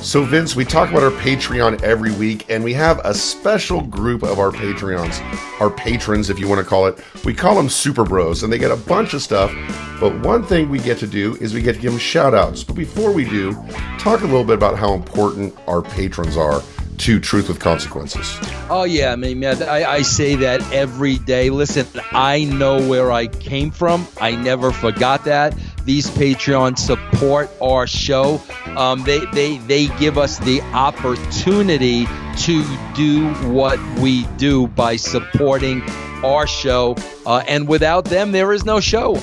So Vince, we talk about our Patreon every week, and we have a special group of our Patreons, our patrons, if you want to call it. We call them Super Bros, and they get a bunch of stuff, but one thing we get to do is we get to give them shout outs. But before we do, talk a little bit about how important our patrons are to Truth with Consequences. Oh, yeah. I mean, man, I say that every day. Listen, I know where I came from. I never forgot that. These Patreons support our show. They give us the opportunity to do what we do by supporting our show. And without them, there is no show.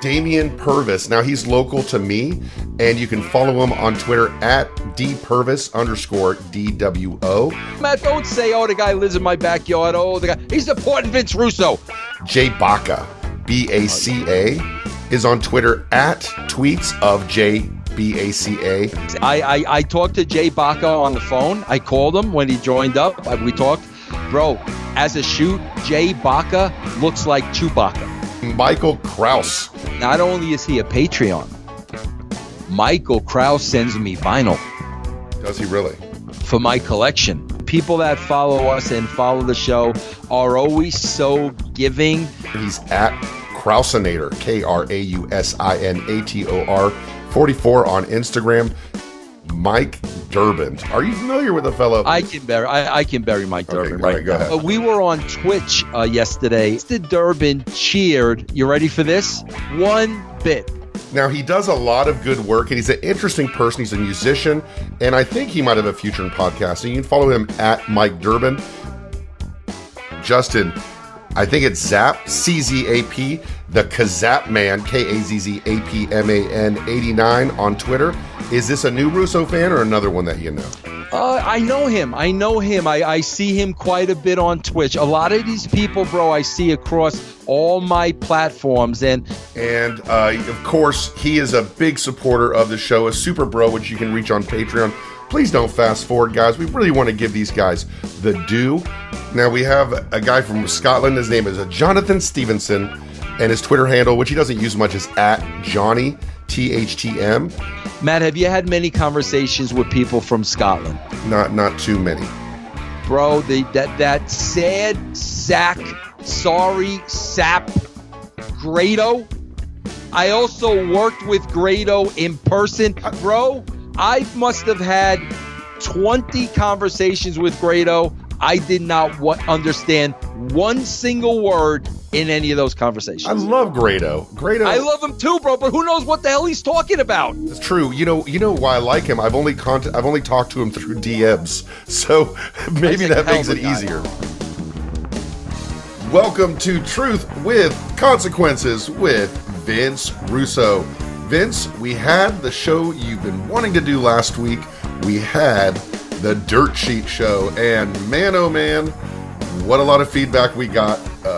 Damian Purvis. Now, he's local to me, and you can follow him on Twitter at @dpurvis_DWO. Matt, don't say, oh, the guy lives in my backyard. Oh, the guy. He's supporting Vince Russo. Jay Baca, BACA, is on Twitter at tweets of JBACA. I talked to Jay Baca on the phone. I called him when he joined up. We talked. Bro, as a shoot, Jay Baca looks like Chewbacca. Michael Kraus. Not only is he a Patreon, Michael Kraus sends me vinyl. Does he really? For my collection. People that follow us and follow the show are always so giving. He's at Krausinator, KRAUSINATOR 44 on Instagram. Mike Durbin. Are you familiar with the fellow? I can bury Mike Durbin right now. Go ahead. We were on Twitch yesterday. Mr. Durbin cheered. You ready for this? 1 bit. Now, he does a lot of good work, and he's an interesting person. He's a musician, and I think he might have a future in podcasting. You can follow him at Mike Durbin. Justin, I think it's Zap, CZAP, the Kazap Man, KAZZAPMAN 89 on Twitter. Is this a new Russo fan or another one that you know? I know him. I see him quite a bit on Twitch. A lot of these people, bro, I see across all my platforms. And of course, he is a big supporter of the show, a super bro, which you can reach on Patreon. Please don't fast forward, guys. We really want to give these guys the due. Now, we have a guy from Scotland. His name is Jonathan Stevenson, and his Twitter handle, which he doesn't use much, is at Johnny THTM. Matt, have you had many conversations with people from Scotland? Not too many. Bro, that sad sack, sorry sap Grado. I also worked with Grado in person. Bro, I must have had 20 conversations with Grado. I did not understand one single word in any of those conversations. I love Grado. I love him too, bro, but who knows what the hell he's talking about? It's true. You know why I like him? I've only talked to him through DMs, so maybe that makes it easier. Welcome to Truth with Consequences with Vince Russo. Vince, we had the show you've been wanting to do last week. We had the Dirt Sheet show, and man, oh man, what a lot of feedback we got.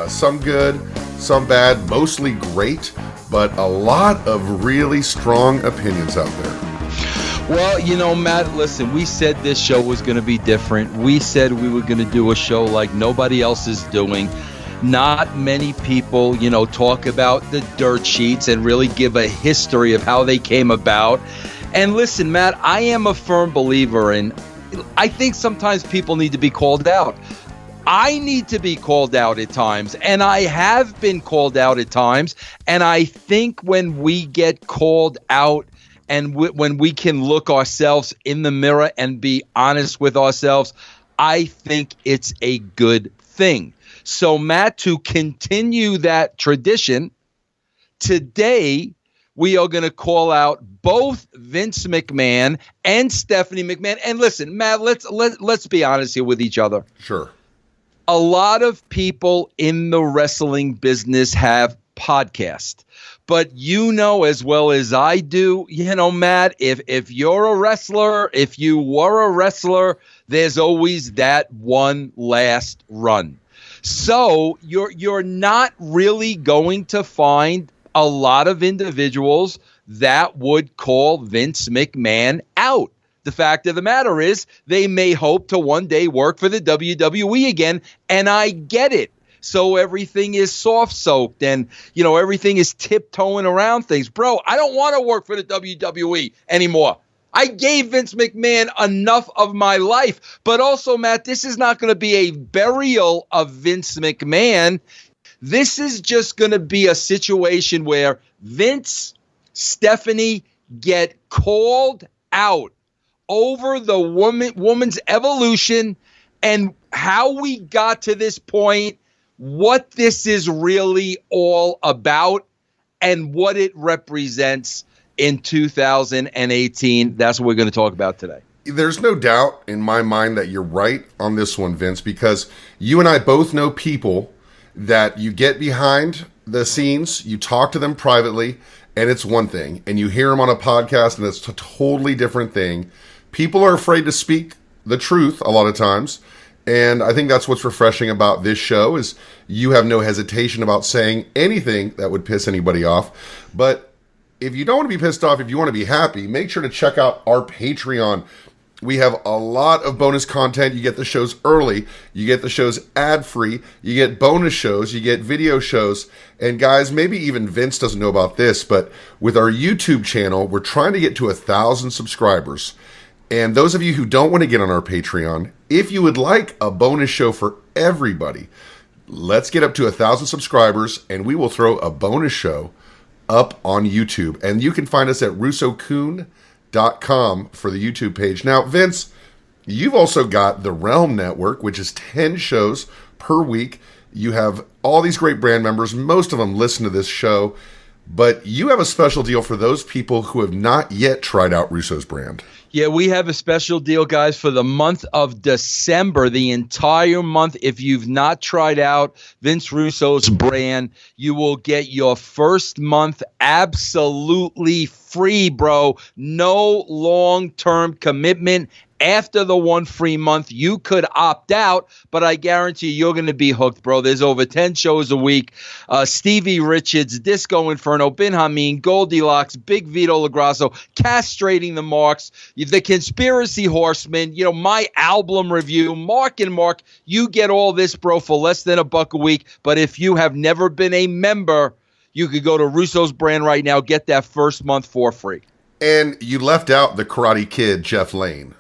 Some good, some bad, mostly great, but a lot of really strong opinions out there. Well, Matt, listen, we said this show was going to be different. We said we were going to do a show like nobody else is doing. Not many people, talk about the dirt sheets and really give a history of how they came about. And listen, Matt, I am a firm believer in, I think sometimes people need to be called out. I need to be called out at times, and I have been called out at times. And I think when we get called out and when we can look ourselves in the mirror and be honest with ourselves, I think it's a good thing. So, Matt, to continue that tradition, today we are going to call out both Vince McMahon and Stephanie McMahon. And listen, Matt, let's be honest here with each other. Sure. A lot of people in the wrestling business have podcasts, but as well as I do, Matt, if you're a wrestler, if you were a wrestler, there's always that one last run. So you're not really going to find a lot of individuals that would call Vince McMahon out. The fact of the matter is they may hope to one day work for the WWE again, and I get it. So everything is soft-soaked and, everything is tiptoeing around things. Bro, I don't want to work for the WWE anymore. I gave Vince McMahon enough of my life. But also, Matt, this is not going to be a burial of Vince McMahon. This is just going to be a situation where Vince, Stephanie get called out over the woman's evolution and how we got to this point, what this is really all about, and what it represents in 2018. That's what we're going to talk about today. There's no doubt in my mind that you're right on this one, Vince, because you and I both know people that you get behind the scenes, you talk to them privately, and it's one thing, and you hear them on a podcast, and it's a totally different thing. People are afraid to speak the truth a lot of times, and I think that's what's refreshing about this show is you have no hesitation about saying anything that would piss anybody off. But if you don't want to be pissed off, if you want to be happy, make sure to check out our Patreon. We have a lot of bonus content. You get the shows early. You get the shows ad-free. You get bonus shows. You get video shows. And guys, maybe even Vince doesn't know about this, but with our YouTube channel, we're trying to get to 1,000 subscribers. And those of you who don't want to get on our Patreon, if you would like a bonus show for everybody, let's get up to 1,000 subscribers, and we will throw a bonus show up on YouTube. And you can find us at russocoon.com for the YouTube page. Now, Vince, you've also got the Realm Network, which is 10 shows per week. You have all these great brand members. Most of them listen to this show. But you have a special deal for those people who have not yet tried out Russo's brand. Yeah, we have a special deal, guys, for the month of December, the entire month. If you've not tried out Vince Russo's brand, you will get your first month absolutely free, bro. No long-term commitment. After the 1 free month, you could opt out, but I guarantee you're going to be hooked, bro. There's over 10 shows a week. Stevie Richards, Disco Inferno, Ben Hameen, Goldilocks, Big Vito LaGrasso, Castrating the Marks, the Conspiracy Horsemen, my album review, Mark and Mark. You get all this, bro, for less than $1 a week. But if you have never been a member, you could go to Russo's brand right now, get that first month for free. And you left out the Karate Kid, Jeff Lane.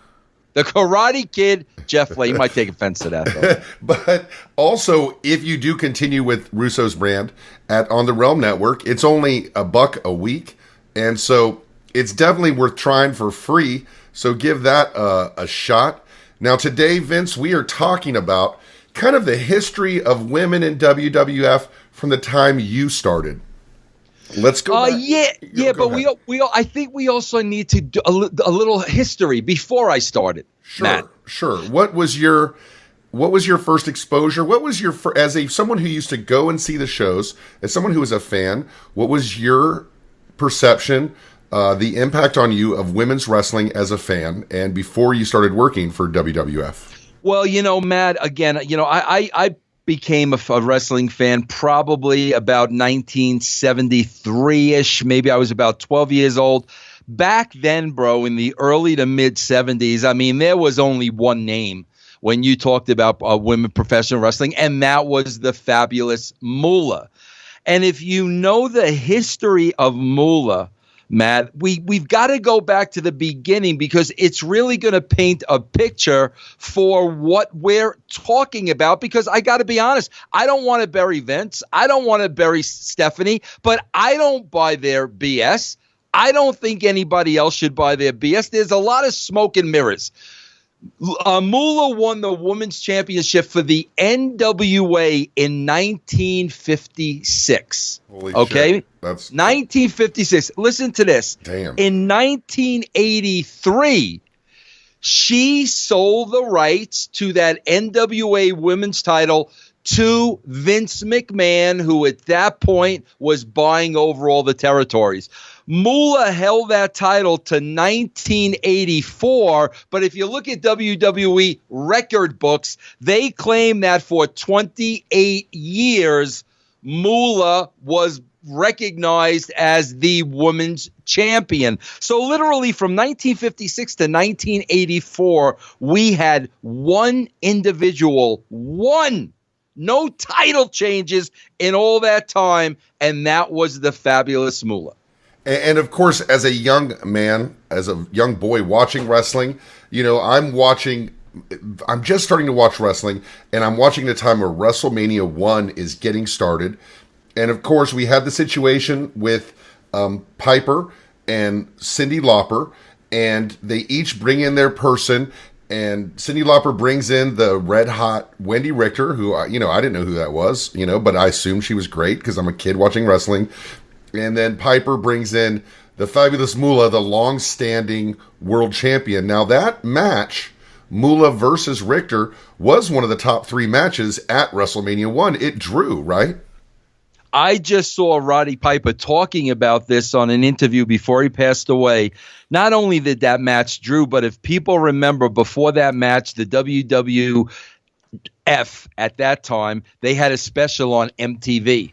The Karate Kid, Jeff Lane. You might take offense to that, though. But also, if you do continue with Russo's brand on the Realm Network, it's only $1 a week. And so it's definitely worth trying for free. So give that a shot. Now, today, Vince, we are talking about kind of the history of women in WWF from the time you started. Let's go back. But we I think we also need to do a little history before I started. Sure. What was your first exposure? What was your someone who used to go and see the shows, as someone who was a fan, what was your perception, the impact on you of women's wrestling as a fan, and before you started working for WWF? Well, Matt, again, I became a wrestling fan probably about 1973-ish. Maybe I was about 12 years old. Back then, bro, in the early to mid 70s, I mean, there was only one name when you talked about women professional wrestling, and that was the fabulous Moolah. And if you know the history of Moolah, Matt, we've got to go back to the beginning because it's really going to paint a picture for what we're talking about. Because I got to be honest, I don't want to bury Vince. I don't want to bury Stephanie, but I don't buy their BS. I don't think anybody else should buy their BS. There's a lot of smoke and mirrors. Moolah won the women's championship for the NWA in 1956. Holy okay? Shit. That's 1956. Listen to this. Damn. In 1983, she sold the rights to that NWA women's title to Vince McMahon, who at that point was buying over all the territories. Moolah held that title to 1984, but if you look at WWE record books, they claim that for 28 years, Moolah was recognized as the women's champion. So literally from 1956 to 1984, we had one individual, no title changes in all that time, and that was the fabulous Moolah. And of course, as a young man, as a young boy watching wrestling, I'm just starting to watch wrestling, and I'm watching the time where WrestleMania 1 is getting started. And of course, we had the situation with Piper and Cyndi Lauper, and they each bring in their person. And Cyndi Lauper brings in the red hot Wendy Richter, who, I didn't know who that was, but I assumed she was great because I'm a kid watching wrestling. And then Piper brings in the fabulous Moolah, the long-standing world champion. Now that match, Moolah versus Richter, was one of the top 3 matches at WrestleMania 1. It drew, right? I just saw Roddy Piper talking about this on an interview before he passed away. Not only did that match drew, but if people remember before that match, the WWF at that time, they had a special on MTV.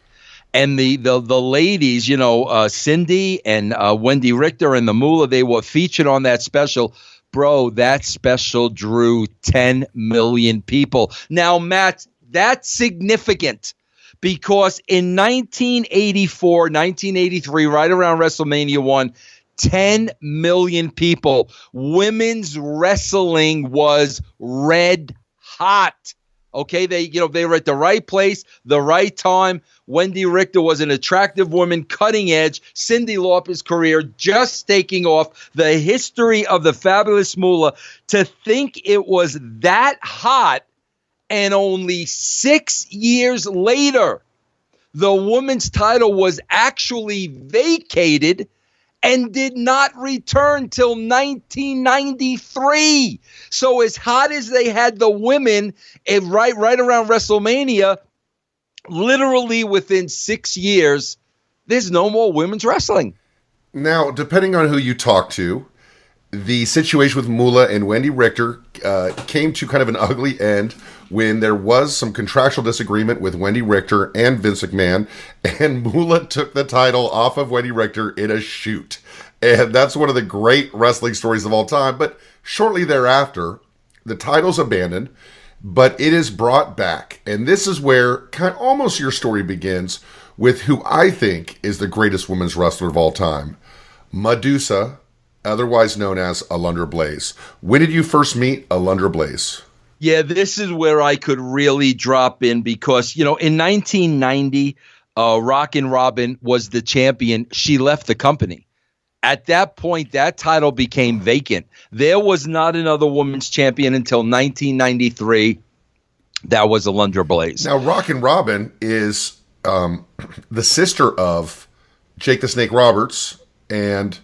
And the ladies, Cyndi and Wendy Richter and the Moolah, they were featured on that special. Bro, that special drew 10 million people. Now, Matt, that's significant. Because in 1984, 1983, right around WrestleMania 1, 10 million people. Women's wrestling was red hot. Okay, they were at the right place, the right time. Wendy Richter was an attractive woman, cutting edge. Cyndi Lauper's career just taking off. The history of the fabulous Moolah. To think it was that hot, and only 6 years later, the women's title was actually vacated and did not return till 1993. So as hot as they had the women right around WrestleMania, literally within 6 years, there's no more women's wrestling. Now, depending on who you talk to, the situation with Moolah and Wendy Richter came to kind of an ugly end when there was some contractual disagreement with Wendy Richter and Vince McMahon, and Moolah took the title off of Wendy Richter in a shoot. And that's one of the great wrestling stories of all time. But shortly thereafter, the title's abandoned, but it is brought back. And this is where kind of almost your story begins with who I think is the greatest women's wrestler of all time, Medusa, otherwise known as Alundra Blaze. When did you first meet Alundra Blaze? Yeah, this is where I could really drop in because, in 1990, Rockin' Robin was the champion. She left the company. At that point, that title became vacant. There was not another women's champion until 1993. That was Alundra Blaze. Now, Rockin' Robin is the sister of Jake the Snake Roberts, and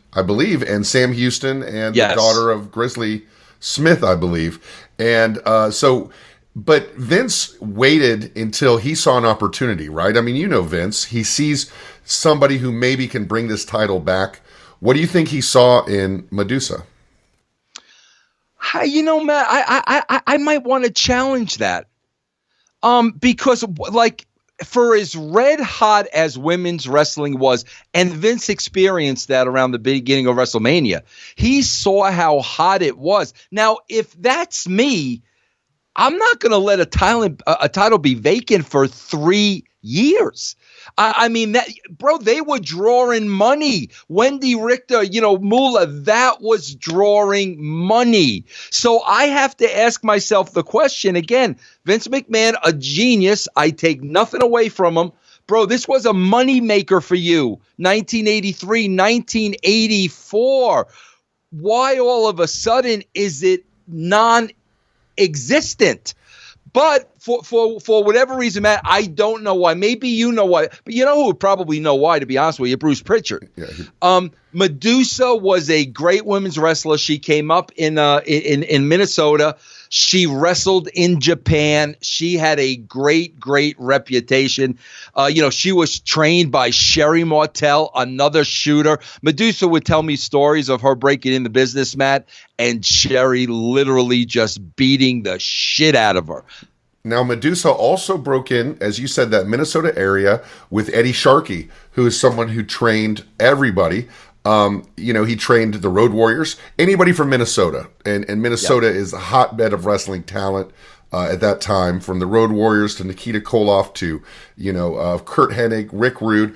Sam Houston, and yes, the daughter of Grizzly Smith, I believe. And but Vince waited until he saw an opportunity, right? I mean, Vince, he sees somebody who maybe can bring this title back. What do you think he saw in Medusa? Matt, I might want to challenge that. Because for as red hot as women's wrestling was, and Vince experienced that around the beginning of WrestleMania, he saw how hot it was. Now, if that's me, I'm not going to let a title be vacant for 3 years. I mean, they were drawing money. Wendy Richter, Moolah, that was drawing money. So I have to ask myself the question again. Vince McMahon, a genius. I take nothing away from him. Bro, this was a money maker for you. 1983, 1984. Why all of a sudden is it non-existent? But for whatever reason, Matt, I don't know why. Maybe you know why. But you know who would probably know why, to be honest with you? Bruce Pritchard. Yeah. Medusa was a great women's wrestler. She came up in Minnesota. She wrestled in Japan. She had a great reputation. She was trained by Sherry Martel, another shooter. Medusa would tell me stories of her breaking in the business, Matt, and Sherry literally just beating the shit out of her. Now, Medusa also broke in, as you said, that Minnesota area with Eddie Sharkey, who is someone who trained everybody. He trained the Road Warriors, anybody from Minnesota. And Minnesota is a hotbed of wrestling talent at that time, from the Road Warriors to Nikita Koloff to, Kurt Hennig, Rick Rude.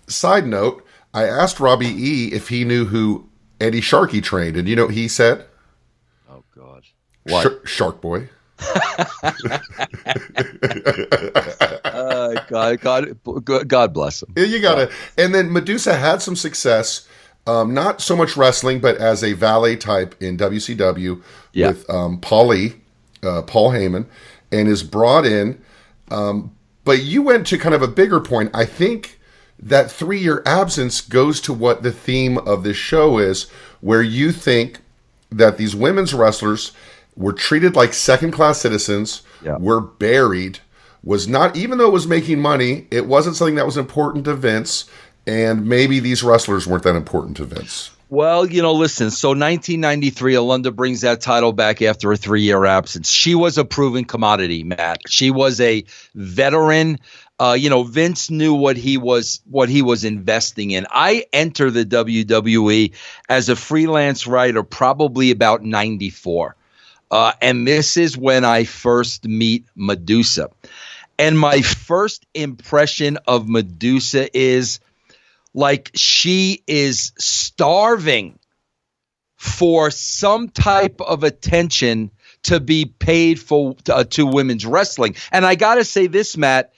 Side note, I asked Robbie E. if he knew who Eddie Sharkey trained, and you know what he said? Oh, God. What? Shark Boy. God bless him. You got it. And then Medusa had some success, not so much wrestling, but as a valet type in WCW with Paul Heyman, and is brought in. But you went to kind of a bigger point. I think that 3-year absence goes to what the theme of this show is, where you think that these women's wrestlers were treated like second-class citizens, were buried, was not, even though it was making money, it wasn't something that was important to Vince, and maybe these wrestlers weren't that important to Vince. Well, listen, so 1993, Alundra brings that title back after a 3-year absence. She was a proven commodity, Matt. She was a veteran. Vince knew what he was investing in. I entered the WWE as a freelance writer probably about 94. And this is when I first meet Medusa. And my first impression of Medusa is like she is starving for some type of attention to be paid for to women's wrestling. And I got to say this, Matt,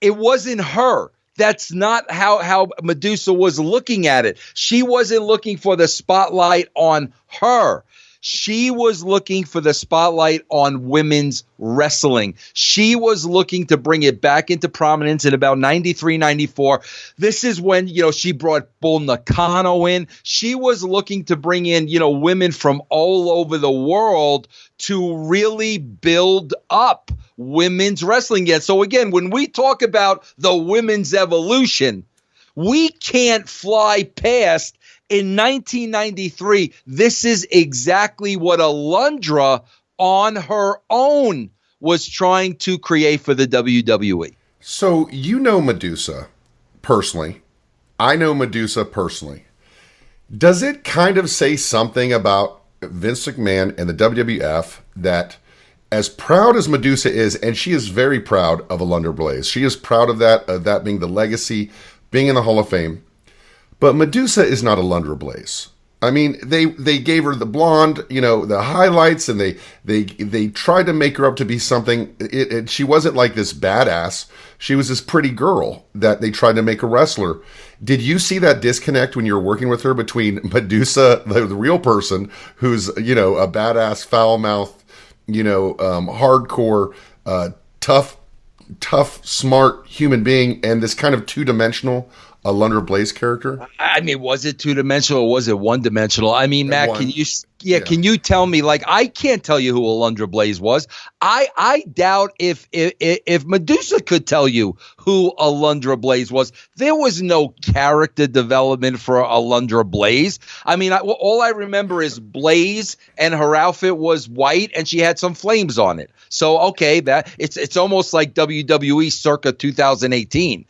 it wasn't her. That's not how Medusa was looking at it. She wasn't looking for the spotlight on her. She was looking for the spotlight on women's wrestling. She was looking to bring it back into prominence in about 93, 94. This is when, she brought Bull Nakano in. She was looking to bring in, women from all over the world to really build up women's wrestling again. So again, when we talk about the women's evolution, we can't fly past in 1993, this is exactly what Alundra on her own was trying to create for the WWE. So you know Medusa personally. I know Medusa personally. Does it kind of say something about Vince McMahon and the WWF that as proud as Medusa is, and she is very proud of Alundra Blaze, she is proud of that being the legacy, being in the Hall of Fame, but Medusa is not Alundra Blaze. I mean, they gave her the blonde, the highlights, and they tried to make her up to be something. She wasn't like this badass. She was this pretty girl that they tried to make a wrestler. Did you see that disconnect when you were working with her between Medusa, the real person, who's, a badass, foul-mouthed, hardcore, tough, smart human being, and this kind of two-dimensional Alundra Blaze character? I mean, was it two-dimensional or was it one-dimensional? I mean, Matt, can you tell me, like, I can't tell you who Alundra Blaze was. I doubt if Medusa could tell you who Alundra Blaze was. There was no character development for Alundra Blaze. I mean, all I remember is Blaze, and her outfit was white, and she had some flames on it. So, okay, that it's almost like WWE circa 2018.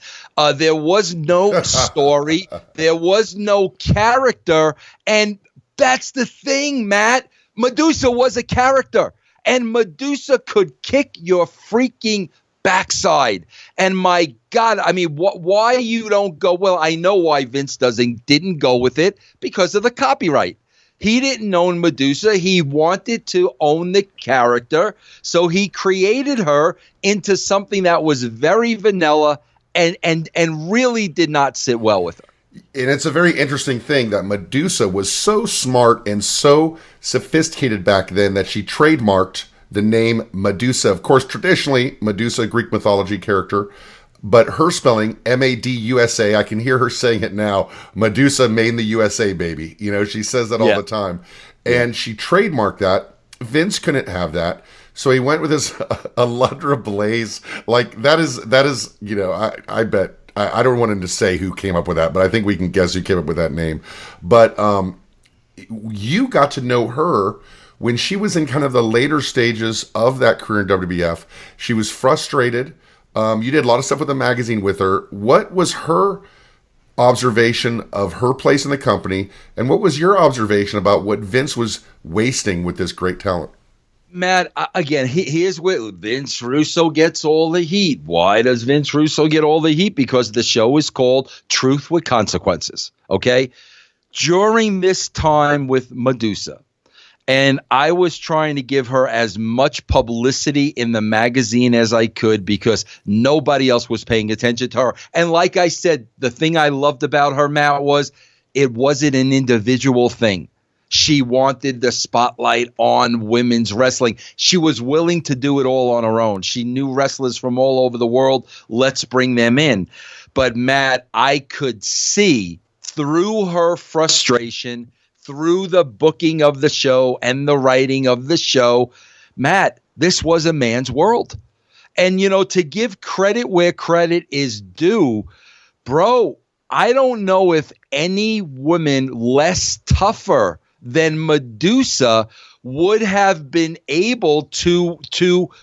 There was no story. There was no character. And that's the thing, Matt. Medusa was a character. And Medusa could kick your freaking backside. And my God, I mean, why you don't go? Well, I know why Vince didn't go with it, because of the copyright. He didn't own Medusa. He wanted to own the character. So he created her into something that was very vanilla and really did not sit well with her. And it's a very interesting thing that Medusa was so smart and so sophisticated back then that she trademarked the name Medusa. Of course, traditionally, Medusa, Greek mythology character, but her spelling, M-A-D-U-S-A, I can hear her saying it now, Medusa made in the USA, baby. She says that all the time. And she trademarked that. Vince couldn't have that. So he went with his Alundra Blaze. Like, that is, I bet, I don't want him to say who came up with that, but I think we can guess who came up with that name. But you got to know her when she was in kind of the later stages of that career in WWF. She was frustrated. You did a lot of stuff with the magazine with her. What was her observation of her place in the company, and what was your observation about what Vince was wasting with this great talent? Matt, again, here's where Vince Russo gets all the heat. Why does Vince Russo get all the heat? Because the show is called Truth with Consequences. Okay. During this time with Medusa, and I was trying to give her as much publicity in the magazine as I could because nobody else was paying attention to her. And like I said, the thing I loved about her, Matt, was it wasn't an individual thing. She wanted the spotlight on women's wrestling. She was willing to do it all on her own. She knew wrestlers from all over the world. Let's bring them in. But Matt, I could see through her frustration, through the booking of the show and the writing of the show, Matt, this was a man's world. And, to give credit where credit is due, bro, I don't know if any woman less tougher than Medusa would have been able to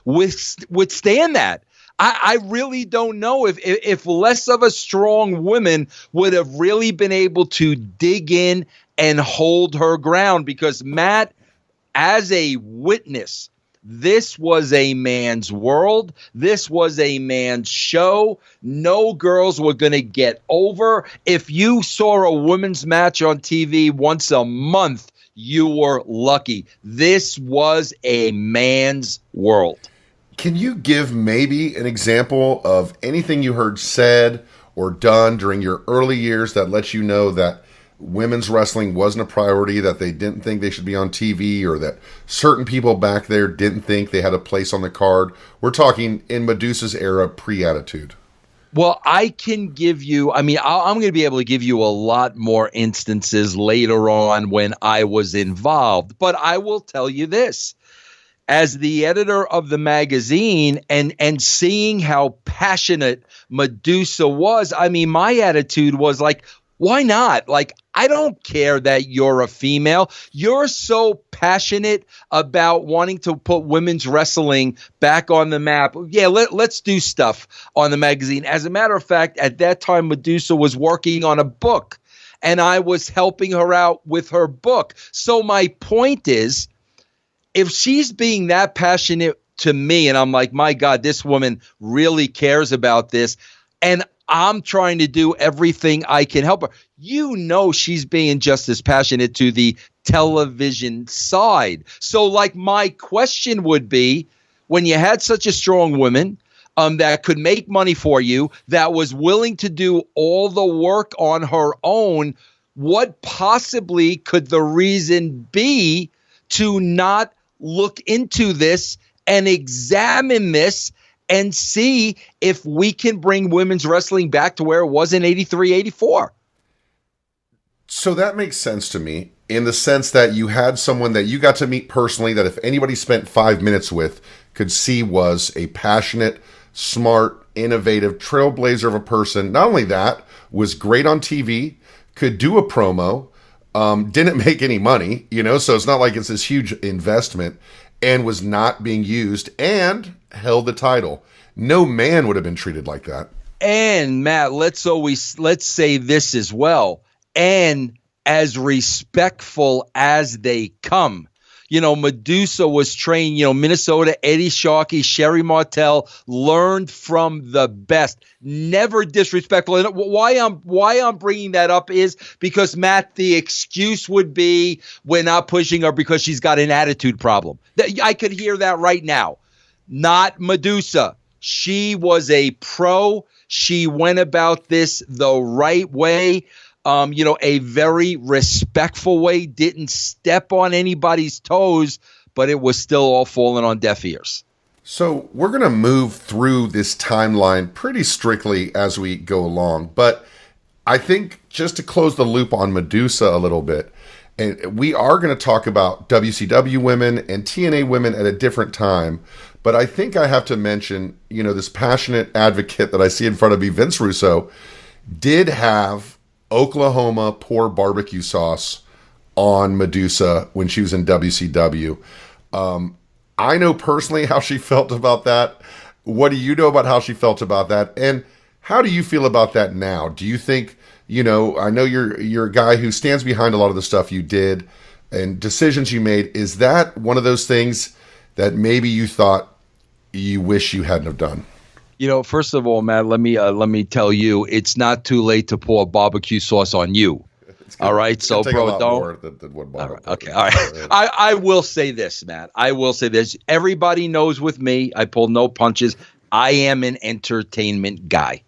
withstand that. I really don't know if less of a strong woman would have really been able to dig in and hold her ground because, Matt, as a witness, this was a man's world. This was a man's show. No girls were going to get over. If you saw a women's match on TV once a month, you were lucky. This was a man's world. Can you give maybe an example of anything you heard said or done during your early years that lets you know that women's wrestling wasn't a priority, that they didn't think they should be on TV, or that certain people back there didn't think they had a place on the card? We're talking in Medusa's era, pre-Attitude. Well, I can give you, I'm going to be able to give you a lot more instances later on when I was involved, but I will tell you this. As the editor of the magazine and seeing how passionate Medusa was, my attitude was like, why not? Like, I don't care that you're a female. You're so passionate about wanting to put women's wrestling back on the map. Yeah, let's do stuff on the magazine. As a matter of fact, at that time, Medusa was working on a book, and I was helping her out with her book. So my point is, if she's being that passionate to me, and I'm like, my God, this woman really cares about this, and I'm trying to do everything I can help her, she's being just as passionate to the television side. So, like, my question would be, when you had such a strong woman that could make money for you, that was willing to do all the work on her own, what possibly could the reason be to not look into this and examine this and see if we can bring women's wrestling back to where it was in 83, 84? So that makes sense to me, in the sense that you had someone that you got to meet personally that if anybody spent 5 minutes with could see was a passionate, smart, innovative trailblazer of a person. Not only that, was great on TV, could do a promo, didn't make any money, so it's not like it's this huge investment, and was not being used, and held the title. No man would have been treated like that. And Matt, let's say this as well, and as respectful as they come. Medusa was trained, Minnesota, Eddie Sharkey, Sherry Martel, learned from the best. Never disrespectful. And why I'm bringing that up is because, Matt, the excuse would be we're not pushing her because she's got an attitude problem. I could hear that right now. Not Medusa. She was a pro. She went about this the right way. A very respectful way, didn't step on anybody's toes, but it was still all falling on deaf ears. So we're going to move through this timeline pretty strictly as we go along. But I think just to close the loop on Medusa a little bit, and we are going to talk about WCW women and TNA women at a different time. But I think I have to mention, this passionate advocate that I see in front of me, Vince Russo, did have Oklahoma pour barbecue sauce on Medusa when she was in WCW. I know personally how she felt about that. What do you know about how she felt about that? And how do you feel about that now? Do you think, I know you're a guy who stands behind a lot of the stuff you did and decisions you made. Is that one of those things that maybe you thought you wish you hadn't have done? First of all, Matt, let me tell you, it's not too late to pour barbecue sauce on you. All right, so take bro, a lot don't. more than one bottle. All right, okay, all right. I will say this, Matt. I will say this. Everybody knows with me, I pull no punches. I am an entertainment guy.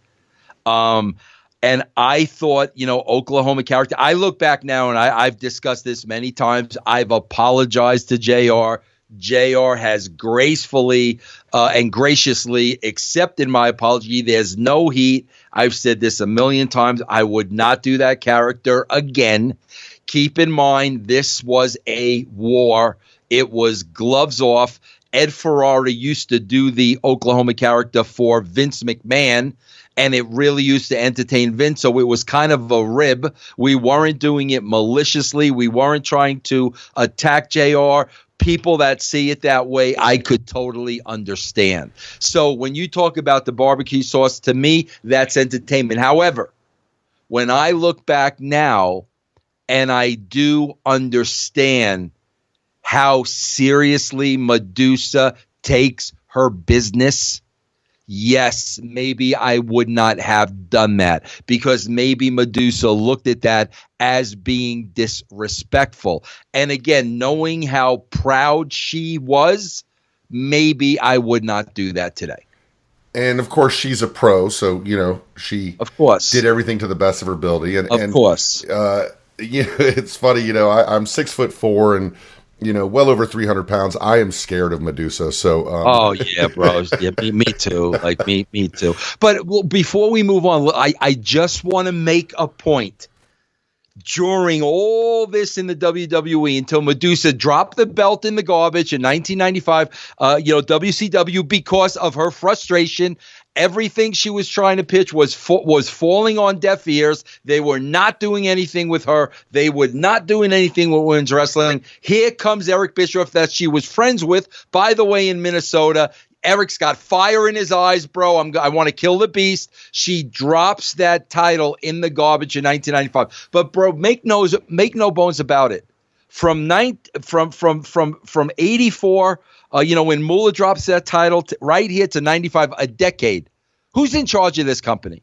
And I thought, Oklahoma character. I look back now, and I've discussed this many times. I've apologized to JR. JR has gracefully and graciously accepted my apology. There's no heat. I've said this a million times. I would not do that character again. Keep in mind, this was a war. It was gloves off. Ed Ferrari used to do the Oklahoma character for Vince McMahon, and it really used to entertain Vince. So it was kind of a rib. We weren't doing it maliciously. We weren't trying to attack JR. People that see it that way, I could totally understand. So when you talk about the barbecue sauce, to me, that's entertainment. However, when I look back now, and I do understand how seriously Medusa takes her business, yes, maybe I would not have done that, because maybe Medusa looked at that as being disrespectful. And again, knowing how proud she was, maybe I would not do that today. And of course, she's a pro, so she Of course did everything to the best of her ability. And of course, it's funny. I'm 6'4" and well over 300 pounds. I am scared of Medusa. So oh yeah, bro. Yeah, me too. Like me too. But before we move on, I just want to make a point. During all this in the WWE, until Medusa dropped the belt in the garbage in 1995, WCW, because of her frustration, everything she was trying to pitch was falling on deaf ears. They were not doing anything with her. They were not doing anything with women's wrestling. Here comes Eric Bischoff, that she was friends with, by the way, in Minnesota. Eric's got fire in his eyes, bro. I want to kill the beast. She drops that title in the garbage in 1995. But bro, make no bones about it. From 84, when Moolah drops that title right here to 95, a decade. Who's in charge of this company?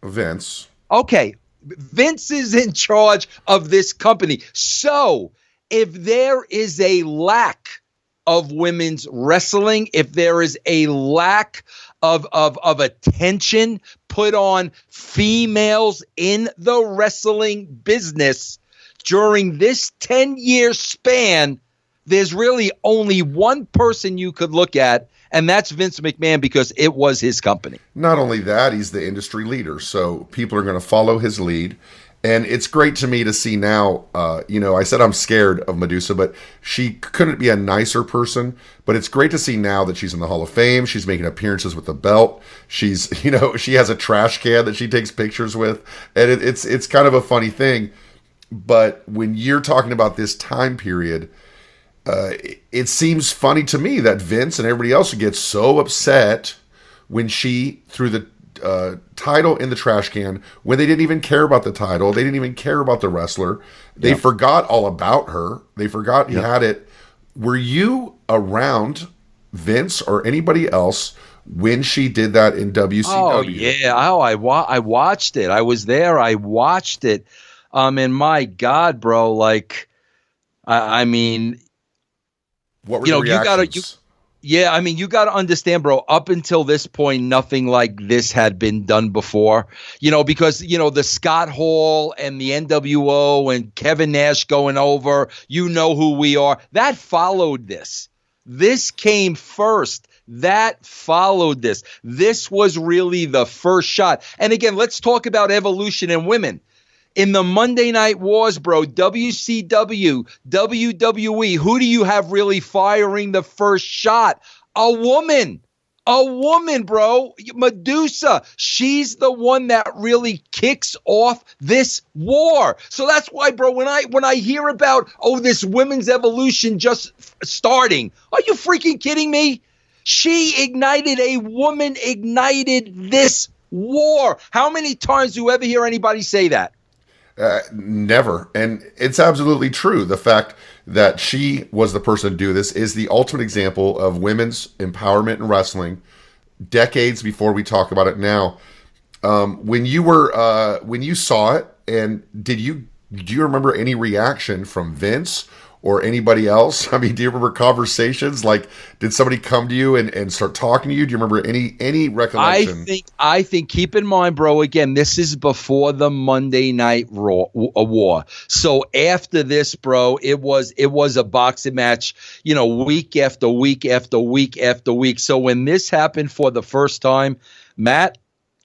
Vince. Okay, Vince is in charge of this company. So if there is a lack of women's wrestling, if there is a lack of attention put on females in the wrestling business during this 10-year span, there's really only one person you could look at, and that's Vince McMahon, because it was his company. Not only that, he's the industry leader, so people are going to follow his lead. And it's great to me to see now, I said I'm scared of Medusa, but she couldn't be a nicer person. But it's great to see now that she's in the Hall of Fame. She's making appearances with the belt. She's, she has a trash can that she takes pictures with. And it's kind of a funny thing. But when you're talking about this time period, it seems funny to me that Vince and everybody else would get so upset when she threw the title in the trash can, when they didn't even care about the title. They didn't even care about the wrestler. They forgot all about her. They forgot he had it. Were you around Vince or anybody else when she did that in WCW? Oh yeah. I watched it. I was there. I watched it. And my God, bro, like, I mean, what were the reactions? You got to understand, bro, up until this point, nothing like this had been done before, because, the Scott Hall and the NWO and Kevin Nash going over, who we are, that followed this. This came first. That followed this. This was really the first shot. And again, let's talk about evolution in women. In the Monday Night Wars, bro, WCW, WWE, who do you have really firing the first shot? A woman. A woman, bro. Medusa. She's the one that really kicks off this war. So that's why, bro, when I hear about, this women's evolution just starting, are you freaking kidding me? A woman ignited this war. How many times do you ever hear anybody say that? Never. And it's absolutely true. The fact that she was the person to do this is the ultimate example of women's empowerment in wrestling, decades before we talk about it now. When you saw it, and did you do you remember any reaction from Vince or anybody else? I mean, do you remember conversations? Like, did somebody come to you and start talking to you? Do you remember any recollection? I think keep in mind, bro, again, this is before the Monday Night War. So after this, bro, it was a boxing match, week after week after week after week. So when this happened for the first time, Matt,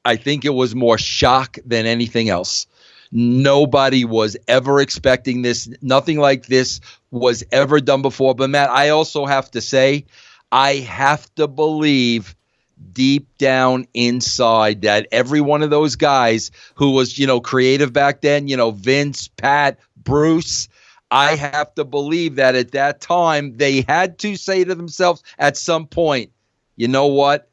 I think it was more shock than anything else. Nobody was ever expecting this. Nothing like this was ever done before. But Matt, I also have to say, I have to believe deep down inside that every one of those guys who was, creative back then, Vince, Pat, Bruce, I have to believe that at that time they had to say to themselves at some point, you know what?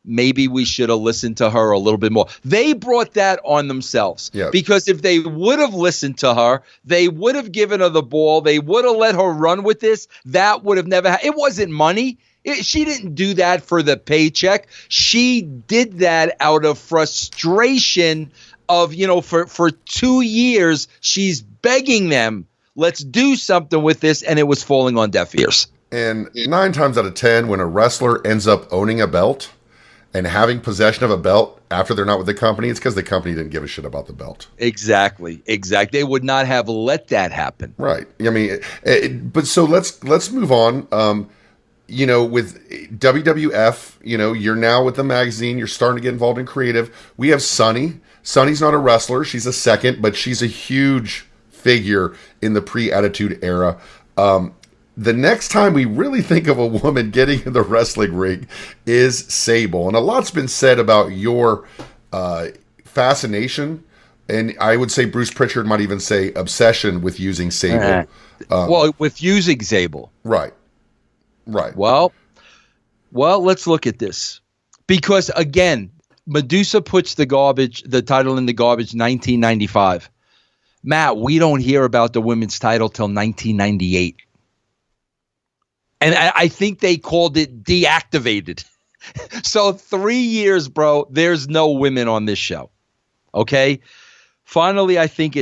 Maybe we should have listened to her a little bit more. They brought that on themselves. Yeah. Because if they would have listened to her, they would have given her the ball. They would have let her run with this. That would have never happened. It wasn't money. She didn't do that for the paycheck. She did that out of frustration of, for 2 years, she's begging them, let's do something with this. And it was falling on deaf ears. And 9 times out of 10, when a wrestler ends up owning a belt and having possession of a belt after they're not with the company, it's because the company didn't give a shit about the belt. Exactly. They would not have let that happen. Right. I mean, but so let's move on. With WWF, you're now with the magazine. You're starting to get involved in creative. We have Sunny. Sunny's not a wrestler. She's a second, but she's a huge figure in the pre-Attitude Era. The next time we really think of a woman getting in the wrestling ring is Sable. And a lot's been said about your fascination, and I would say Bruce Pritchard might even say obsession with using Sable. With using Sable. Right. Well, let's look at this. Because, again, Medusa puts the title in the garbage 1995. Matt, we don't hear about the women's title till 1998. And I think they called it deactivated. So 3 years, bro, there's no women on this show. Okay? Finally, I think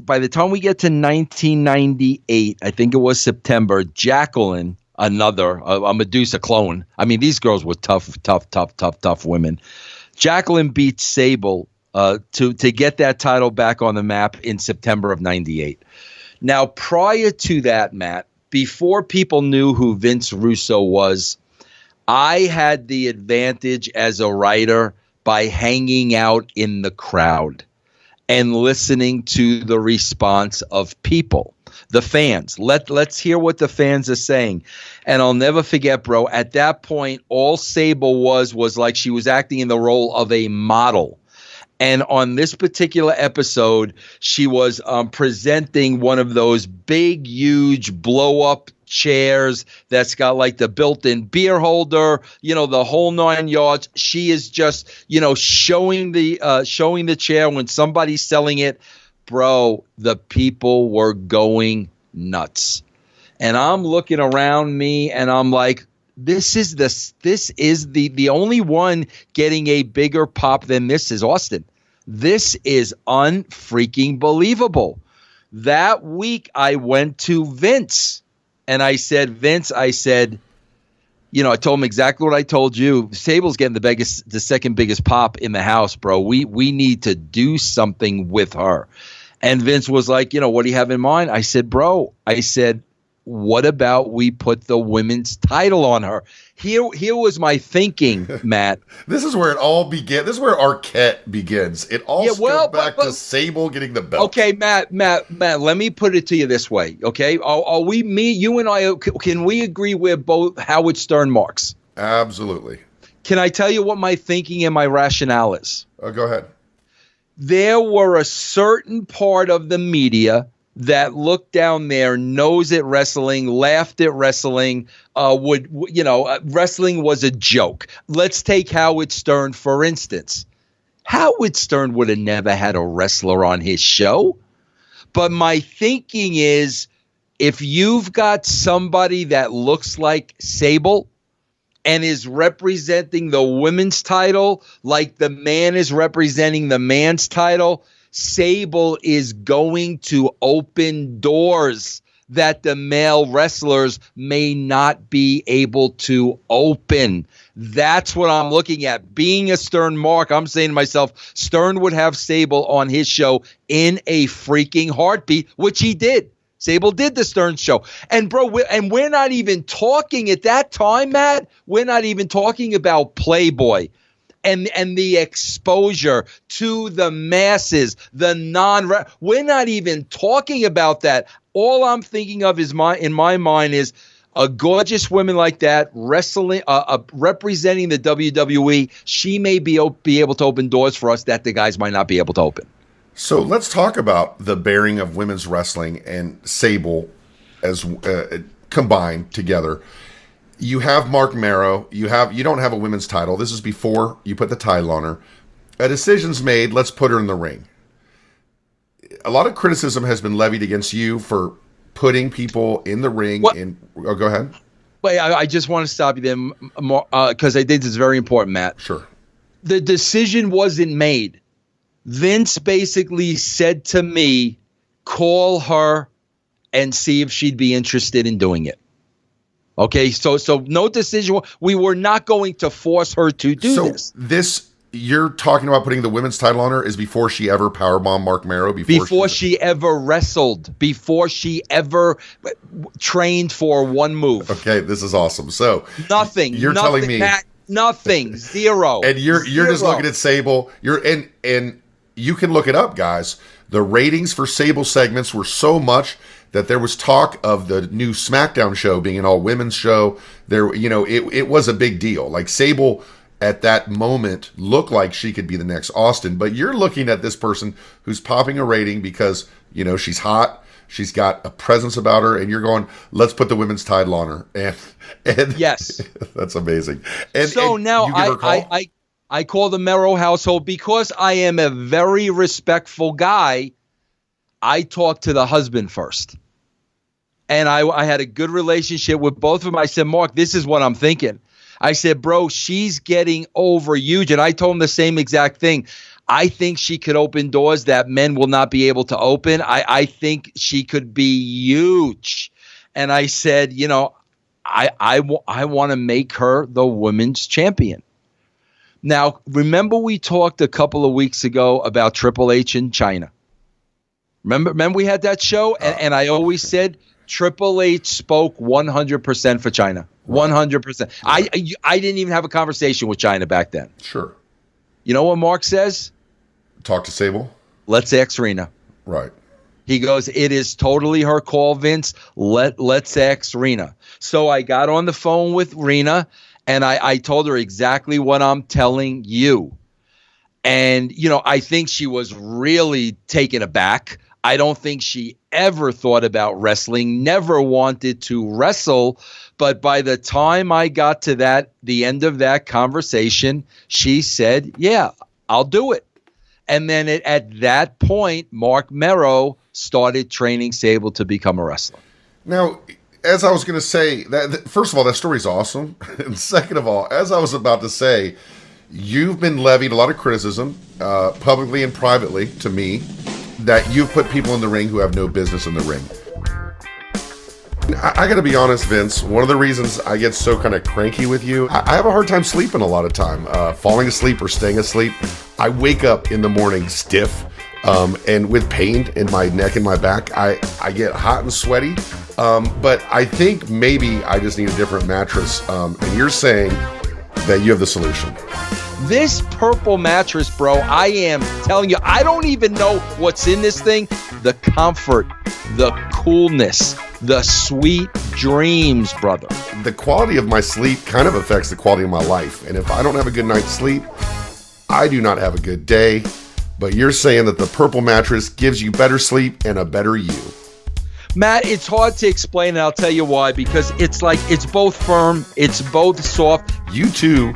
by the time we get to 1998, I think it was September, Jacqueline, a Medusa clone. I mean, these girls were tough women. Jacqueline beat Sable to get that title back on the map in September of 98. Now, prior to that, Matt, before people knew who Vince Russo was, I had the advantage as a writer by hanging out in the crowd and listening to the response of people, the fans. Let's hear what the fans are saying. And I'll never forget, bro, at that point, all Sable was like she was acting in the role of a model. And on this particular episode, she was presenting one of those big, huge blow-up chairs that's got like the built-in beer holder, the whole 9 yards. She is just, showing the chair when somebody's selling it. Bro, the people were going nuts. And I'm looking around me and I'm like, this is the only one getting a bigger pop than this is Austin. This is unfreaking believable. That week I went to Vince and I said, Vince, I told him exactly what I told you. Sable's getting the second biggest pop in the house, bro. We need to do something with her. And Vince was like, what do you have in mind? I said, bro, what about we put the women's title on her? Here was my thinking, Matt. This is where it all begins. This is where Arquette begins. It all goes back to Sable getting the belt. Okay, Matt, let me put it to you this way, okay? Are we, you and I, can we agree we're both Howard Stern marks? Absolutely. Can I tell you what my thinking and my rationale is? Go ahead. There were a certain part of the media that looked down there, nose at wrestling, laughed at wrestling, wrestling was a joke. Let's take Howard Stern, for instance. Howard Stern would have never had a wrestler on his show. But my thinking is, if you've got somebody that looks like Sable and is representing the women's title like the man is representing the man's title, Sable is going to open doors that the male wrestlers may not be able to open. That's what I'm looking at. Being a Stern mark, I'm saying to myself, Stern would have Sable on his show in a freaking heartbeat, which he did. Sable did the Stern show. And bro, we're not even talking at that time, Matt, we're not even talking about Playboy and the exposure to the masses, we're not even talking about that. All I'm thinking of is in my mind is a gorgeous woman like that wrestling, representing the WWE. She may be able to open doors for us that the guys might not be able to open. So let's talk about the bearing of women's wrestling and Sable as combined together. You have Mark Marrow. You don't have a women's title. This is before you put the title on her. A decision's made. Let's put her in the ring. A lot of criticism has been levied against you for putting people in the ring. Go ahead. Wait, I just want to stop you there because I think this is very important, Matt. Sure. The decision wasn't made. Vince basically said to me, call her and see if she'd be interested in doing it. Okay, so no decision. We were not going to force her to do this. This you're talking about putting the women's title on her is before she ever powerbombed Mark Marrow? Before she ever wrestled, before she ever trained for one move. Okay, this is awesome. So nothing. You're telling me Matt, nothing. Zero. And you're just looking at Sable. And you can look it up, guys. The ratings for Sable segments were so much that there was talk of the new SmackDown show being an all-women's show. It was a big deal. Like Sable at that moment looked like she could be the next Austin. But you're looking at this person who's popping a rating because, she's hot. She's got a presence about her, and you're going, let's put the women's title on her. And yes, that's amazing. Now I call the Merrow household because I am a very respectful guy. I talk to the husband first. And I had a good relationship with both of them. I said, Mark, this is what I'm thinking. I said, bro, she's getting over huge. And I told him the same exact thing. I think she could open doors that men will not be able to open. I think she could be huge. And I said, I want to make her the women's champion. Now, remember we talked a couple of weeks ago about Triple H in China. Remember we had that show? And I always said Triple H spoke 100% for China. 100%. I didn't even have a conversation with China back then. Sure. You know what Mark says? Talk to Sable. Let's ask Rena. Right. He goes, it is totally her call, Vince. Let's ask Rena. So I got on the phone with Rena, and I told her exactly what I'm telling you. And, I think she was really taken aback. I don't think she ever thought about wrestling, never wanted to wrestle. But by the time I got to the end of that conversation, she said, yeah, I'll do it. And then at that point, Mark Marrow started training Sable to become a wrestler. Now, as I was going to say, first of all, that story's awesome. And second of all, as I was about to say, you've been levied a lot of criticism, publicly and privately, to me, that you've put people in the ring who have no business in the ring. I got to be honest, Vince, one of the reasons I get so kind of cranky with you, I have a hard time sleeping a lot of time, falling asleep or staying asleep. I wake up in the morning stiff and with pain in my neck and my back. I get hot and sweaty, but I think maybe I just need a different mattress. And you're saying that you have the solution. This purple mattress, bro, I am telling you, I don't even know what's in this thing. The comfort, the coolness, the sweet dreams, brother. The quality of my sleep kind of affects the quality of my life. And if I don't have a good night's sleep, I do not have a good day. But you're saying that the purple mattress gives you better sleep and a better you. Matt, it's hard to explain, and I'll tell you why. Because it's both firm, it's both soft. You too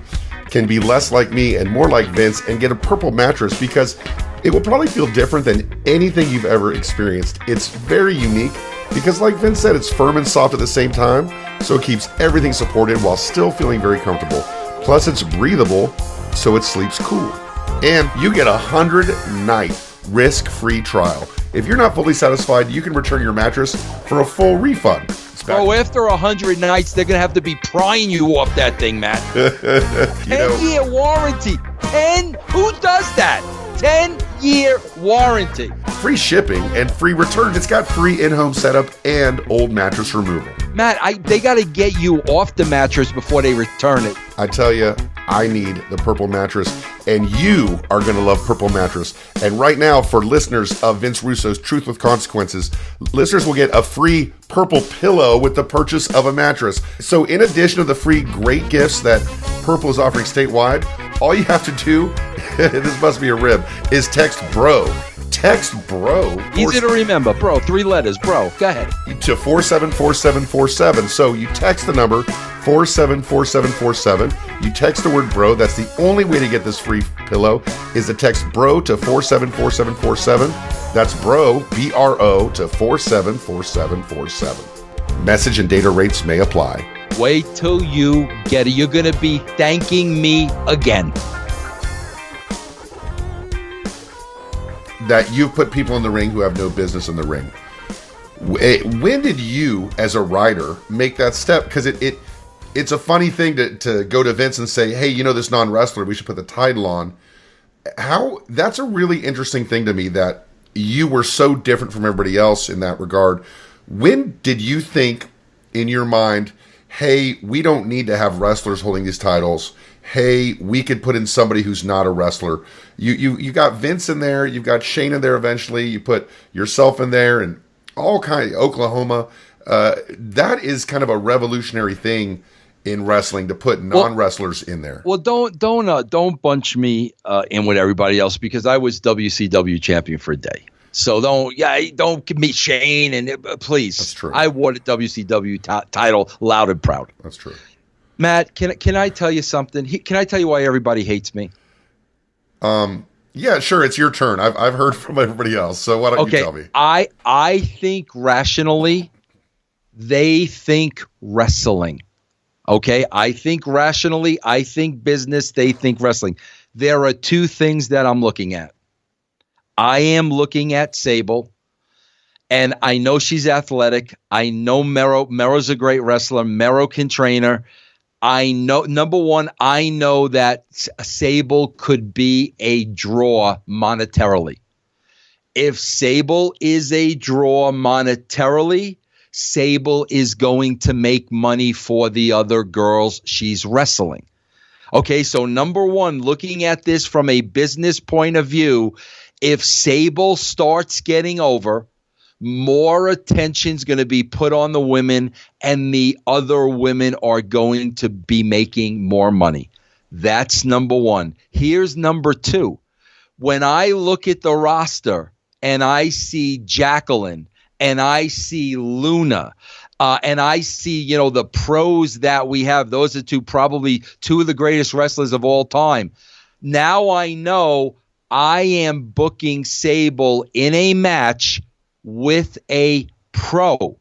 can be less like me and more like Vince and get a purple mattress because it will probably feel different than anything you've ever experienced. It's very unique because, like Vince said, it's firm and soft at the same time, so it keeps everything supported while still feeling very comfortable. Plus, it's breathable, so it sleeps cool. And you get a 100-night risk-free trial. If you're not fully satisfied, you can return your mattress for a full refund. Bro, after 100 nights, they're going to have to be prying you off that thing, Matt. 10-year warranty. 10? Who does that? 10-year warranty. Free shipping and free return. It's got free in-home setup and old mattress removal. Matt, they got to get you off the mattress before they return it. I tell you, I need the Purple Mattress, and you are going to love Purple Mattress. And right now, for listeners of Vince Russo's Truth with Consequences, listeners will get a free purple pillow with the purchase of a mattress. So in addition to the free great gifts that Purple is offering statewide, all you have to do, this must be a rib, is text BRO. Text BRO. Easy to remember. Bro, 3 letters. Bro, go ahead. To 474747. So you text the number 474747. You text the word BRO. That's the only way to get this free pillow is to text BRO to 474747. That's BRO, B-R-O, to 474747. Message and data rates may apply. Wait till you get it. You're going to be thanking me again. That you've put people in the ring who have no business in the ring. When did you, as a writer, make that step? Because it's a funny thing to go to Vince and say, hey, you know this non-wrestler, we should put the title on. That's a really interesting thing to me, that you were so different from everybody else in that regard. When did you think in your mind, hey, we don't need to have wrestlers holding these titles? Hey, we could put in somebody who's not a wrestler. You got Vince in there, you've got Shane in there eventually, you put yourself in there, and all kind of Oklahoma. That is kind of a revolutionary thing in wrestling, to put non-wrestlers in there. Well, don't bunch me in with everybody else, because I was WCW champion for a day. So don't give me Shane, and please. That's true. I won the WCW title loud and proud. That's true. Matt, can I tell you something? Can I tell you why everybody hates me? Yeah, sure. It's your turn. I've heard from everybody else. So why don't you tell me? I think rationally, they think wrestling. Okay? I think rationally, I think business, they think wrestling. There are 2 things that I'm looking at. I am looking at Sable, and I know she's athletic. I know Mero's a great wrestler. Mero can train her. I know, number one, I know that Sable could be a draw monetarily. If Sable is a draw monetarily, Sable is going to make money for the other girls she's wrestling. Okay, so number one, looking at this from a business point of view, if Sable starts getting over, more attention's going to be put on the women, and the other women are going to be making more money. That's number one. Here's number 2. When I look at the roster and I see Jacqueline and I see Luna, and I see, the pros that we have, those are probably 2 of the greatest wrestlers of all time. Now I know I am booking Sable in a match with a pro.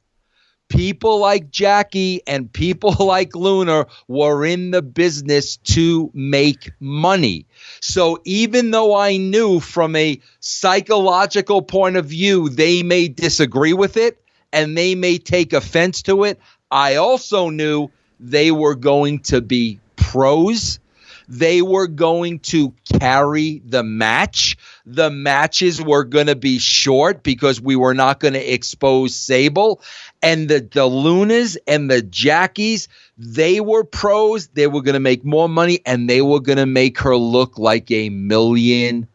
People like Jackie and people like Luna were in the business to make money. So even though I knew from a psychological point of view they may disagree with it and they may take offense to it, I also knew they were going to be pros. They were going to carry the match. The matches were going to be short because we were not going to expose Sable. And the Lunas and the Jackies, they were pros. They were going to make more money, and they were going to make her look like $1 million.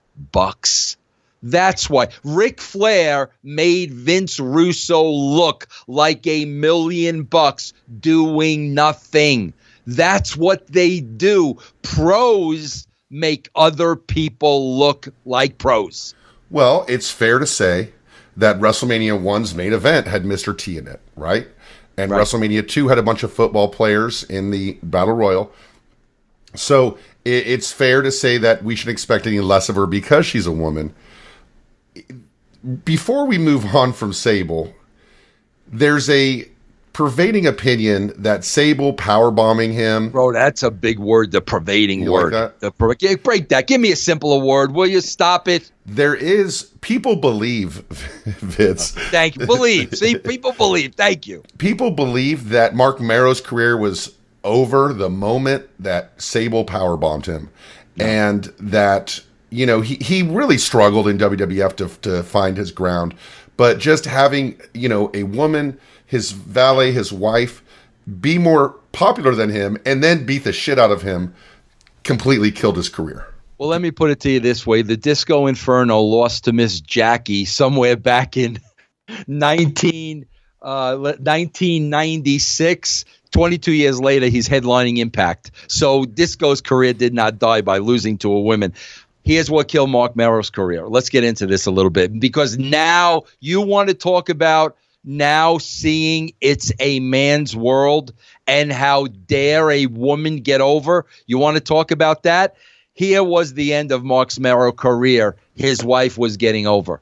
That's why Ric Flair made Vince Russo look like $1 million doing nothing. That's what they do. Pros make other people look like pros. Well, it's fair to say that WrestleMania 1's main event had Mr. T in it, right? And right. WrestleMania 2 had a bunch of football players in the Battle Royal. So it's fair to say that we shouldn't expect any less of her because she's a woman. Before we move on from Sable, there's a pervading opinion that Sable powerbombing him. Bro, that's a big word, the pervading You word. like that? Break that. Give me a simpler word. Will you stop it? There is, people believe, Vince. Thank you. Believe. See, people believe. Thank you. People believe that Mark Merrow's career was over the moment that Sable powerbombed him. No. And that, he really struggled in WWF to find his ground. But just having, a woman, his valet, his wife, be more popular than him and then beat the shit out of him completely killed his career. Well, let me put it to you this way. The Disco Inferno lost to Miss Jackie somewhere back in 1996. 22 years later, he's headlining Impact. So Disco's career did not die by losing to a woman. Here's what killed Mark Merrow's career. Let's get into this a little bit, because now you want to talk about now seeing it's a man's world and how dare a woman get over. You want to talk about that? Here was the end of Mark Merrow's career. His wife was getting over.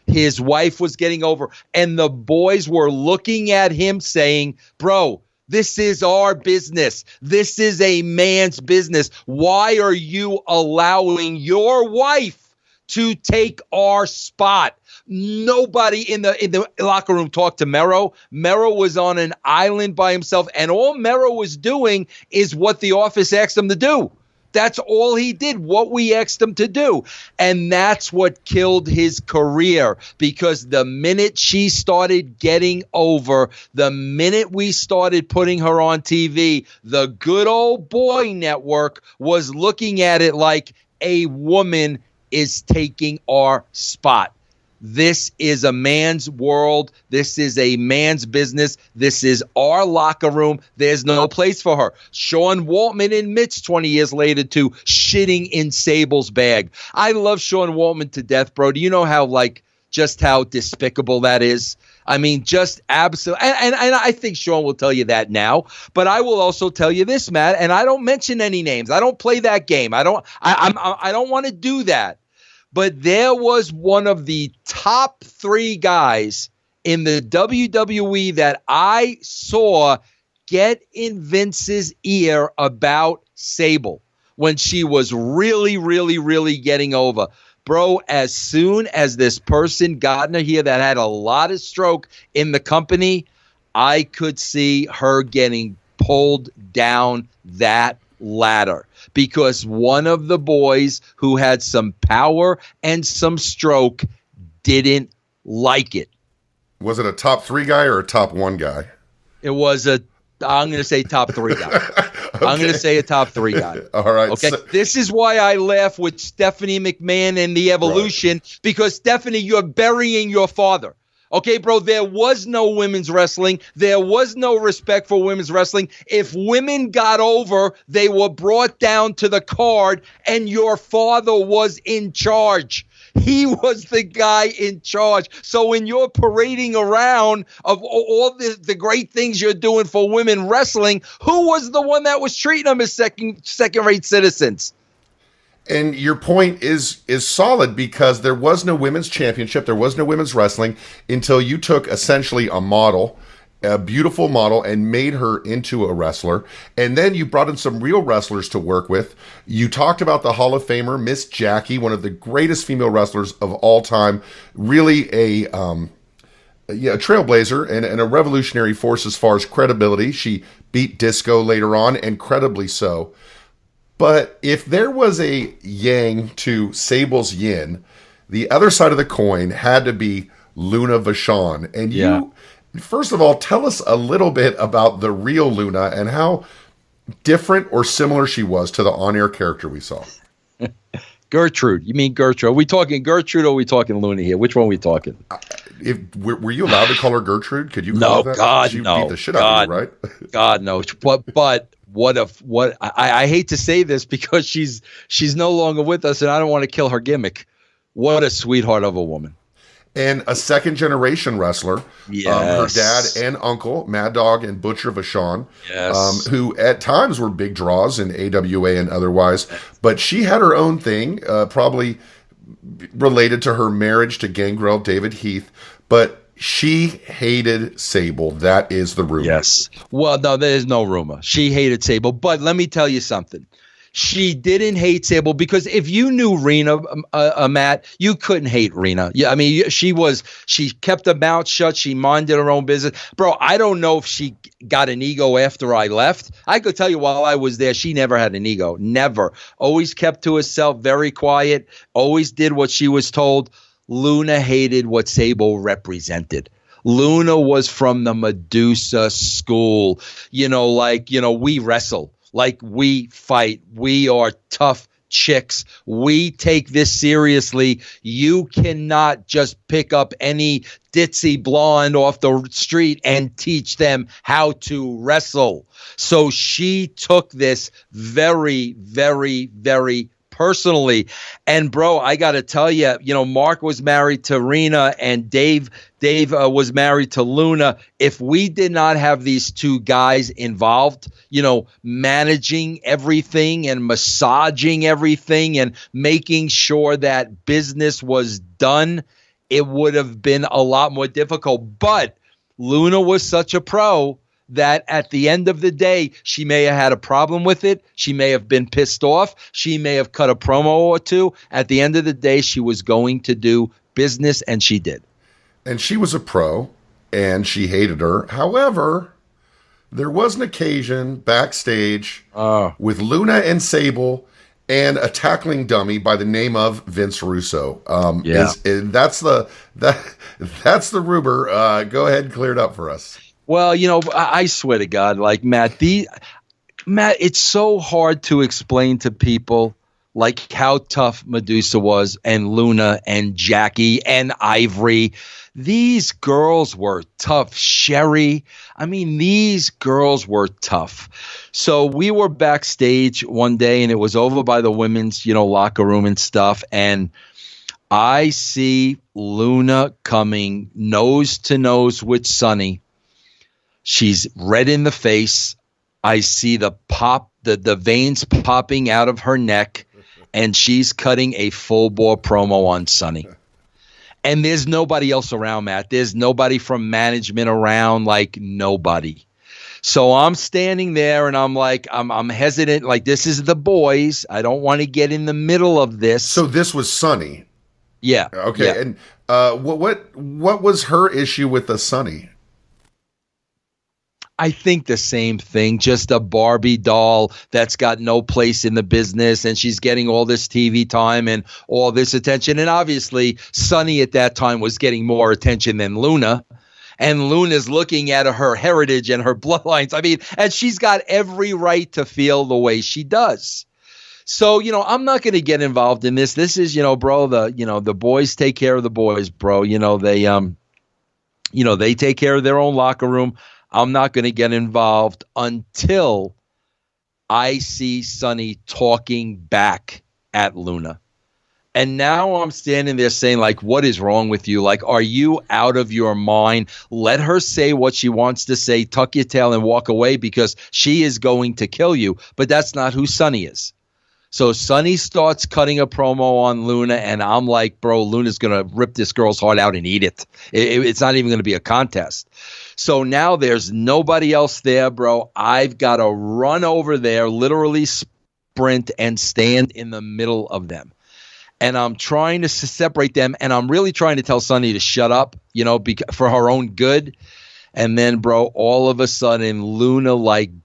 His wife was getting over. And the boys were looking at him saying, bro, this is our business. This is a man's business. Why are you allowing your wife to take our spot? Nobody in the locker room talked to Merrow. Merrow was on an island by himself, and all Merrow was doing is what the office asked him to do. That's all he did, what we asked him to do. And that's what killed his career, because the minute she started getting over, the minute we started putting her on TV, the good old boy network was looking at it like a woman is taking our spot. This is a man's world. This is a man's business. This is our locker room. There's no place for her. Sean Waltman admits 20 years later to shitting in Sable's bag. I love Sean Waltman to death, bro. Do you know just how despicable that is? I mean, just absolutely. And I think Sean will tell you that now. But I will also tell you this, Matt, and I don't mention any names. I don't play that game. I don't want to do that. But there was one of the top 3 guys in the WWE that I saw get in Vince's ear about Sable when she was really, really, really getting over. Bro, as soon as this person got in here that had a lot of stroke in the company, I could see her getting pulled down that ladder, because one of the boys who had some power and some stroke didn't like it. Was it a top 3 guy or a top 1 guy? It was I'm going to say top 3 guy. Okay. I'm going to say a top 3 guy. All right. Okay. So, this is why I laugh with Stephanie McMahon and the Evolution, right. Because Stephanie, you're burying your father. Okay, bro, there was no women's wrestling. There was no respect for women's wrestling. If women got over, they were brought down to the card, and your father was in charge. He was the guy in charge. So when you're parading around of all the great things you're doing for women wrestling, who was the one that was treating them as second-rate citizens? And your point is solid, because there was no women's championship, there was no women's wrestling until you took essentially a model, a beautiful model, and made her into a wrestler. And then you brought in some real wrestlers to work with. You talked about the Hall of Famer, Miss Jackie, one of the greatest female wrestlers of all time, really a trailblazer and a revolutionary force as far as credibility. She beat Disco later on, incredibly so. But if there was a yang to Sable's yin, the other side of the coin had to be Luna Vachon. And you, first of all, tell us a little bit about the real Luna and how different or similar she was to the on-air character we saw. Gertrude. You mean Gertrude? Are we talking Gertrude or are we talking Luna here? Which one are we talking? Were you allowed to call her Gertrude? Could you call her that? God, she no. beat the shit out of you, right? God, no. But I hate to say this because she's no longer with us, and I don't want to kill her gimmick. What a sweetheart of a woman. And a second-generation wrestler, her dad and uncle, Mad Dog and Butcher Vachon, who at times were big draws in AWA and otherwise. But she had her own thing, probably related to her marriage to Gangrel David Heath. But She hated Sable. That is the rumor. Yes. Well, no, there's no rumor. She hated Sable. But let me tell you something. She didn't hate Sable because if you knew Rena, Matt, you couldn't hate Rena. Yeah, I mean, she kept her mouth shut. She minded her own business. Bro, I don't know if she got an ego after I left. I could tell you while I was there, she never had an ego. Never. Always kept to herself, very quiet, always did what she was told. Luna hated what Sable represented. Luna was from the Medusa school. We wrestle. Like, we fight. We are tough chicks. We take this seriously. You cannot just pick up any ditzy blonde off the street and teach them how to wrestle. So she took this very, very, very personally. And bro, I got to tell you, Mark was married to Rena and Dave was married to Luna. If we did not have these two guys involved, managing everything and massaging everything and making sure that business was done, it would have been a lot more difficult. But Luna was such a pro that at the end of the day, she may have had a problem with it. She may have been pissed off. She may have cut a promo or two. At the end of the day, she was going to do business, and she did. And she was a pro, and she hated her. However, there was an occasion backstage with Luna and Sable and a tackling dummy by the name of Vince Russo. That's the rumor. Go ahead and clear it up for us. Well, I swear to God, like Matt, it's so hard to explain to people like how tough Medusa was and Luna and Jackie and Ivory. These girls were tough. Sherry. I mean, these girls were tough. So we were backstage one day and it was over by the women's, locker room and stuff. And I see Luna coming nose to nose with Sunny. She's red in the face. I see the veins popping out of her neck, and she's cutting a full bore promo on Sunny. And there's nobody else around, Matt. There's nobody from management around, like nobody. So I'm standing there and I'm like, I'm hesitant. Like, this is the boys. I don't want to get in the middle of this. So this was Sunny. Yeah. Okay. Yeah. And what was her issue with the Sunny? I think the same thing, just a Barbie doll that's got no place in the business, and she's getting all this TV time and all this attention. And obviously, Sunny at that time was getting more attention than Luna. And Luna's looking at her heritage and her bloodlines. I mean, and she's got every right to feel the way she does. So, I'm not going to get involved in this. This is, bro, the boys take care of the boys, bro. They take care of their own locker room. I'm not going to get involved until I see Sunny talking back at Luna. And now I'm standing there saying, like, what is wrong with you? Like, are you out of your mind? Let her say what she wants to say, tuck your tail and walk away because she is going to kill you. But that's not who Sunny is. So Sunny starts cutting a promo on Luna, and I'm like, bro, Luna's going to rip this girl's heart out and eat it. It's not even going to be a contest. So now there's nobody else there, bro. I've got to run over there, literally sprint, and stand in the middle of them. And I'm trying to separate them, and I'm really trying to tell Sunny to shut up, for her own good. And then, bro, all of a sudden, Luna,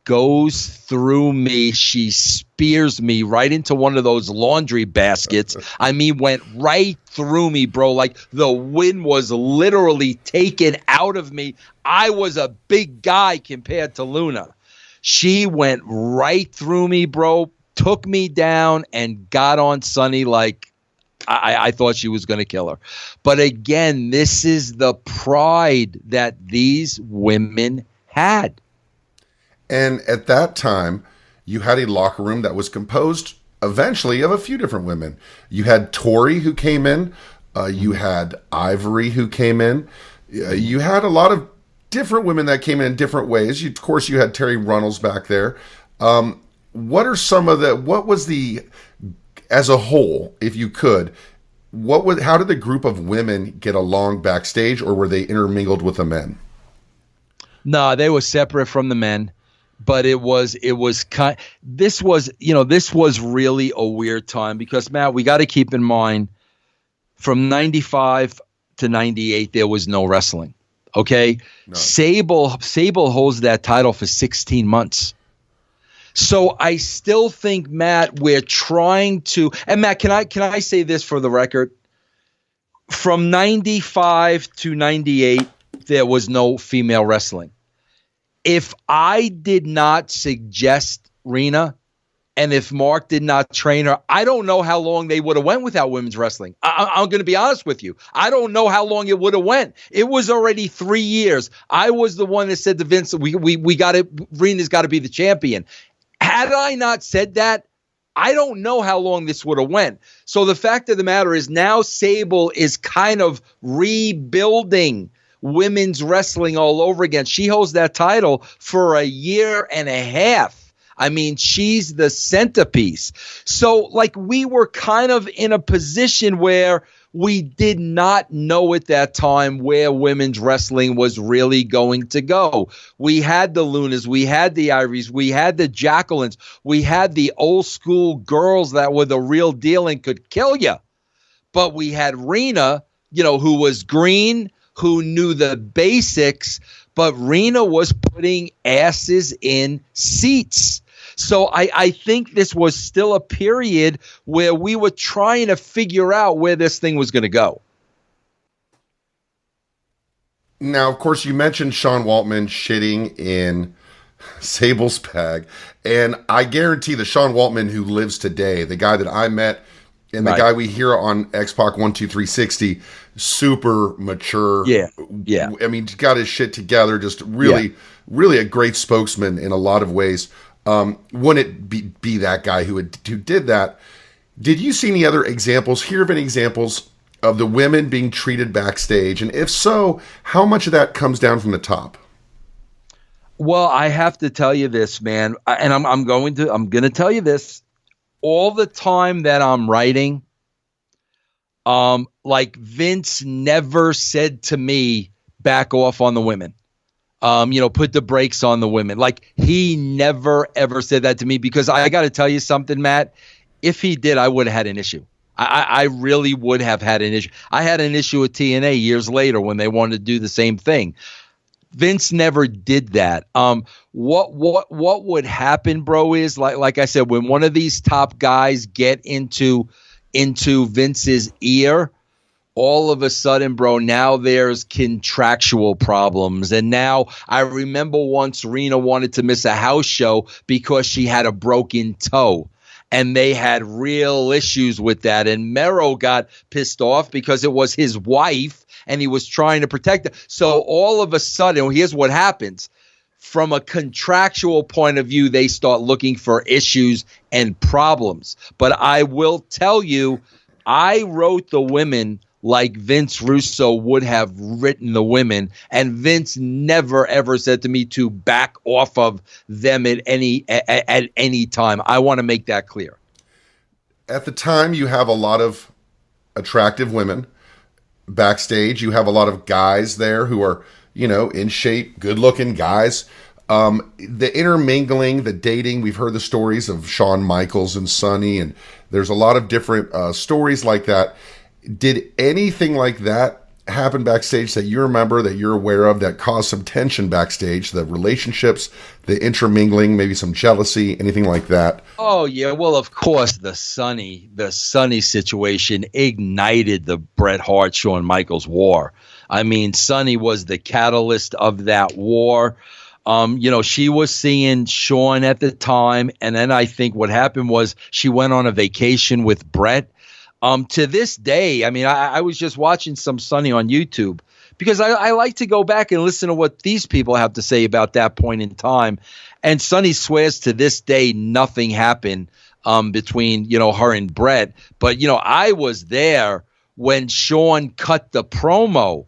goes through me. She spears me right into one of those laundry baskets. I mean, went right through me, bro. Like, the wind was literally taken out of me. I was a big guy compared to Luna. She went right through me, bro, took me down, and got on Sunny like I thought she was going to kill her. But again, this is the pride that these women had. And at that time, you had a locker room that was composed eventually of a few different women. You had Tori who came in. You had Ivory who came in. You had a lot of different women that came in different ways. Of course, you had Terry Runnels back there. What was the, as a whole, if you could, how did the group of women get along backstage, or were they intermingled with the men? No, they were separate from the men, but this was really a weird time because, Matt, we got to keep in mind from 95 to 98, there was no wrestling. Okay. No. Sable holds that title for 16 months. So I still think, Matt, we're trying to, and Matt, can I say this for the record? From 95 to 98, there was no female wrestling. If I did not suggest Rena, and if Mark did not train her, I don't know how long they would have went without women's wrestling. I'm going to be honest with you. I don't know how long it would have went. It was already 3 years. I was the one that said to Vince, we got it. Rena's got to be the champion. Had I not said that, I don't know how long this would have went. So the fact of the matter is now Sable is kind of rebuilding women's wrestling all over again. She holds that title for a year and a half. I mean, she's the centerpiece. So, like, we were kind of in a position where we did not know at that time where women's wrestling was really going to go. We had the Lunas, we had the Iries, we had the Jacquelines, we had the old school girls that were the real deal and could kill you. But we had Rena, who was green, who knew the basics, but Rena was putting asses in seats. So I think this was still a period where we were trying to figure out where this thing was going to go. Now, of course, you mentioned Sean Waltman shitting in Sable's bag. And I guarantee the Sean Waltman who lives today, the guy that I met and the guy we hear on X-Pac 12360, super mature. Yeah. I mean, got his shit together. Just really a great spokesman in a lot of ways. Wouldn't it be that guy who did that? Did you see any other examples? Hear of any examples of the women being treated backstage? And if so, how much of that comes down from the top? Well, I have to tell you this, man, and I'm going to tell you this. All the time that I'm writing, like Vince never said to me, back off on the women. Put the brakes on the women. Like, he never, ever said that to me, because I got to tell you something, Matt. If he did, I would have had an issue. I really would have had an issue. I had an issue with TNA years later when they wanted to do the same thing. Vince never did that. What would happen, bro, is like I said, when one of these top guys get into Vince's ear, all of a sudden, bro, now there's contractual problems. And now I remember once Rena wanted to miss a house show because she had a broken toe. And they had real issues with that. And Mero got pissed off because it was his wife and he was trying to protect her. So all of a sudden, here's what happens. From a contractual point of view, they start looking for issues and problems. But I will tell you, I wrote the women like Vince Russo would have written the women. And Vince never, ever said to me to back off of them at any time. I want to make that clear. At the time, you have a lot of attractive women backstage. You have a lot of guys there who are, in shape, good-looking guys. The intermingling, the dating, we've heard the stories of Shawn Michaels and Sonny, and there's a lot of different stories like that. Did anything like that happen backstage that you remember, that you're aware of, that caused some tension backstage? The relationships, the intermingling, maybe some jealousy, anything like that? Oh, yeah. Well, of course, the Sonny situation ignited the Bret Hart, Shawn Michaels war. I mean, Sonny was the catalyst of that war. She was seeing Shawn at the time, and then I think what happened was she went on a vacation with Bret. To this day, I mean, I was just watching some Sonny on YouTube because I like to go back and listen to what these people have to say about that point in time. And Sonny swears to this day nothing happened between, her and Bret. But, I was there when Shawn cut the promo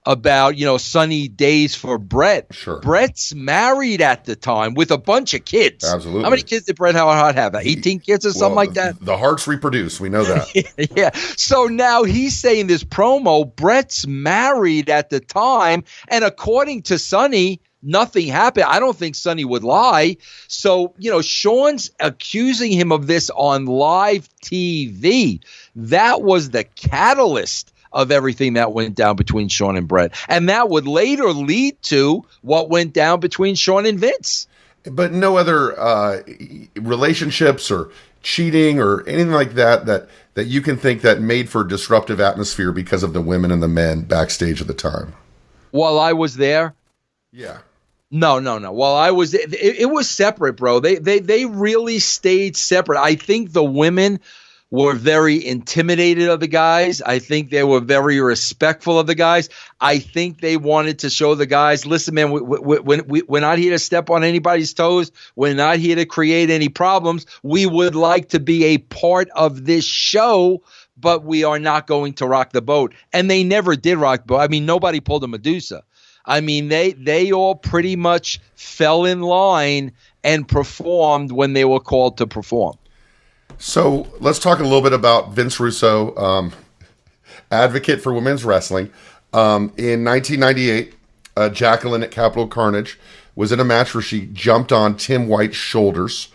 about, sunny days for Brett. Sure. Brett's married at the time with a bunch of kids. Absolutely. How many kids did Bret Hart have? 18 kids or something like that? The Harts reproduce. We know that. Yeah. So now he's saying this promo, Brett's married at the time. And according to Sonny, nothing happened. I don't think Sonny would lie. So, Sean's accusing him of this on live TV. That was the catalyst of everything that went down between Sean and Brett. And that would later lead to what went down between Sean and Vince. But no other relationships or cheating or anything like that you can think that made for disruptive atmosphere because of the women and the men backstage at the time. While I was there? Yeah. No. While I was there, it was separate, bro. They really stayed separate. I think the women were very intimidated of the guys. I think they were very respectful of the guys. I think they wanted to show the guys, listen, man, we're not here to step on anybody's toes. We're not here to create any problems. We would like to be a part of this show, but we are not going to rock the boat. And they never did rock the boat. I mean, nobody pulled a Medusa. I mean, they all pretty much fell in line and performed when they were called to perform. So let's talk a little bit about Vince Russo, advocate for women's wrestling. In 1998, Jacqueline at Capital Carnage was in a match where she jumped on Tim White's shoulders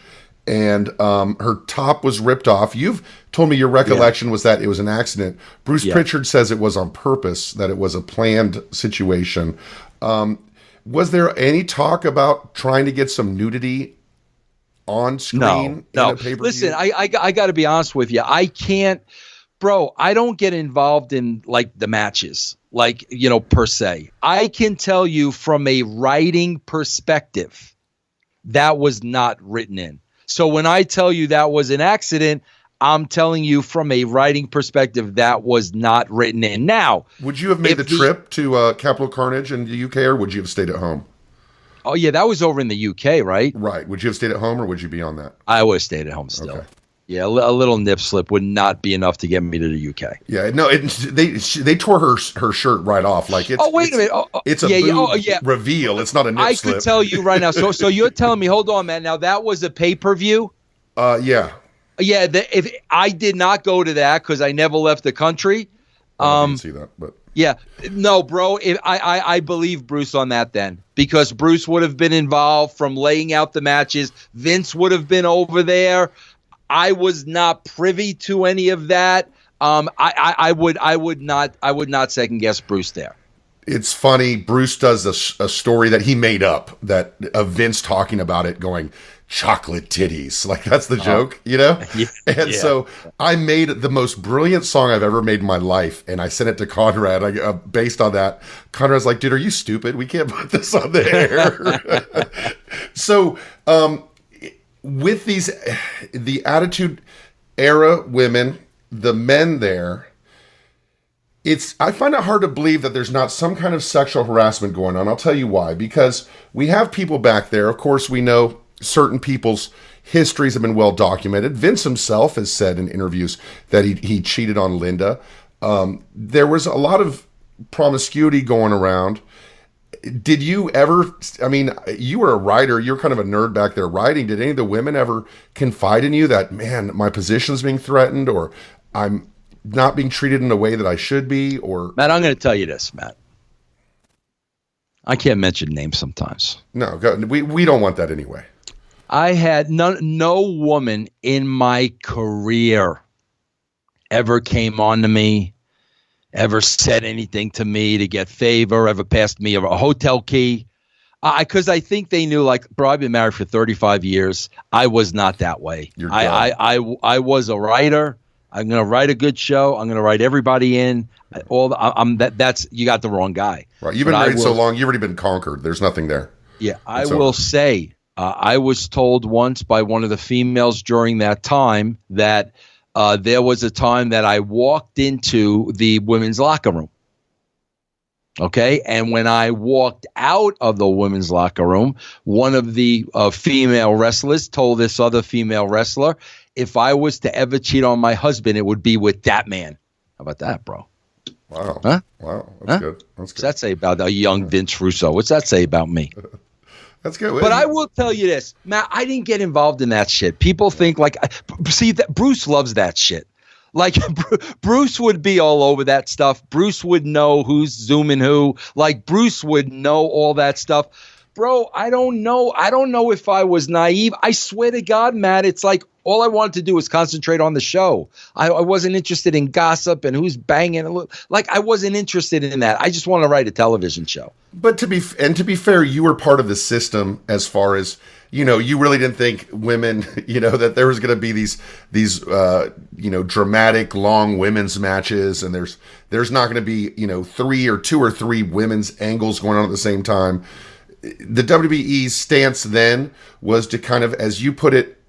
and her top was ripped off. You've told me your recollection was that it was an accident. Bruce Pritchard says it was on purpose, that it was a planned situation. Was there any talk about trying to get some nudity on screen? No. In a pay-per-view? Listen, I got to be honest with you. I can't, bro. I don't get involved in like the matches, like, per se. I can tell you from a writing perspective, that was not written in. So when I tell you that was an accident, I'm telling you from a writing perspective, that was not written in. Now, would you have made the trip to Capital Carnage in the UK, or would you have stayed at home? Oh, yeah, that was over in the UK, right? Right. Would you have stayed at home, or would you be on that? I would have stayed at home still. Okay. Yeah, a little nip slip would not be enough to get me to the UK. Yeah, no, they tore her shirt right off. Like it's. Oh, wait a minute. It's a boob reveal. It's not a nip slip. I could tell you right now. So you're telling me, hold on, man. Now that was a pay-per-view? Yeah. Yeah, if I did not go to that because I never left the country. I didn't see that, but. Yeah, no, bro. I believe Bruce on that then, because Bruce would have been involved from laying out the matches. Vince would have been over there. I was not privy to any of that. I would not second guess Bruce there. It's funny. Bruce does a story that he made up that of Vince talking about it, going chocolate titties. Like that's the joke, So I made the most brilliant song I've ever made in my life, and I sent it to Conrad. Based on that, Conrad's like, "Dude, are you stupid? We can't put this on the air." So, with the Attitude Era women, the men there. I find it hard to believe that there's not some kind of sexual harassment going on. I'll tell you why. Because we have people back there. Of course, we know certain people's histories have been well documented. Vince himself has said in interviews that he cheated on Linda. There was a lot of promiscuity going around. Did you ever, you were a writer, you're kind of a nerd back there writing. Did any of the women ever confide in you that, man, my position's being threatened, or I'm not being treated in a way that I should be? Or Matt, I'm going to tell you this, Matt. I can't mention names sometimes. No, we don't want that anyway. I had no woman in my career ever came on to me, ever said anything to me to get favor, ever passed me a hotel key. Because I think they knew, like, bro, I've been married for 35 years. I was not that way. I was a writer. I'm going to write a good show. I'm going to write everybody in. That's you got the wrong guy. Right. You've been married so long. You've already been conquered. There's nothing there. Yeah. I will say, I was told once by one of the females during that time that there was a time that I walked into the women's locker room. Okay. And when I walked out of the women's locker room, one of the female wrestlers told this other female wrestler, if I was to ever cheat on my husband, it would be with that man. How about that, bro? Wow. Huh? Wow. That's Huh? good. That's What's good. that say about a young Vince Russo? What's that say about me? That's good. But I will tell you this, Matt, I didn't get involved in that shit. People think like, see, that Bruce loves that shit. Like Bruce would be all over that stuff. Bruce would know who's zooming who. Like Bruce would know all that stuff. Bro, I don't know. I don't know if I was naive. I swear to God, Matt, it's like all I wanted to do was concentrate on the show. I wasn't interested in gossip and who's banging. Like I wasn't interested in that. I just want to write a television show. But to be fair, you were part of the system as far as, you really didn't think women, that there was going to be these dramatic long women's matches, and there's not going to be, two or three women's angles going on at the same time. The WWE's stance then was to kind of, as you put it,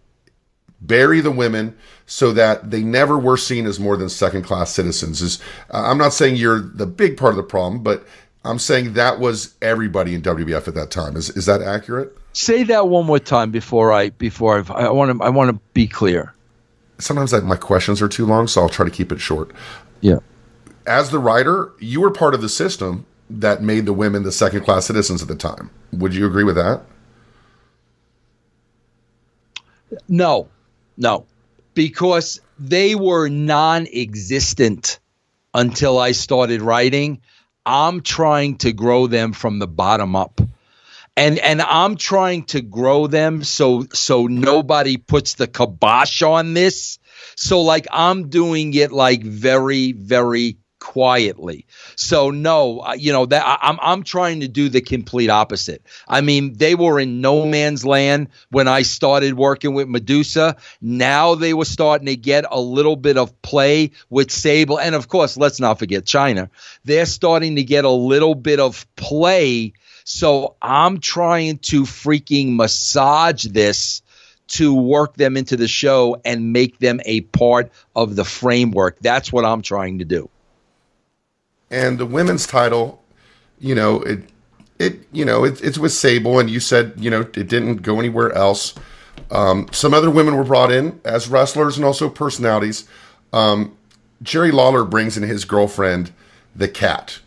bury the women so that they never were seen as more than second-class citizens. I'm not saying you're the big part of the problem, but I'm saying that was everybody in WWF at that time. Is that accurate? Say that one more time before I want to be clear. Sometimes my questions are too long, so I'll try to keep it short. Yeah. As the writer, you were part of the system that made the women the second-class citizens at the time. Would you agree with that? No, because they were non-existent until I started writing. I'm trying to grow them from the bottom up. And I'm trying to grow them so nobody puts the kibosh on this. So like I'm doing it like very, very quietly. So no, that I'm trying to do the complete opposite. I mean, they were in no man's land when I started working with Medusa. Now they were starting to get a little bit of play with Sable. And of course, let's not forget China. They're starting to get a little bit of play. So I'm trying to freaking massage this to work them into the show and make them a part of the framework. That's what I'm trying to do. And the women's title, it's with Sable, and you said, it didn't go anywhere else. Some other women were brought in as wrestlers and also personalities. Jerry Lawler brings in his girlfriend, the Cat,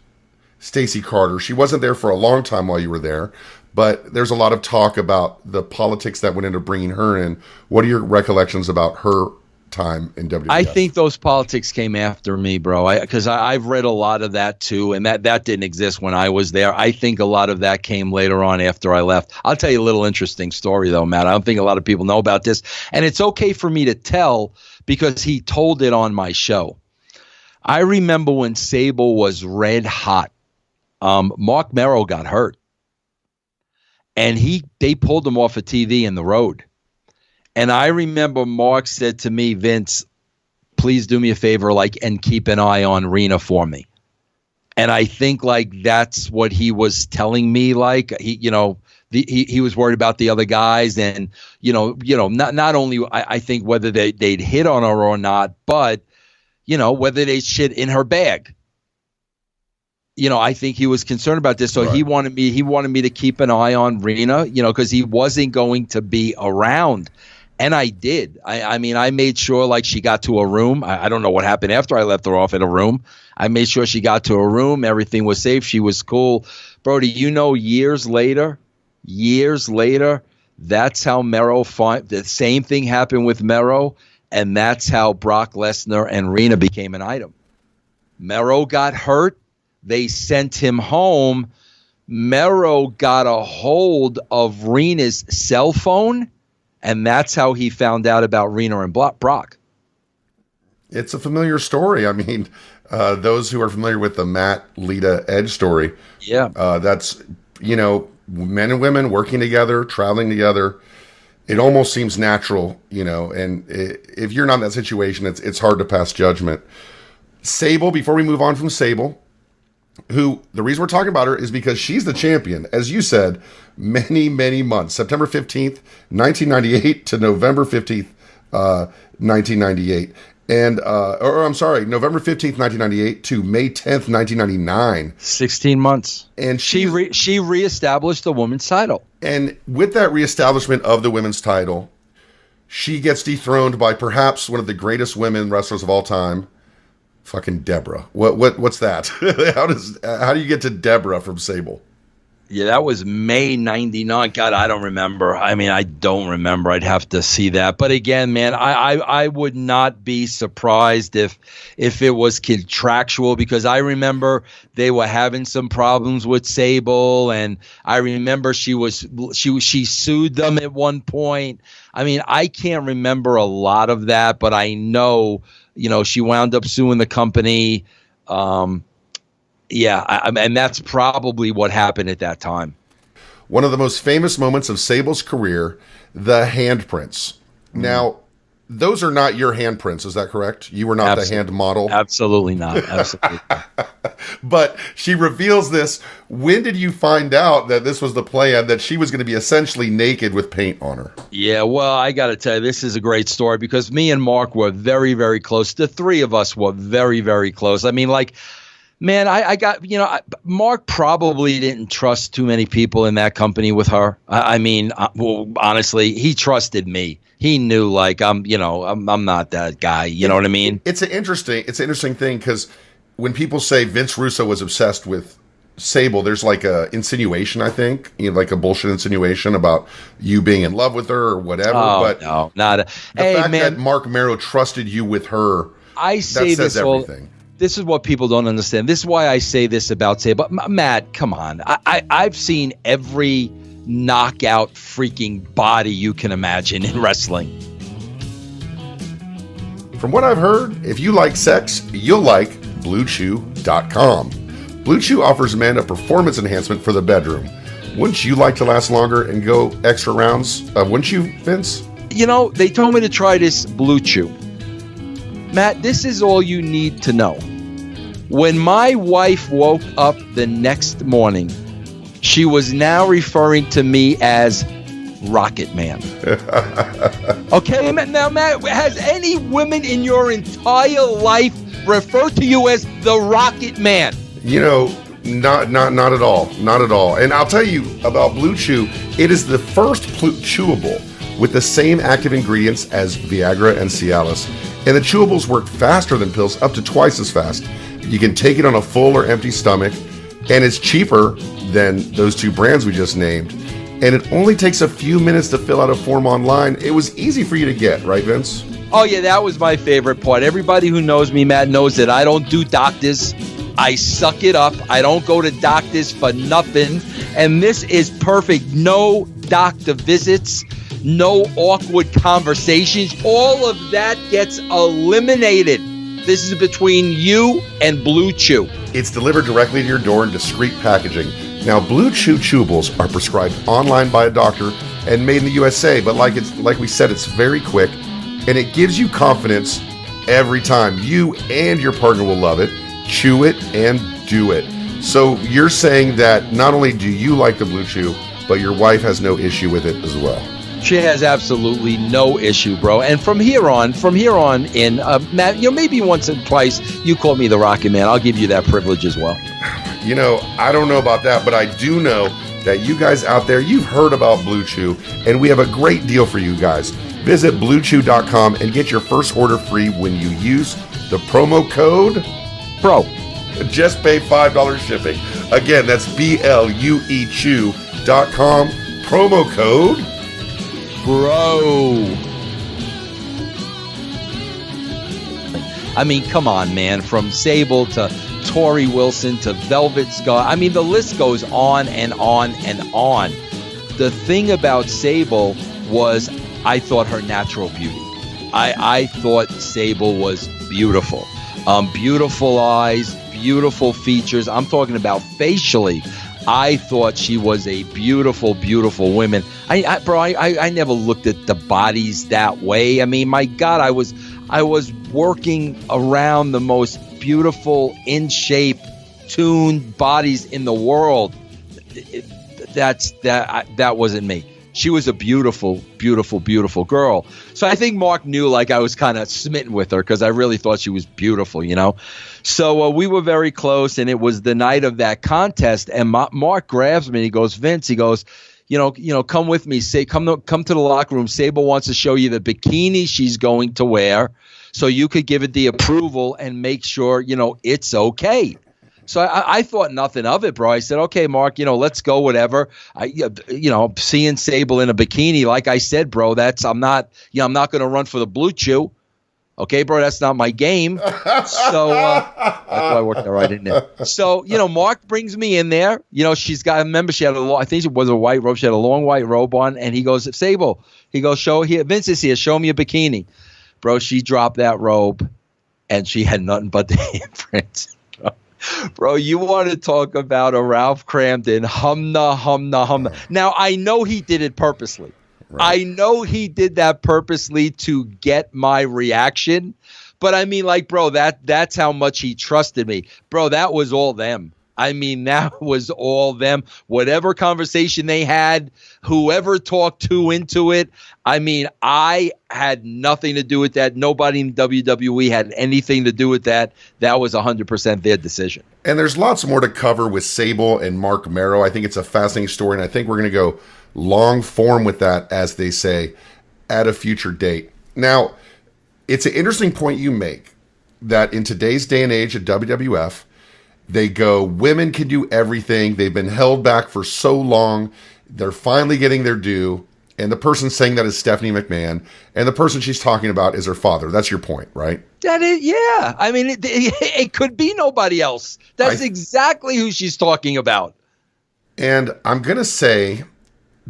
Stacey Carter. She wasn't there for a long time while you were there, but there's a lot of talk about the politics that went into bringing her in. What are your recollections about her time in WWF? I think those politics came after me, bro, because I've read a lot of that too, and that didn't exist when I was there. I think a lot of that came later on after I left. I'll tell you a little interesting story, though, Matt. I don't think a lot of people know about this, and it's okay for me to tell because he told it on my show. I remember when Sable was red hot. Mark Merrow got hurt, and they pulled him off of TV in the road. And I remember Mark said to me, Vince, please do me a favor, and keep an eye on Rena for me. And I think that's what he was telling me. He was worried about the other guys, and not only I think whether they'd hit on her or not, but whether they shit in her bag. I think he was concerned about this. So right. He wanted me to keep an eye on Rena, because he wasn't going to be around. And I did. I mean, I made sure she got to a room. I don't know what happened after I left her off at a room. I made sure she got to a room. Everything was safe. She was cool. Brody, years later, that's how Merrow the same thing happened with Merrow. And that's how Brock Lesnar and Rena became an item. Merrow got hurt. They sent him home. Merrow got a hold of Rena's cell phone, and that's how he found out about Rena and Brock. It's a familiar story. I mean, those who are familiar with the Matt, Lita, Edge story, yeah, that's, men and women working together, traveling together. It almost seems natural, and if you're not in that situation, it's hard to pass judgment. Sable, before we move on from Sable, who the reason we're talking about her is because she's the champion, as you said, many, many months. September 15th, 1998 to November 15th, 1998. And, November 15th, 1998 to May 10th, 1999. 16 months. And she reestablished the women's title. And with that reestablishment of the women's title, she gets dethroned by perhaps one of the greatest women wrestlers of all time, Fucking Deborah. What's that? How do you get to Deborah from Sable? Yeah, that was May 99. God, I don't remember. I mean, I don't remember. I'd have to see that. But again, man, I would not be surprised if it was contractual, because I remember they were having some problems with Sable, and I remember she sued them at one point. I mean, I can't remember a lot of that, but I know, she wound up suing the company. Yeah, and that's probably what happened at that time. One of the most famous moments of Sable's career, the handprints. Now, those are not your handprints, is that correct? You were not the hand model? Absolutely not. Absolutely not. But she reveals this. When did you find out that this was the plan, that she was going to be essentially naked with paint on her? Yeah, well, I got to tell you, this is a great story, because me and Mark were very, very close. The three of us were very, very close. I mean, man, I got, Mark probably didn't trust too many people in that company with her. I mean, well, honestly, he trusted me. He knew, I'm not that guy. You know what I mean? It's an interesting thing, because when people say Vince Russo was obsessed with Sable, there's like a insinuation, I think, like a bullshit insinuation about you being in love with her or whatever. Oh, but no, not the fact that Mark Marrow trusted you with her, I say that says everything. This is what people don't understand. This is why I say this about Sable. But Matt, come on. I've seen every knockout freaking body you can imagine in wrestling. From what I've heard, if you like sex, you'll like BlueChew.com. Blue Chew offers men a performance enhancement for the bedroom. Wouldn't you like to last longer and go extra rounds? Wouldn't you, Vince? They told me to try this Blue Chew. Matt, this is all you need to know. When my wife woke up the next morning, she was now referring to me as Rocket Man. Okay, now, Matt, has any woman in your entire life referred to you as the Rocket Man? Not at all. Not at all. And I'll tell you about Blue Chew. It is the first chewable with the same active ingredients as Viagra and Cialis. And the chewables work faster than pills, up to twice as fast. You can take it on a full or empty stomach, and it's cheaper than those two brands we just named. And it only takes a few minutes to fill out a form online. It was easy for you to get, right, Vince? Oh, yeah, that was my favorite part. Everybody who knows me, Matt, knows that I don't do doctors. I suck it up. I don't go to doctors for nothing. And this is perfect. No doctor visits. No awkward conversations. All of that gets eliminated. This is between you and Blue Chew. It's delivered directly to your door in discreet packaging. Now, Blue Chew chewables are prescribed online by a doctor and made in the USA, but like we said, it's very quick, and it gives you confidence every time. You and your partner will love it. Chew it and do it. So you're saying that not only do you like the Blue Chew, but your wife has no issue with it as well. She has absolutely no issue, bro. And from here on in, Matt, maybe once or twice you call me the Rocket Man. I'll give you that privilege as well. I don't know about that, but I do know that you guys out there, you've heard about Blue Chew, and we have a great deal for you guys. Visit BlueChew.com and get your first order free when you use the promo code PRO. Just pay $5 shipping. Again, that's BlueChew.com, promo code Bro. I mean, come on, man. From Sable to Tori Wilson to Velvet Scar. I mean, the list goes on and on and on. The thing about Sable was I thought her natural beauty. I thought Sable was beautiful. Beautiful eyes, beautiful features. I'm talking about facially. I thought she was a beautiful, beautiful woman. I never looked at the bodies that way. I mean, my God, I was working around the most beautiful, in shape, tuned bodies in the world. That wasn't me. She was a beautiful, beautiful, beautiful girl. So I think Mark knew I was kind of smitten with her because I really thought she was beautiful, So we were very close, and it was the night of that contest. And Mark grabs me and he goes, Vince, he goes, come with me. Come to the locker room. Sable wants to show you the bikini she's going to wear. so you could give it the approval and make sure, it's okay. So I thought nothing of it, bro. I said, okay, Mark, let's go, whatever. Seeing Sable in a bikini, like I said, bro, I'm not going to run for the blue chew. Okay, bro, that's not my game. So that's why I worked there right in there. So, Mark brings me in there. She had I think it was a white robe. She had a long white robe on. And he goes, Sable, show here. Vince is here. Show me a bikini. Bro, she dropped that robe and she had nothing but the imprints. Bro, you want to talk about a Ralph Cramden humna. Now, I know he did it purposely. Right. I know he did that purposely to get my reaction, but I mean, bro, that's how much he trusted me. Bro, that was all them. I mean, that was all them. Whatever conversation they had, whoever talked to into it, I mean, I had nothing to do with that. Nobody in WWE had anything to do with that. That was 100% their decision. And there's lots more to cover with Sable and Mark Marrow. I think it's a fascinating story, and I think we're going to go long form with that, as they say, at a future date. Now, it's an interesting point you make that in today's day and age at WWF, they go, women can do everything. They've been held back for so long. They're finally getting their due. And the person saying that is Stephanie McMahon. And the person she's talking about is her father. That's your point, right? That is, yeah. I mean, it could be nobody else. That's exactly who she's talking about. And I'm going to say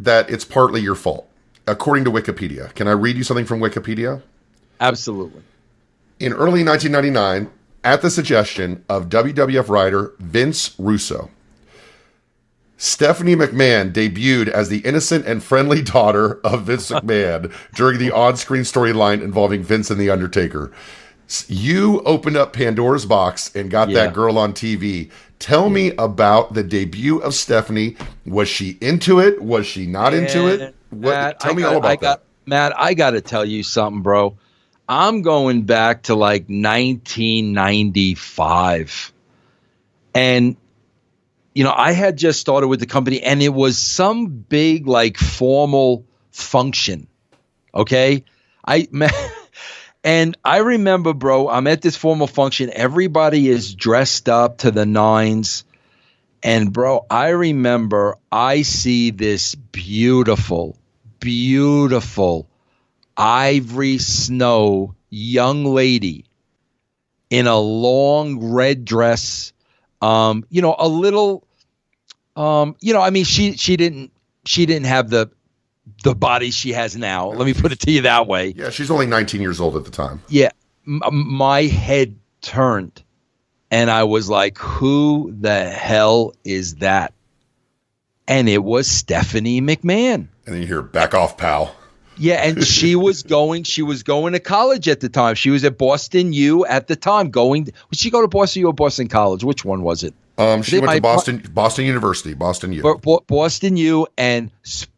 that it's partly your fault, according to Wikipedia. Can I read you something from Wikipedia? Absolutely. In early 1999, at the suggestion of WWF writer Vince Russo, Stephanie McMahon debuted as the innocent and friendly daughter of Vince McMahon during the on-screen storyline involving Vince and The Undertaker. You opened up Pandora's box and got that girl on TV. Tell me about the debut of Stephanie. Was she into it? Was she not into it? Tell me all about that. Matt, I got to tell you something, bro. I'm going back to 1995. And, I had just started with the company, and it was some big, formal function. Okay? And I remember, bro, I'm at this formal function. Everybody is dressed up to the nines. And, bro, I remember I see this beautiful, beautiful ivory snow young lady in a long red dress. A little, she didn't have the body she has now. Let me put it to you that way. Yeah, she's only 19 years old at the time. Yeah, my head turned, and I was like, who the hell is that? And it was Stephanie McMahon. And then you hear, back off, pal. Yeah, and she was going to college at the time. She was at Boston U at the time. Would she go to Boston U or Boston College? Which one was it? She went to Boston University, Boston U. Boston U, and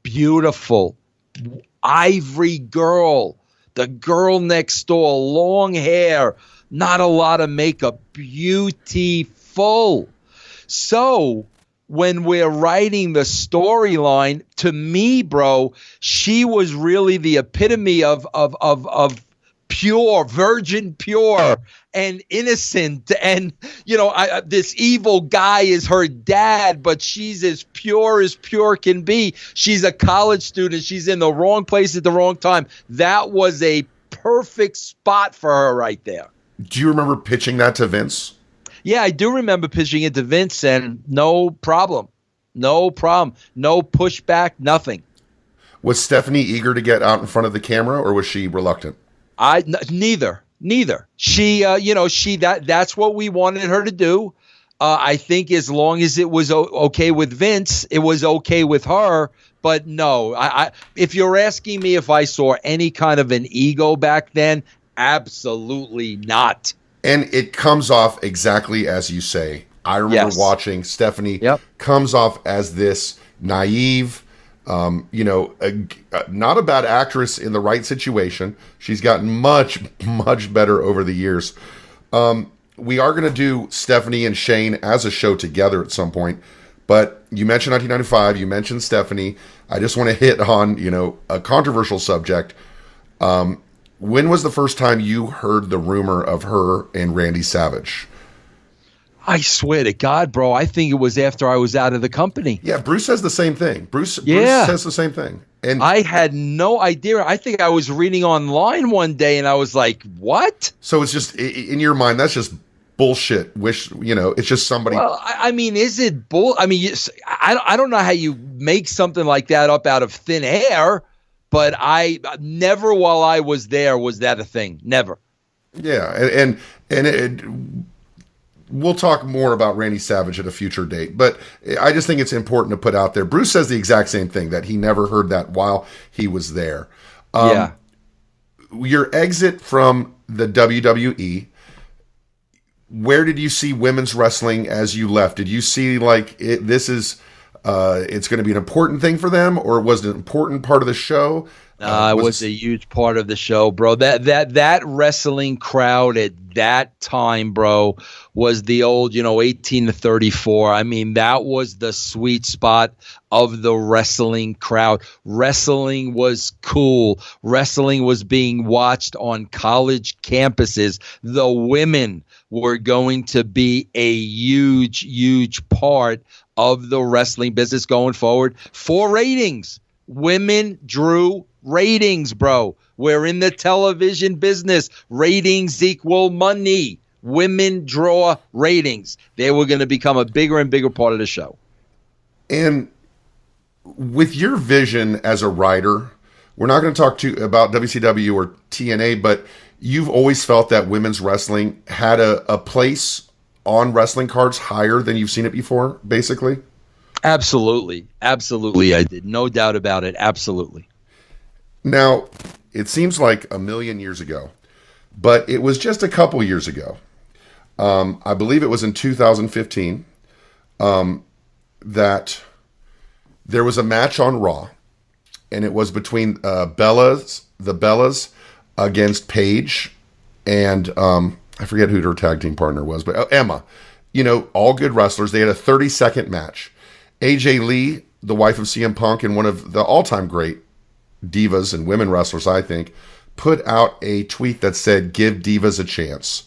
beautiful ivory girl, the girl next door, long hair, not a lot of makeup, beautiful. So when we're writing the storyline, to me, bro, she was really the epitome of pure, virgin pure and innocent. And, this evil guy is her dad, but she's as pure can be. She's a college student. She's in the wrong place at the wrong time. That was a perfect spot for her right there. Do you remember pitching that to Vince? Yeah, I do remember pitching it to Vince, and no problem. No pushback, nothing. Was Stephanie eager to get out in front of the camera, or was she reluctant? Neither. She, that's what we wanted her to do. I think as long as it was okay with Vince, it was okay with her. But no, if you're asking me if I saw any kind of an ego back then, absolutely not. And it comes off exactly as you say. I remember watching Stephanie comes off as this naive, not a bad actress in the right situation. She's gotten much, much better over the years. We are going to do Stephanie and Shane as a show together at some point. But you mentioned 1995. You mentioned Stephanie. I just want to hit on, a controversial subject. When was the first time you heard the rumor of her and Randy Savage? I swear to God, bro, I think it was after I was out of the company. Yeah, Bruce says the same thing. Bruce says the same thing. And I had no idea. I think I was reading online one day and I was like, what? So it's just, in your mind, that's just bullshit. It's just somebody. Well, I mean, is it bull? I mean, I don't know how you make something like that up out of thin air, but I never, while I was there, was that a thing. Never. Yeah. And we'll talk more about Randy Savage at a future date, but I just think it's important to put out there. Bruce says the exact same thing, that he never heard that while he was there. Yeah. Your exit from the WWE, where did you see women's wrestling as you left? Did you see it's going to be an important thing for them, or was it an important part of the show? It was a huge part of the show, bro. That wrestling crowd at that time, bro, was the old, 18 to 34. I mean, that was the sweet spot of the wrestling crowd. Wrestling was cool. Wrestling was being watched on college campuses. The women were going to be a huge, huge part of the wrestling business going forward for ratings. Women drew ratings, bro. We're in the television business. Ratings equal money. Women draw ratings. They were going to become a bigger and bigger part of the show. And with your vision as a writer, we're not going to talk about WCW or TNA, but you've always felt that women's wrestling had a place on wrestling cards higher than you've seen it before, basically? Absolutely. Absolutely, I did. No doubt about it. Absolutely. Now, it seems like a million years ago, but it was just a couple years ago. I believe it was in 2015 that there was a match on Raw, and it was between the Bellas against Paige and I forget who her tag team partner was, but Emma. All good wrestlers. They had a 30-second match. AJ Lee, the wife of CM Punk and one of the all-time great divas and women wrestlers, I think, put out a tweet that said, "Give divas a chance."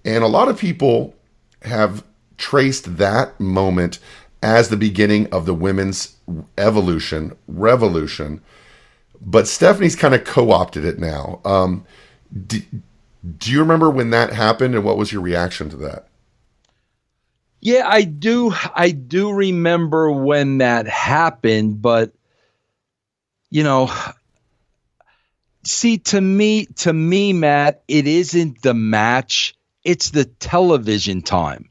And a lot of people have traced that moment as the beginning of the women's revolution. But Stephanie's kind of co-opted it now. Do you remember when that happened, and what was your reaction to that? Yeah, I do. I do remember when that happened, but see, to me, Matt, it isn't the match; it's the television time.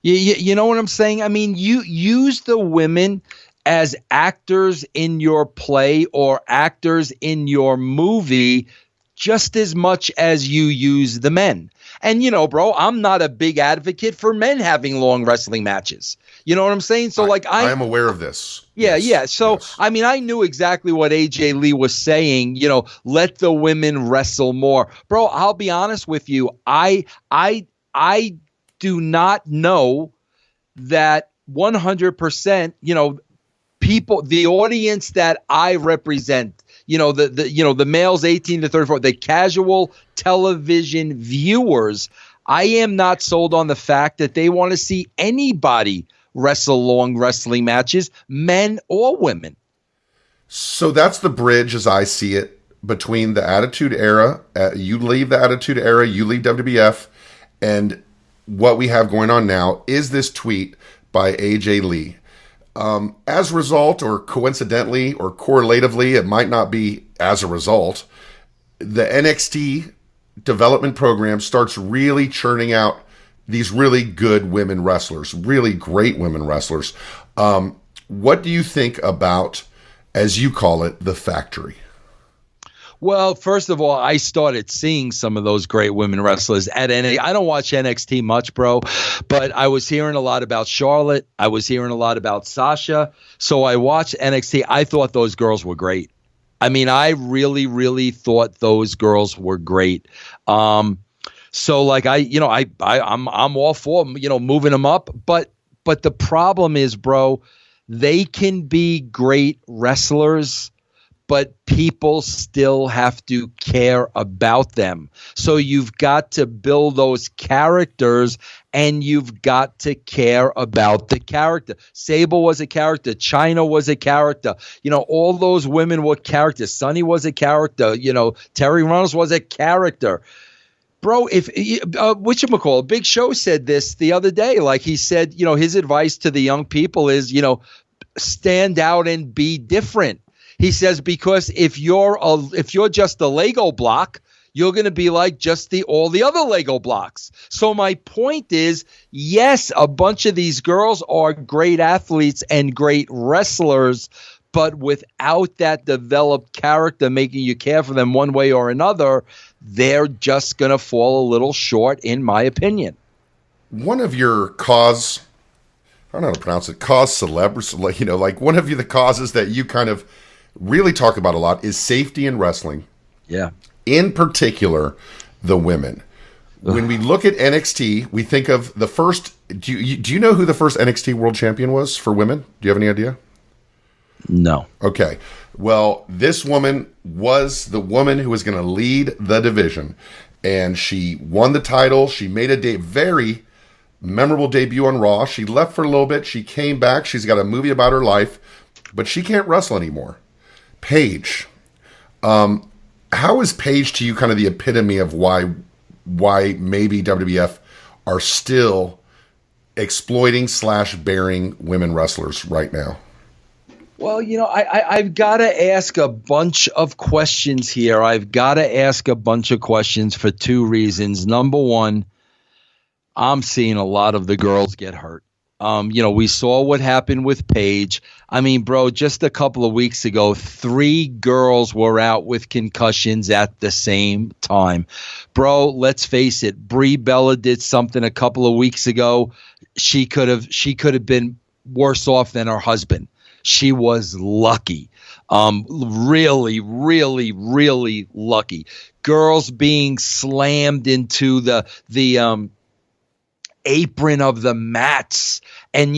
You know what I'm saying? I mean, you use the women as actors in your play or actors in your movie just as much as you use the men. And, bro, I'm not a big advocate for men having long wrestling matches. You know what I'm saying? So, I am aware of this. Yeah, yes, yeah. So, yes. I mean, I knew exactly what AJ Lee was saying, let the women wrestle more. Bro, I'll be honest with you. I do not know that 100%, people, the audience that I represent, the males 18 to 34, the casual television viewers, I am not sold on the fact that they want to see anybody wrestle long wrestling matches, men or women. So that's the bridge, as I see it, between the Attitude Era. You leave the Attitude Era, you leave WWF, and what we have going on now is this tweet by AJ Lee. As a result, or coincidentally, or correlatively, it might not be as a result, the NXT development program starts really churning out these really good women wrestlers, really great women wrestlers. What do you think about, as you call it, the factory? Well, first of all, I started seeing some of those great women wrestlers at NXT. I don't watch NXT much, bro, but I was hearing a lot about Charlotte. I was hearing a lot about Sasha. So I watched NXT. I thought those girls were great. I mean, I really, really thought those girls were great. So I'm all for, moving them up. But the problem is, bro, they can be great wrestlers, but people still have to care about them. So you've got to build those characters, and you've got to care about the character. Sable was a character. Chyna was a character. All those women were characters. Sunny was a character. Terry Runnels was a character. Bro, if whatchamacallit, Big Show said this the other day. Like he said, his advice to the young people is, stand out and be different. He says, because if you're just a Lego block, you're going to be like just all the other Lego blocks. So my point is, yes, a bunch of these girls are great athletes and great wrestlers, but without that developed character making you care for them one way or another, they're just going to fall a little short, in my opinion. One of your cause, I don't know how to pronounce it, cause celebs, like one of the causes that you kind of really talk about a lot is safety in wrestling. Yeah. In particular, the women. When we look at NXT, we think of the first. Do you know who the first NXT World Champion was for women? Do you have any idea? No. Okay. Well, this woman was the woman who was going to lead the division, and she won the title. She made a very memorable debut on Raw. She left for a little bit. She came back. She's got a movie about her life, but she can't wrestle anymore. Paige. How is Paige to you kind of the epitome of why maybe WWF are still exploiting / bearing women wrestlers right now? Well, I've got to ask a bunch of questions here. I've got to ask a bunch of questions for two reasons. Number one, I'm seeing a lot of the girls get hurt. We saw what happened with Paige. I mean, bro, just a couple of weeks ago, 3 girls were out with concussions at the same time. Bro, let's face it. Brie Bella did something a couple of weeks ago. She could have been worse off than her husband. She was lucky. Really, really, really lucky. Girls being slammed into the apron of the mats. And,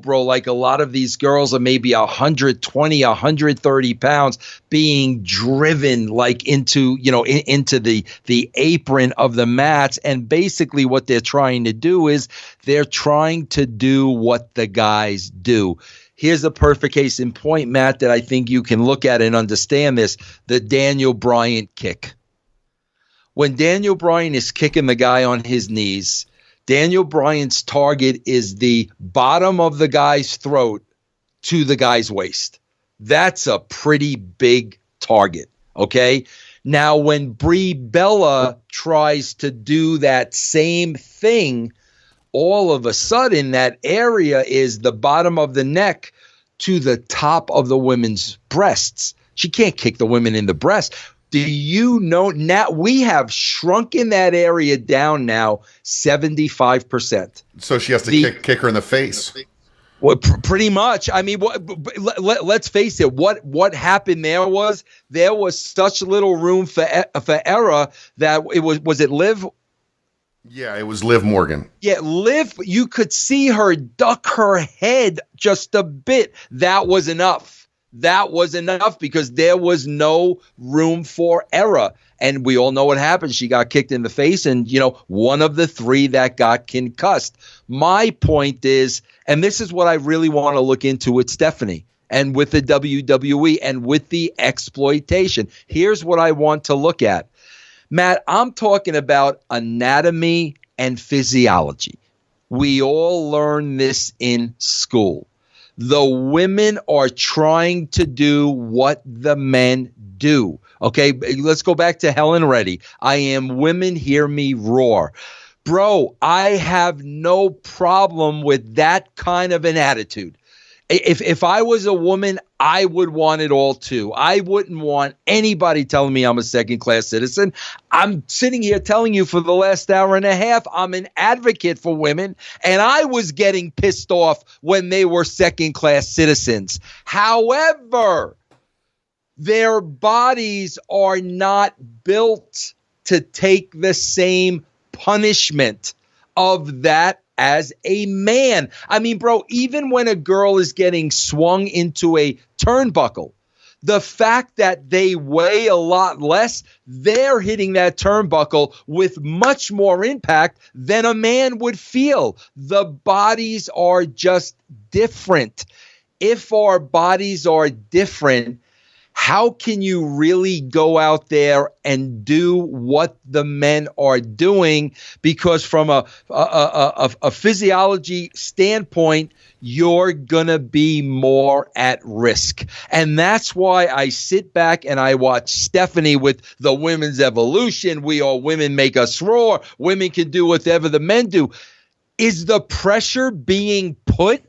bro, like a lot of these girls are maybe 120, 130 pounds being driven like into the apron of the mats. And basically what they're trying to do is they're trying to do what the guys do. Here's a perfect case in point, Matt, that I think you can look at and understand this, the Daniel Bryan kick. When Daniel Bryan is kicking the guy on his knees, Daniel Bryan's target is the bottom of the guy's throat to the guy's waist. That's a pretty big target, okay? Now, when Brie Bella tries to do that same thing, all of a sudden that area is the bottom of the neck to the top of the women's breasts. She can't kick the women in the breast. Do you know now we have shrunken that area down now 75%? So she has to kick her in the face. Well, pretty much. I mean, let's face it. What happened there was such little room for error that it was it Liv? Yeah, it was Liv Morgan. Yeah, Liv, you could see her duck her head just a bit. That was enough. That was enough because there was no room for error. And we all know what happened. She got kicked in the face and, one of the 3 that got concussed. My point is, and this is what I really want to look into with Stephanie and with the WWE and with the exploitation. Here's what I want to look at. Matt, I'm talking about anatomy and physiology. We all learn this in school. The women are trying to do what the men do. Okay, let's go back to Helen Reddy. I am women, hear me roar. Bro, I have no problem with that kind of an attitude. If I was a woman, I would want it all too. I wouldn't want anybody telling me I'm a second-class citizen. I'm sitting here telling you for the last hour and a half, I'm an advocate for women, and I was getting pissed off when they were second-class citizens. However, their bodies are not built to take the same punishment of that as a man. I mean, bro, even when a girl is getting swung into a turnbuckle, The fact that they weigh a lot less, they're hitting that turnbuckle with much more impact than a man would feel. The bodies are just different. If our bodies are different, how can you really go out there and do what the men are doing? Because from a physiology standpoint, you're going to be more at risk. And that's why I sit back and I watch Stephanie with the women's evolution. We all women make us roar. Women can do whatever the men do. Is the pressure being put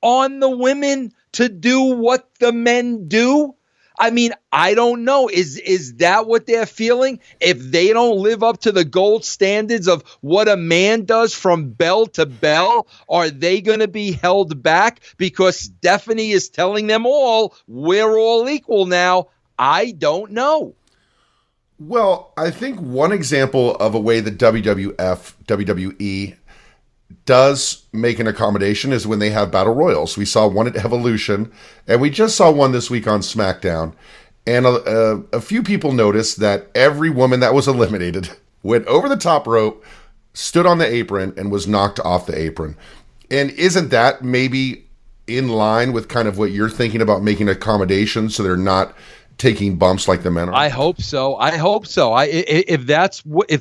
on the women to do what the men do? I mean, I don't know. Is that what they're feeling? If they don't live up to the gold standards of what a man does from bell to bell, are they going to be held back because Stephanie is telling them all, we're all equal now? I don't know. Well, I think one example of a way that WWE does make an accommodation is when they have battle royals. We saw one at Evolution, and we just saw one this week on SmackDown. And a few people noticed that every woman that was eliminated went over the top rope, stood on the apron, and was knocked off the apron. And isn't that maybe in line with kind of what you're thinking about making accommodations so they're not taking bumps like the men are? I hope so. If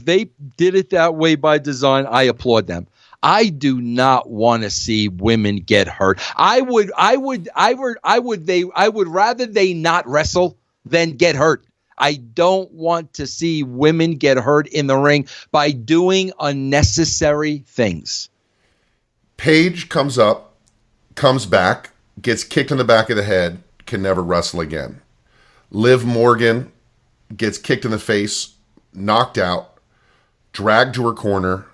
they did it that way by design, I applaud them. I do not want to see women get hurt. I would rather they not wrestle than get hurt. I don't want to see women get hurt in the ring by doing unnecessary things. Paige comes back, gets kicked in the back of the head, can never wrestle again. Liv Morgan gets kicked in the face, knocked out, dragged to her corner,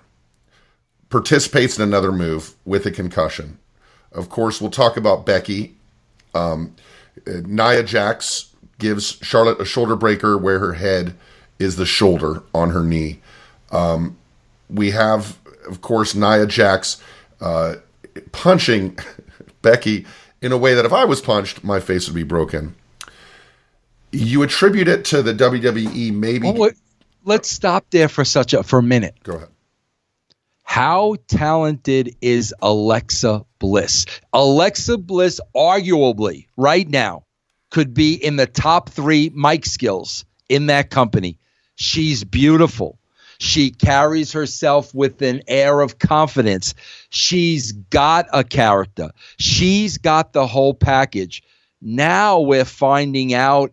participates in another move with a concussion. Of course, we'll talk about Becky. Nia Jax gives Charlotte a shoulder breaker where her head is the shoulder on her knee. We have, of course, Nia Jax punching Becky in a way that if I was punched, my face would be broken. You attribute it to the WWE maybe... Well, let's stop there for a minute. Go ahead. How talented is Alexa Bliss? Alexa Bliss, arguably, right now, could be in the top 3 mic skills in that company. She's beautiful. She carries herself with an air of confidence. She's got a character. She's got the whole package. Now we're finding out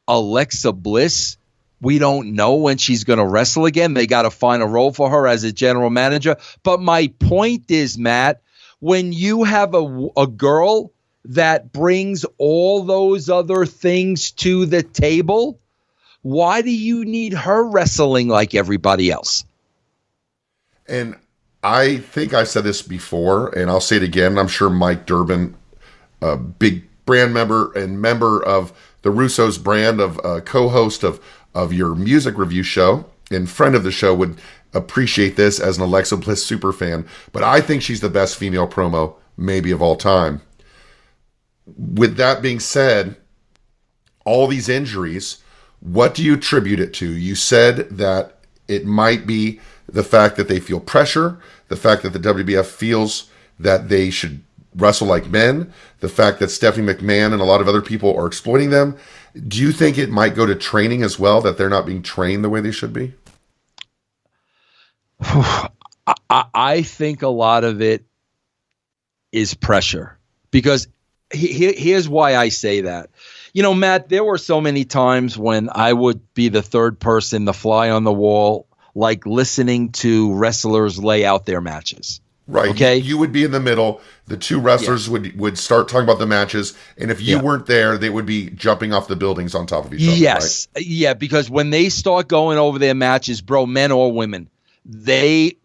Alexa Bliss, we don't know when she's going to wrestle again. They got to find a role for her as a general manager. But my point is, Matt, when you have a girl that brings all those other things to the table, why do you need her wrestling like everybody else? And I think I said this before, and I'll say it again. I'm sure Mike Durbin, a big brand member and member of the Russo's brand, of co-host of your music review show and friend of the show, would appreciate this as an Alexa Bliss super fan. But I think she's the best female promo maybe of all time. With that being said, all these injuries, what do you attribute it to? You said that it might be the fact that they feel pressure, the fact that the WWF feels that they should wrestle like men, the fact that Stephanie McMahon and a lot of other people are exploiting them. Do you think it might go to training as well, that they're not being trained the way they should be? I think a lot of it is pressure, because here's why I say that. You know, Matt, there were so many times when I would be the third person, the fly on the wall, like listening to wrestlers lay out their matches. Right. Okay. You would be in the middle. The two wrestlers would start talking about the matches. And if you weren't there, they would be jumping off the buildings on top of each other. Yes. Right? Yeah. Because when they start going over their matches, bro, men or women, they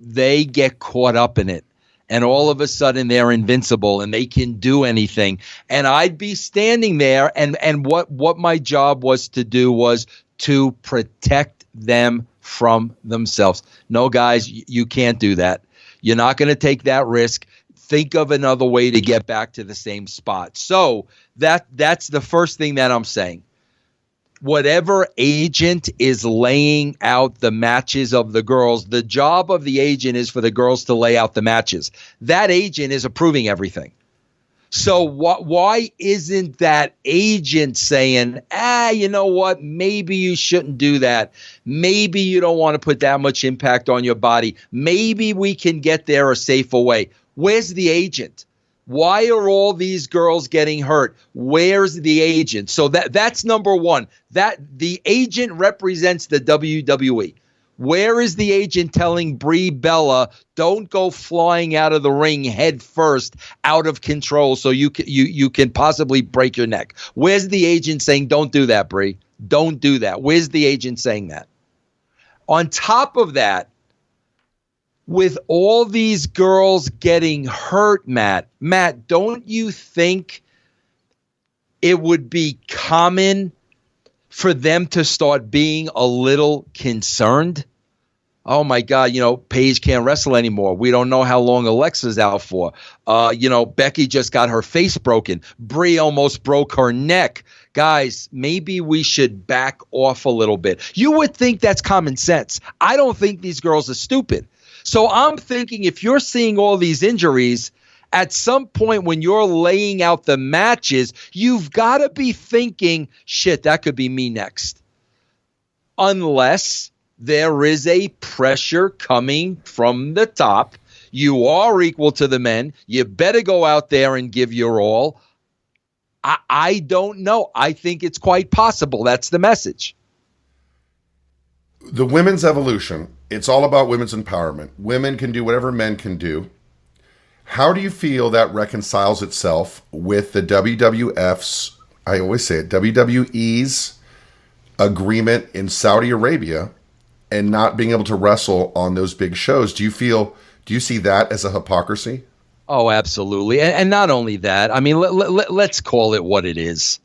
get caught up in it. And all of a sudden they're invincible and they can do anything. And I'd be standing there, and what my job was to do was to protect them from themselves. No, guys, you can't do that. You're not going to take that risk. Think of another way to get back to the same spot. So that's the first thing that I'm saying. whatever agent is laying out the matches of the girls, the job of the agent is for the girls to lay out the matches. That agent is approving everything. So why isn't that agent saying, you know what, maybe you shouldn't do that. Maybe you don't want to put that much impact on your body. Maybe we can get there a safer way. Where's the agent? Why are all these girls getting hurt? Where's the agent? So that's number one. That the agent represents the WWE. Where is the agent telling Brie Bella, don't go flying out of the ring head first, out of control, so you can possibly break your neck? Where's the agent saying, don't do that, Brie? Don't do that. Where's the agent saying that? On top of that, with all these girls getting hurt, Matt, don't you think it would be common for them to start being a little concerned? Oh my God, Paige can't wrestle anymore. We don't know how long Alexa's out for. Becky just got her face broken. Brie almost broke her neck. Guys, maybe we should back off a little bit. You would think that's common sense. I don't think these girls are stupid. So I'm thinking if you're seeing all these injuries, at some point when you're laying out the matches, you've got to be thinking, shit, that could be me next. Unless there is a pressure coming from the top. You are equal to the men. You better go out there and give your all. I don't know. I think it's quite possible. That's the message. The women's evolution, it's all about women's empowerment. Women can do whatever men can do. How do you feel that reconciles itself with the WWF's, I always say it, WWE's agreement in Saudi Arabia and not being able to wrestle on those big shows? Do you see that as a hypocrisy? Oh, absolutely. And not only that, I mean, let's call it what it is.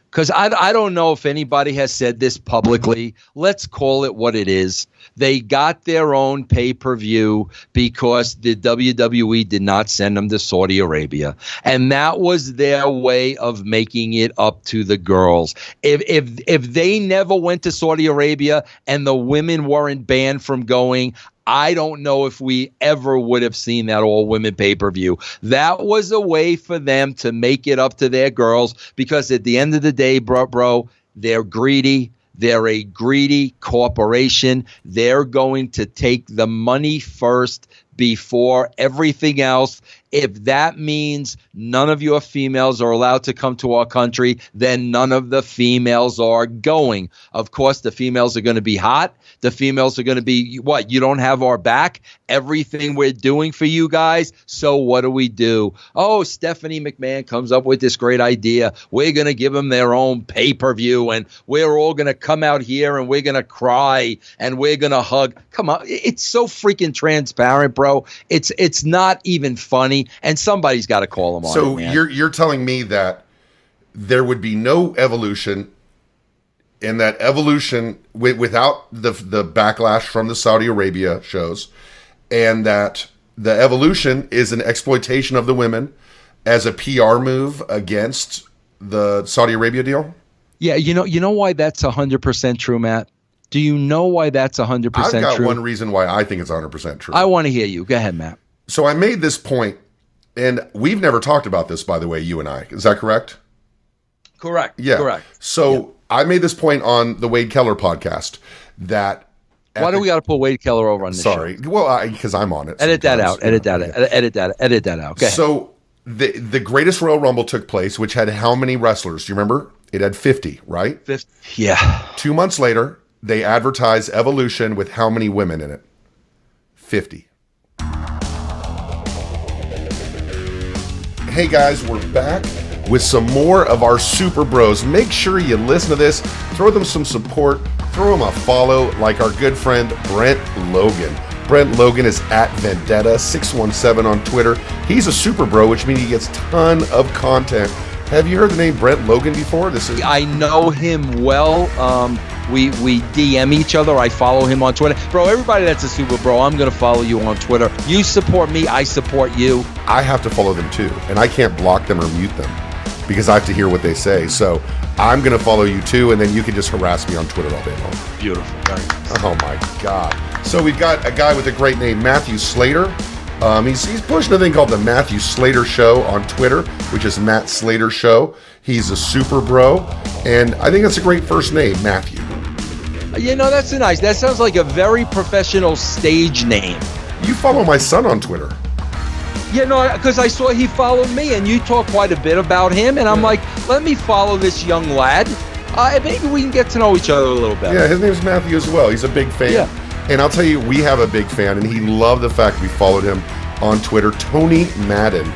Because I don't know if anybody has said this publicly. Let's call it what it is. They got their own pay-per-view because the WWE did not send them to Saudi Arabia. And that was their way of making it up to the girls. If they never went to Saudi Arabia and the women weren't banned from going, I don't know if we ever would have seen that all-women pay-per-view. That was a way for them to make it up to their girls because at the end of the day, bro, they're greedy. They're a greedy corporation. They're going to take the money first before everything else. If that means none of your females are allowed to come to our country, then none of the females are going. Of course, the females are going to be hot. The females are going to be, what, you don't have our back? Everything we're doing for you guys. So what do? Oh, Stephanie McMahon comes up with this great idea. We're going to give them their own pay-per-view, and we're all going to come out here, and we're going to cry, and we're going to hug. Come on. It's so freaking transparent, bro. It's not even funny, and somebody's got to call them on it, man. So you're telling me that there would be no evolution, and that evolution without the backlash from the Saudi Arabia shows, and that the evolution is an exploitation of the women as a PR move against the Saudi Arabia deal? Yeah, you know why that's 100% true, Matt? Do you know why that's 100% true? I've got one reason why I think it's 100% true. I want to hear you. Go ahead, Matt. So I made this point, and we've never talked about this, by the way, you and I. Is that correct? Correct. Yeah. Correct. So I made this point on the Wade Keller podcast that... Why do we got to put Wade Keller over on this show? Well, because I'm on it. Edit that out. Edit that out. Okay. So the Greatest Royal Rumble took place, which had how many wrestlers? Do you remember? It had 50, right? 50. Yeah. 2 months later, they advertised Evolution with how many women in it? 50. Hey guys, we're back with some more of our Super Bros. Make sure you listen to this, throw them some support, throw them a follow like our good friend Brent Logan. Brent Logan is at Vendetta617 on Twitter. He's a Super Bro, which means he gets a ton of content. Have you heard the name Brent Logan before? I know him well. We DM each other. I follow him on Twitter. Bro, everybody that's a Super Bro, I'm going to follow you on Twitter. You support me, I support you. I have to follow them too, and I can't block them or mute them. because I have to hear what they say. So I'm going to follow you too, and then you can just harass me on Twitter all day long. Beautiful. Very nice. Oh my God. So we've got a guy with a great name, Matthew Slater. He's pushing a thing called the Matthew Slater Show on Twitter, which is Matt Slater Show. He's a super bro, and I think that's a great first name, Matthew. That's nice. That sounds like a very professional stage name. You follow my son on Twitter. Because I saw he followed me, and you talk quite a bit about him, and I'm like, let me follow this young lad. Maybe we can get to know each other a little better. Yeah, his name's Matthew as well. He's a big fan. Yeah. And I'll tell you, we have a big fan, and he loved the fact we followed him on Twitter. Tony Madden,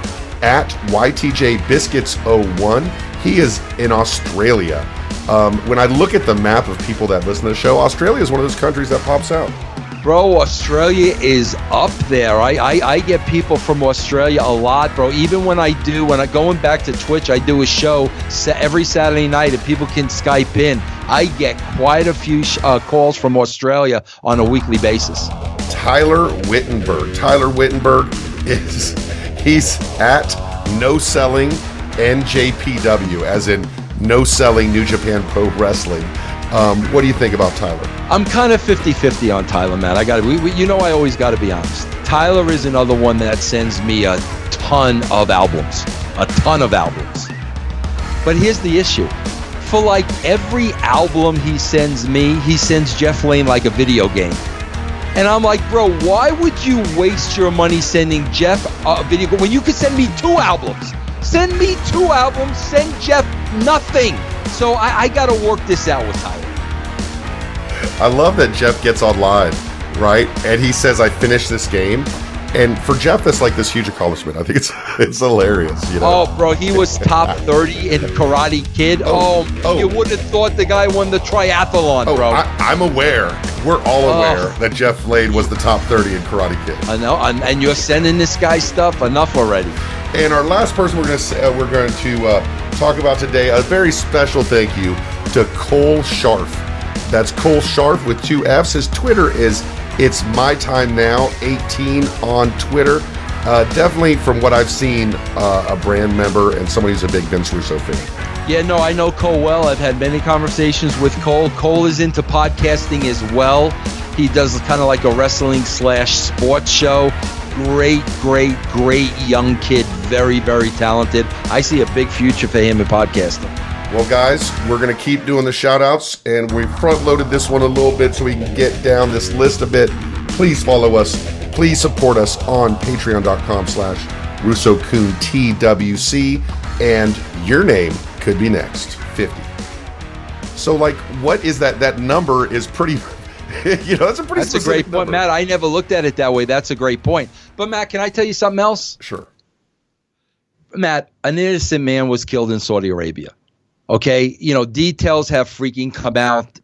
at YTJBiscuits01. He is in Australia. When I look at the map of people that listen to the show, Australia is one of those countries that pops out. Bro, Australia is up there. I get people from Australia a lot, bro. Even when I'm going back to Twitch, I do a show every Saturday night, and people can Skype in. I get quite a few calls from Australia on a weekly basis. Tyler Wittenberg. Tyler Wittenberg he's at No Selling NJPW, as in No Selling New Japan Pro Wrestling. What do you think about Tyler? I'm kind of 50-50 on Tyler, man. I always got to be honest. Tyler is another one that sends me a ton of albums. But here's the issue. For like every album he sends me, he sends Jeff Lane like a video game. And I'm like, bro, why would you waste your money sending Jeff a video game when you could send me 2 albums? Send me 2 albums, send Jeff nothing. So I got to work this out with Tyler. I love that Jeff gets online, right? And he says, I finished this game. And for Jeff, that's like this huge accomplishment. I think it's hilarious. Oh, bro, he was top 30 in Karate Kid. Oh, you would have thought the guy won the triathlon, bro. I'm aware. We're all aware that Jeff Lane was the top 30 in Karate Kid. I know, and you're sending this guy stuff. Enough already. And our last person we're going to talk about today, a very special thank you to Cole Scharf. That's Cole Scharf with 2 F's. His Twitter is It's My Time Now 18 on Twitter. Definitely, from what I've seen, a brand member and somebody who's a big Vince Russo fan. Yeah, no, I know Cole well. I've had many conversations with Cole. Cole is into podcasting as well. He does kind of like a wrestling/sports show. Great young kid. Very, very talented. I see a big future for him in podcasting. Well, guys, we're going to keep doing the shout-outs, and we front-loaded this one a little bit so we can get down this list a bit. Please follow us. Please support us on patreon.com/RussoCoonTWC, and your name could be next. 50. So, like, what is that? That number is pretty... that's a pretty That's a great point, number. Matt. I never looked at it that way. That's a great point. But, Matt, can I tell you something else? Sure. Matt, an innocent man was killed in Saudi Arabia. Okay, details have freaking come out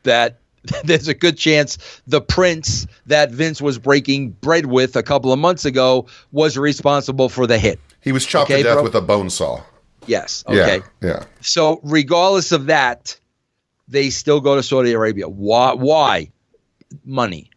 that there's a good chance the prince that Vince was breaking bread with a couple of months ago was responsible for the hit. He was chopped to death with a bone saw. Yes. Okay. Yeah. So regardless of that, they still go to Saudi Arabia. Why? Money.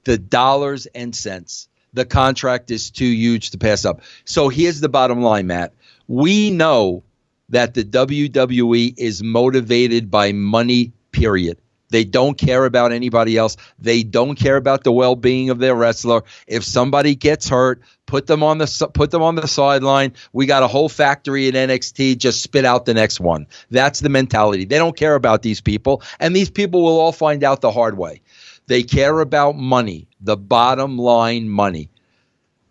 The dollars and cents. The contract is too huge to pass up. So here's the bottom line, Matt. We know that the WWE is motivated by money, period. They don't care about anybody else. They don't care about the well-being of their wrestler. If somebody gets hurt, put them on the sideline. We got a whole factory at NXT. Just spit out the next one. That's the mentality. They don't care about these people, and these people will all find out the hard way. They care about money, the bottom line money.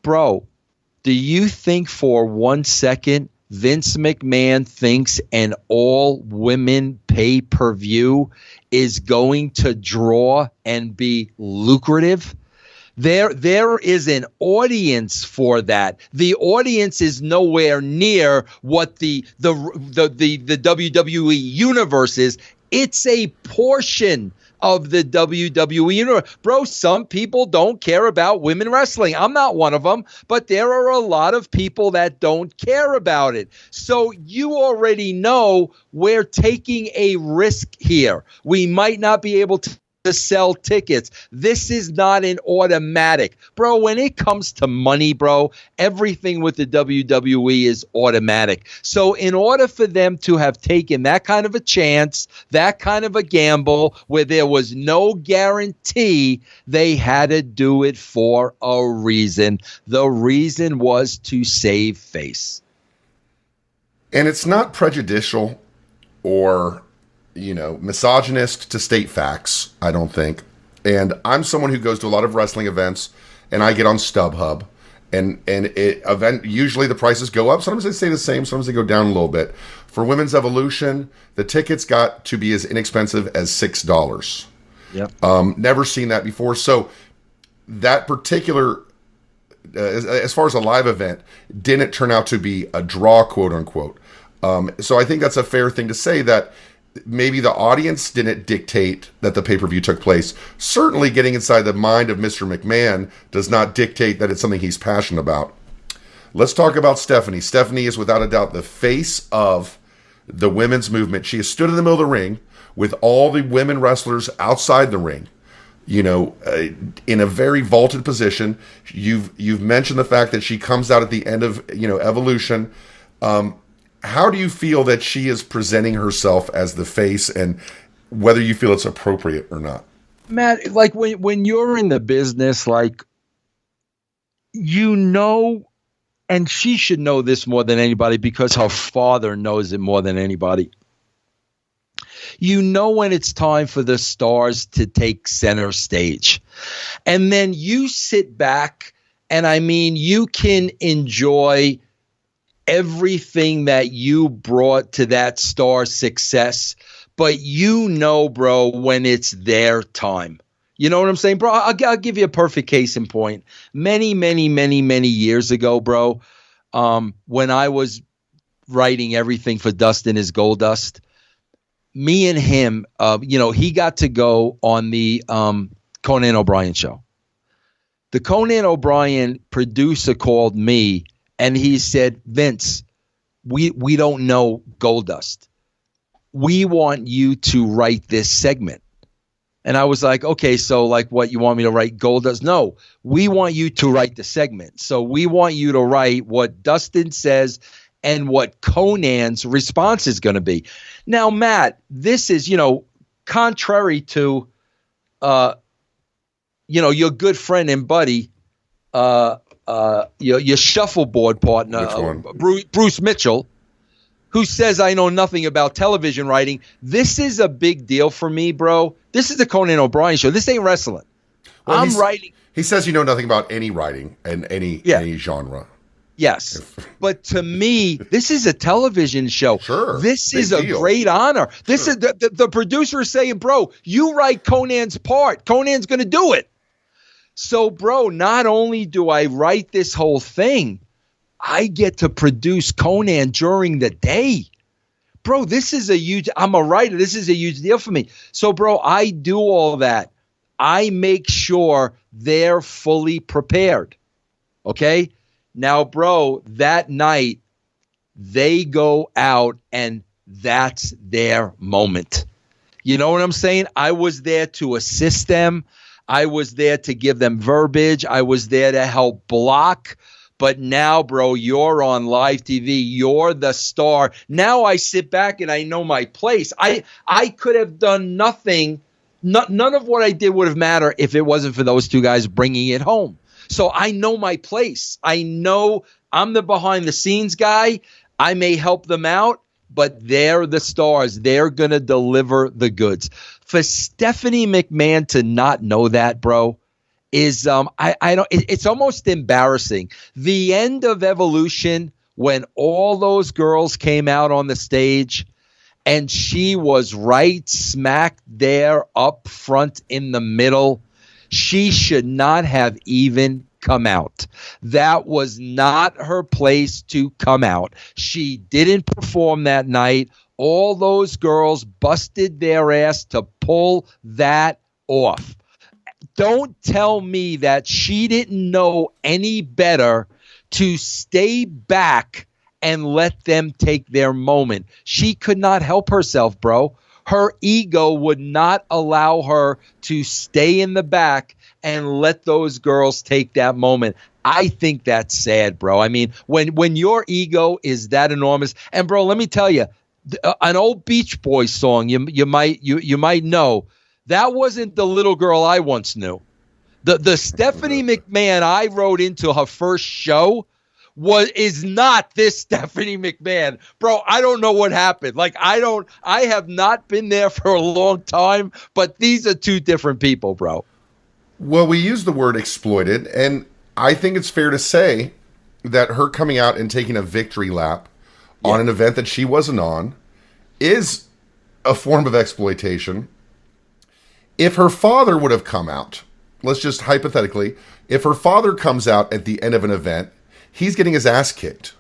Bro, do you think for 1 second Vince McMahon thinks an all-women pay-per-view is going to draw and be lucrative? There is an audience for that. The audience is nowhere near what the WWE universe is. It's a portion of the WWE universe. Bro, some people don't care about women wrestling. I'm not one of them, but there are a lot of people that don't care about it. So you already know we're taking a risk here. We might not be able to to sell tickets. This is not an automatic. Bro, when it comes to money, bro, everything with the WWE is automatic. So in order for them to have taken that kind of a chance, that kind of a gamble where there was no guarantee, they had to do it for a reason. The reason was to save face. And it's not prejudicial or misogynist to state facts, I don't think. And I'm someone who goes to a lot of wrestling events, and I get on StubHub, usually the prices go up. Sometimes they stay the same, sometimes they go down a little bit. For Women's Evolution, the tickets got to be as inexpensive as $6. Yep. Never seen that before. So that particular, as far as a live event, didn't turn out to be a draw, quote unquote. So I think that's a fair thing to say, that maybe the audience didn't dictate that the pay-per-view took place. Certainly getting inside the mind of Mr. McMahon does not dictate that it's something he's passionate about. Let's talk about Stephanie. Stephanie is without a doubt the face of the women's movement. She has stood in the middle of the ring with all the women wrestlers outside the ring, in a very vaulted position. You've mentioned the fact that she comes out at the end of, Evolution. How do you feel that she is presenting herself as the face, and whether you feel it's appropriate or not? Matt, like when you're in the business, like, and she should know this more than anybody because her father knows it more than anybody. When it's time for the stars to take center stage. And then you sit back and you can enjoy everything that you brought to that star success, but bro, when it's their time. You know what I'm saying, bro? I'll give you a perfect case in point. Many, many, many, many years ago, bro, when I was writing everything for Dustin is Goldust, me and him, he got to go on the Conan O'Brien show. The Conan O'Brien producer called me, and he said, Vince, we don't know Goldust. We want you to write this segment. And I was like, okay, so like what, you want me to write Goldust? No, we want you to write the segment. So we want you to write what Dustin says and what Conan's response is going to be. Now, Matt, this is, contrary to, your good friend and buddy, your shuffleboard partner, Bruce Mitchell, who says I know nothing about television writing. This is a big deal for me, bro. This is the Conan O'Brien show. This ain't wrestling. Well, I'm writing. He says you know nothing about any writing and any genre. Yes. But to me, this is a television show. Sure. This is a great honor. This is the producer is saying, bro, you write Conan's part. Conan's going to do it. So, bro, not only do I write this whole thing, I get to produce Conan during the day. Bro, I'm a writer. This is a huge deal for me. So, bro, I do all that. I make sure they're fully prepared. Okay? Now, bro, that night, they go out and that's their moment. You know what I'm saying? I was there to assist them. I was there to give them verbiage. I was there to help block. But now, bro, you're on live TV. You're the star. Now I sit back and I know my place. I could have done nothing. None of what I did would have mattered if it wasn't for those two guys bringing it home. So I know my place. I know I'm the behind the scenes guy. I may help them out, but they're the stars. They're going to deliver the goods. For Stephanie McMahon to not know that, bro, is it's almost embarrassing. The end of Evolution, when all those girls came out on the stage and she was right smack there up front in the middle, she should not have even come out. That was not her place to come out. She didn't perform that night. All those girls busted their ass to pull that off. Don't tell me that she didn't know any better to stay back and let them take their moment. She could not help herself, bro. her ego would not allow her to stay in the back and let those girls take that moment. I think that's sad, bro. I mean, when your ego is that enormous, and bro, let me tell you, an old Beach Boys song you might know, that wasn't the little girl I once knew. The Stephanie McMahon I wrote into her first show is not this Stephanie McMahon. Bro, I don't know what happened. Like, I have not been there for a long time, but these are two different people, bro. Well, we use the word exploited, and I think it's fair to say that her coming out and taking a victory lap on an event that she wasn't on is a form of exploitation. If her father would have come out, let's just hypothetically, if her father comes out at the end of an event, he's getting his ass kicked,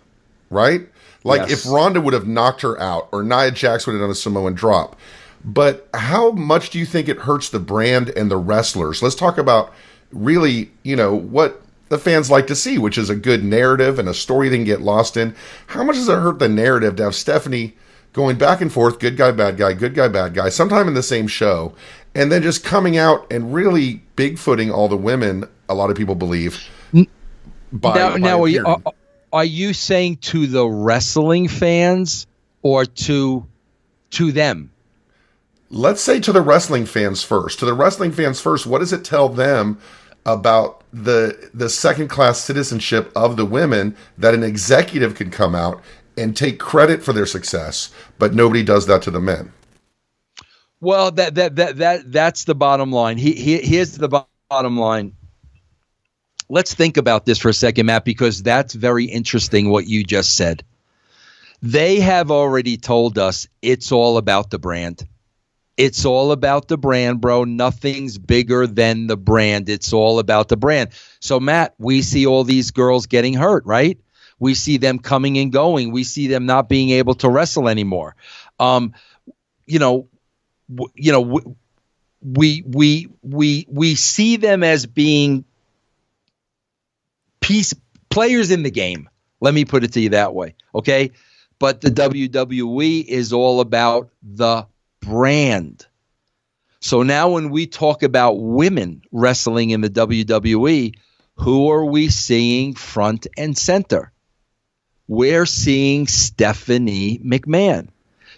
right? Like if Ronda would have knocked her out or Nia Jax would have done a Samoan drop. But how much do you think it hurts the brand and the wrestlers? Let's talk about really, what the fans like to see, which is a good narrative and a story they can get lost in. How much does it hurt the narrative to have Stephanie going back and forth, good guy, bad guy, sometime in the same show, and then just coming out and really bigfooting all the women, a lot of people believe. Are you saying to the wrestling fans or to them? Let's say to the wrestling fans first. To the wrestling fans first, what does it tell them about the second-class citizenship of the women that an executive can come out and take credit for their success, but nobody does that to the men? Well, that's the bottom line. Here's the bottom line. Let's think about this for a second, Matt, because that's very interesting what you just said. They have already told us it's all about the brand. It's all about the brand, bro. Nothing's bigger than the brand. It's all about the brand. So, Matt, we see all these girls getting hurt, right? We see them coming and going. We see them not being able to wrestle anymore. We see them as being players in the game. Let me put it to you that way, okay? But the WWE is all about the brand. So now when we talk about women wrestling in the WWE, who are we seeing front and center? We're seeing Stephanie McMahon.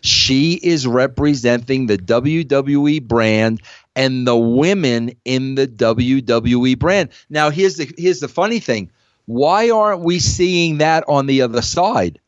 She is representing the WWE brand and the women in the WWE brand. Now, here's the funny thing. Why aren't we seeing that on the other side?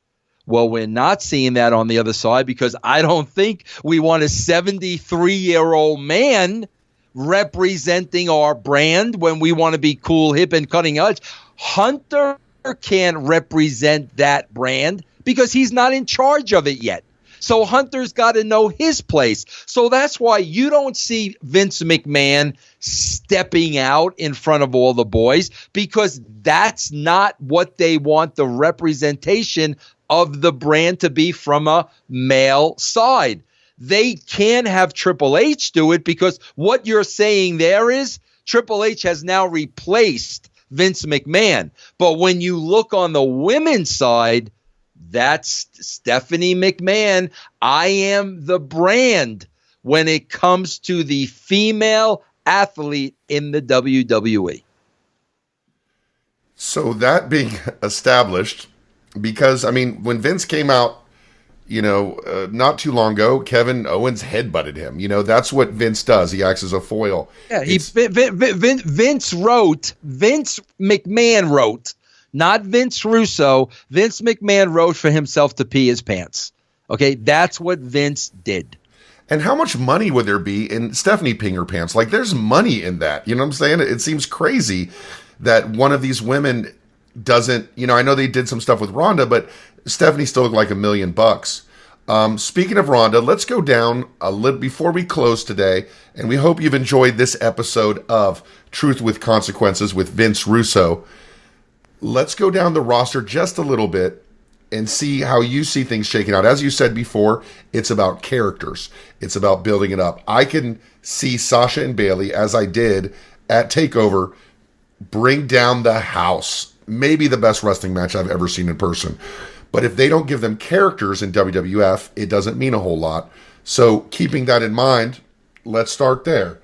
Well, we're not seeing that on the other side because I don't think we want a 73-year-old man representing our brand when we want to be cool, hip, and cutting edge. Hunter can't represent that brand because he's not in charge of it yet. So Hunter's got to know his place. So that's why you don't see Vince McMahon stepping out in front of all the boys, because that's not what they want the representation of the brand to be from a male side. They can have Triple H do it because what you're saying there is Triple H has now replaced Vince McMahon. But when you look on the women's side, that's Stephanie McMahon. I am the brand when it comes to the female athlete in the WWE. So that being established, because, I mean, when Vince came out, not too long ago, Kevin Owens headbutted him. That's what Vince does. He acts as a foil. Yeah, Vince McMahon wrote, not Vince Russo. Vince McMahon wrote for himself to pee his pants. Okay, that's what Vince did. And how much money would there be in Stephanie peeing her pants? Like, there's money in that. You know what I'm saying? It seems crazy that one of these women doesn't, I know they did some stuff with Ronda, but Stephanie still looked like $1 million. Speaking of Ronda, let's go down a little before we close today, and we hope you've enjoyed this episode of Truth with Consequences with Vince Russo. Let's go down the roster just a little bit and see how you see things shaking out. As you said before, it's about characters. It's about building it up. I can see Sasha and Bayley, as I did at TakeOver, bring down the house. Maybe the best wrestling match I've ever seen in person. But if they don't give them characters in WWF, it doesn't mean a whole lot. So keeping that in mind, let's start there.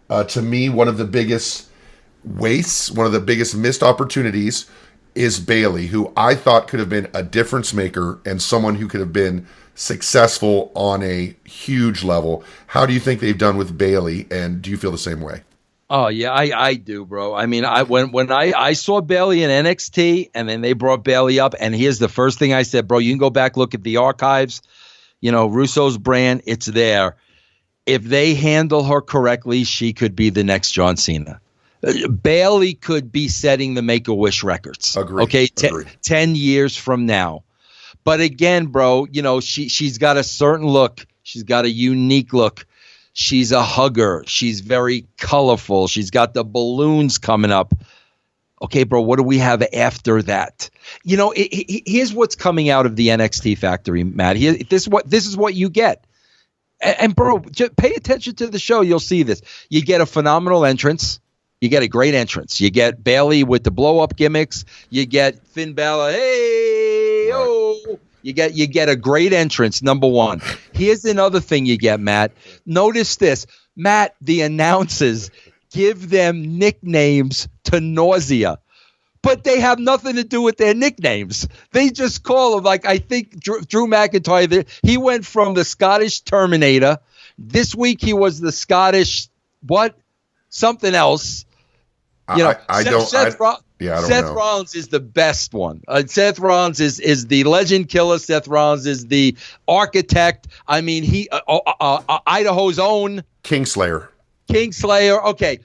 To me, one of the biggest wastes, one of the biggest missed opportunities is Bayley, who I thought could have been a difference maker and someone who could have been successful on a huge level. How do you think they've done with Bayley, and do you feel the same way? Oh yeah, I do, bro. I mean, when I saw Bayley in NXT, and then they brought Bayley up, and here's the first thing I said, bro. You can go back, look at the archives. You know, Russo's brand, it's there. If they handle her correctly, she could be the next John Cena. Bayley could be setting the Make-A-Wish records. Agreed. Okay, Agreed. 10 years from now. But again, bro, you know, she's got a certain look. She's got a unique look. She's a hugger. She's very colorful. She's got the balloons coming up. Okay, bro, what do we have after that? You know, here's what's coming out of the NXT factory, Matt. This is what you get. And bro, just pay attention to the show. You'll see this. You get a phenomenal entrance. You get a great entrance. You get Bayley with the blow-up gimmicks. You get Finn Balor, hey, oh. You get a great entrance, number one. Here's another thing you get, Matt. Notice this. Matt, the announcers give them nicknames to nausea, but they have nothing to do with their nicknames. They just call them, like, I think Drew McIntyre, he went from the Scottish Terminator. This week he was the Scottish, what? Something else. You know, Seth Rollins is the best one. Seth Rollins is the legend killer. Seth Rollins is the architect. I mean, he Idaho's own Kingslayer. Okay,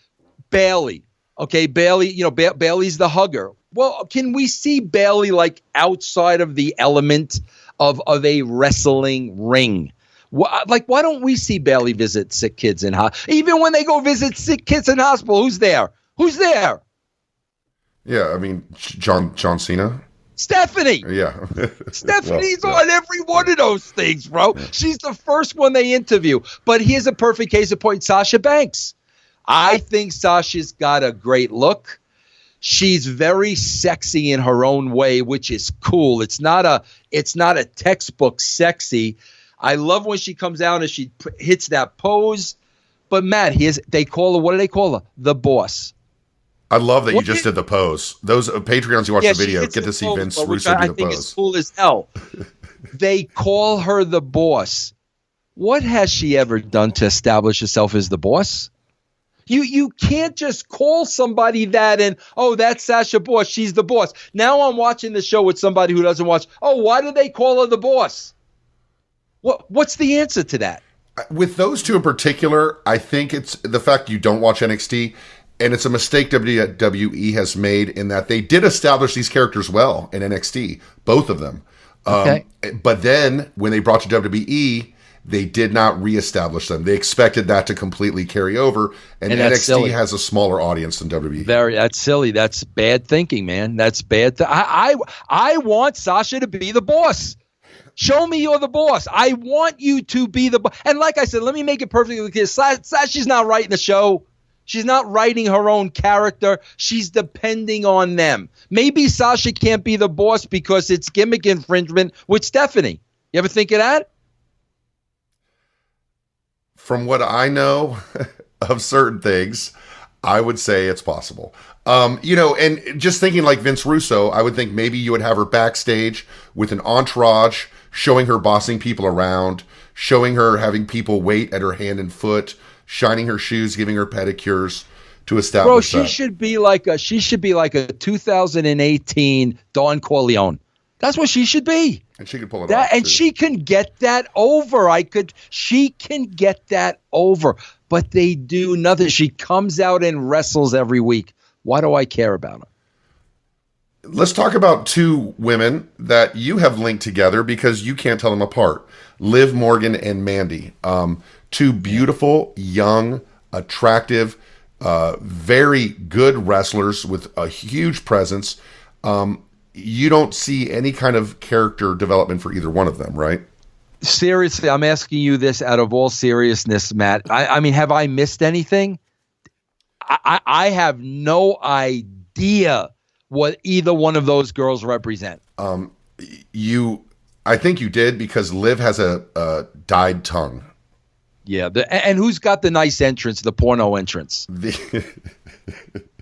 Bayley. Okay, Bayley. You know, Bayley's the hugger. Well, can we see Bayley like outside of the element of a wrestling ring? Like, why don't we see Bayley visit sick kids in hospital? Even when they go visit sick kids in hospital, who's there? Who's there? Yeah, I mean, John Cena. Stephanie. Yeah. Stephanie's on every one of those things, bro. Yeah. She's the first one they interview. But here's a perfect case in point, Sasha Banks. I think Sasha's got a great look. She's very sexy in her own way, which is cool. It's not a textbook sexy. I love when she comes out and she hits that pose. But Matt, they call her, what do they call her? The boss. I love that you just did the pose. Those Patreons who watch the video get to see Vince Russo do the pose. I think it's cool as hell. They call her the boss. What has she ever done to establish herself as the boss? You can't just call somebody that and, oh, that's Sasha Boss. She's the boss. Now I'm watching the show with somebody who doesn't watch. Oh, why do they call her the boss? What's the answer to that? With those two in particular, I think it's the fact you don't watch NXT, and it's a mistake WWE has made in that they did establish these characters well in NXT, both of them. Okay. But then when they brought to WWE, they did not reestablish them. They expected that to completely carry over, and NXT has a smaller audience than WWE. That's silly. That's bad thinking, man. That's bad. I want Sasha to be the boss. Show me you're the boss. I want you to be the boss. And like I said, let me make it perfectly clear. Sasha's not writing the show. She's not writing her own character. She's depending on them. Maybe Sasha can't be the boss because it's gimmick infringement with Stephanie. You ever think of that? From what I know of certain things, I would say it's possible. You know, and just thinking like Vince Russo, I would think maybe you would have her backstage with an entourage, showing her bossing people around, showing her having people wait at her hand and foot, shining her shoes, giving her pedicures to establish. Bro, she should be like a 2018 Dawn Corleone. That's what she should be. And she can pull it off. And too. She can get that over. She can get that over. But they do nothing. She comes out and wrestles every week. Why do I care about her? Let's talk about two women that you have linked together because you can't tell them apart. Liv Morgan and Mandy. Two beautiful, young, attractive, very good wrestlers with a huge presence. You don't see any kind of character development for either one of them, right? Seriously, I'm asking you this out of all seriousness, Matt. I mean, have I missed anything? I have no idea what either one of those girls represent. I think you did because Liv has a dyed tongue. Yeah, and who's got the nice entrance, the porno entrance?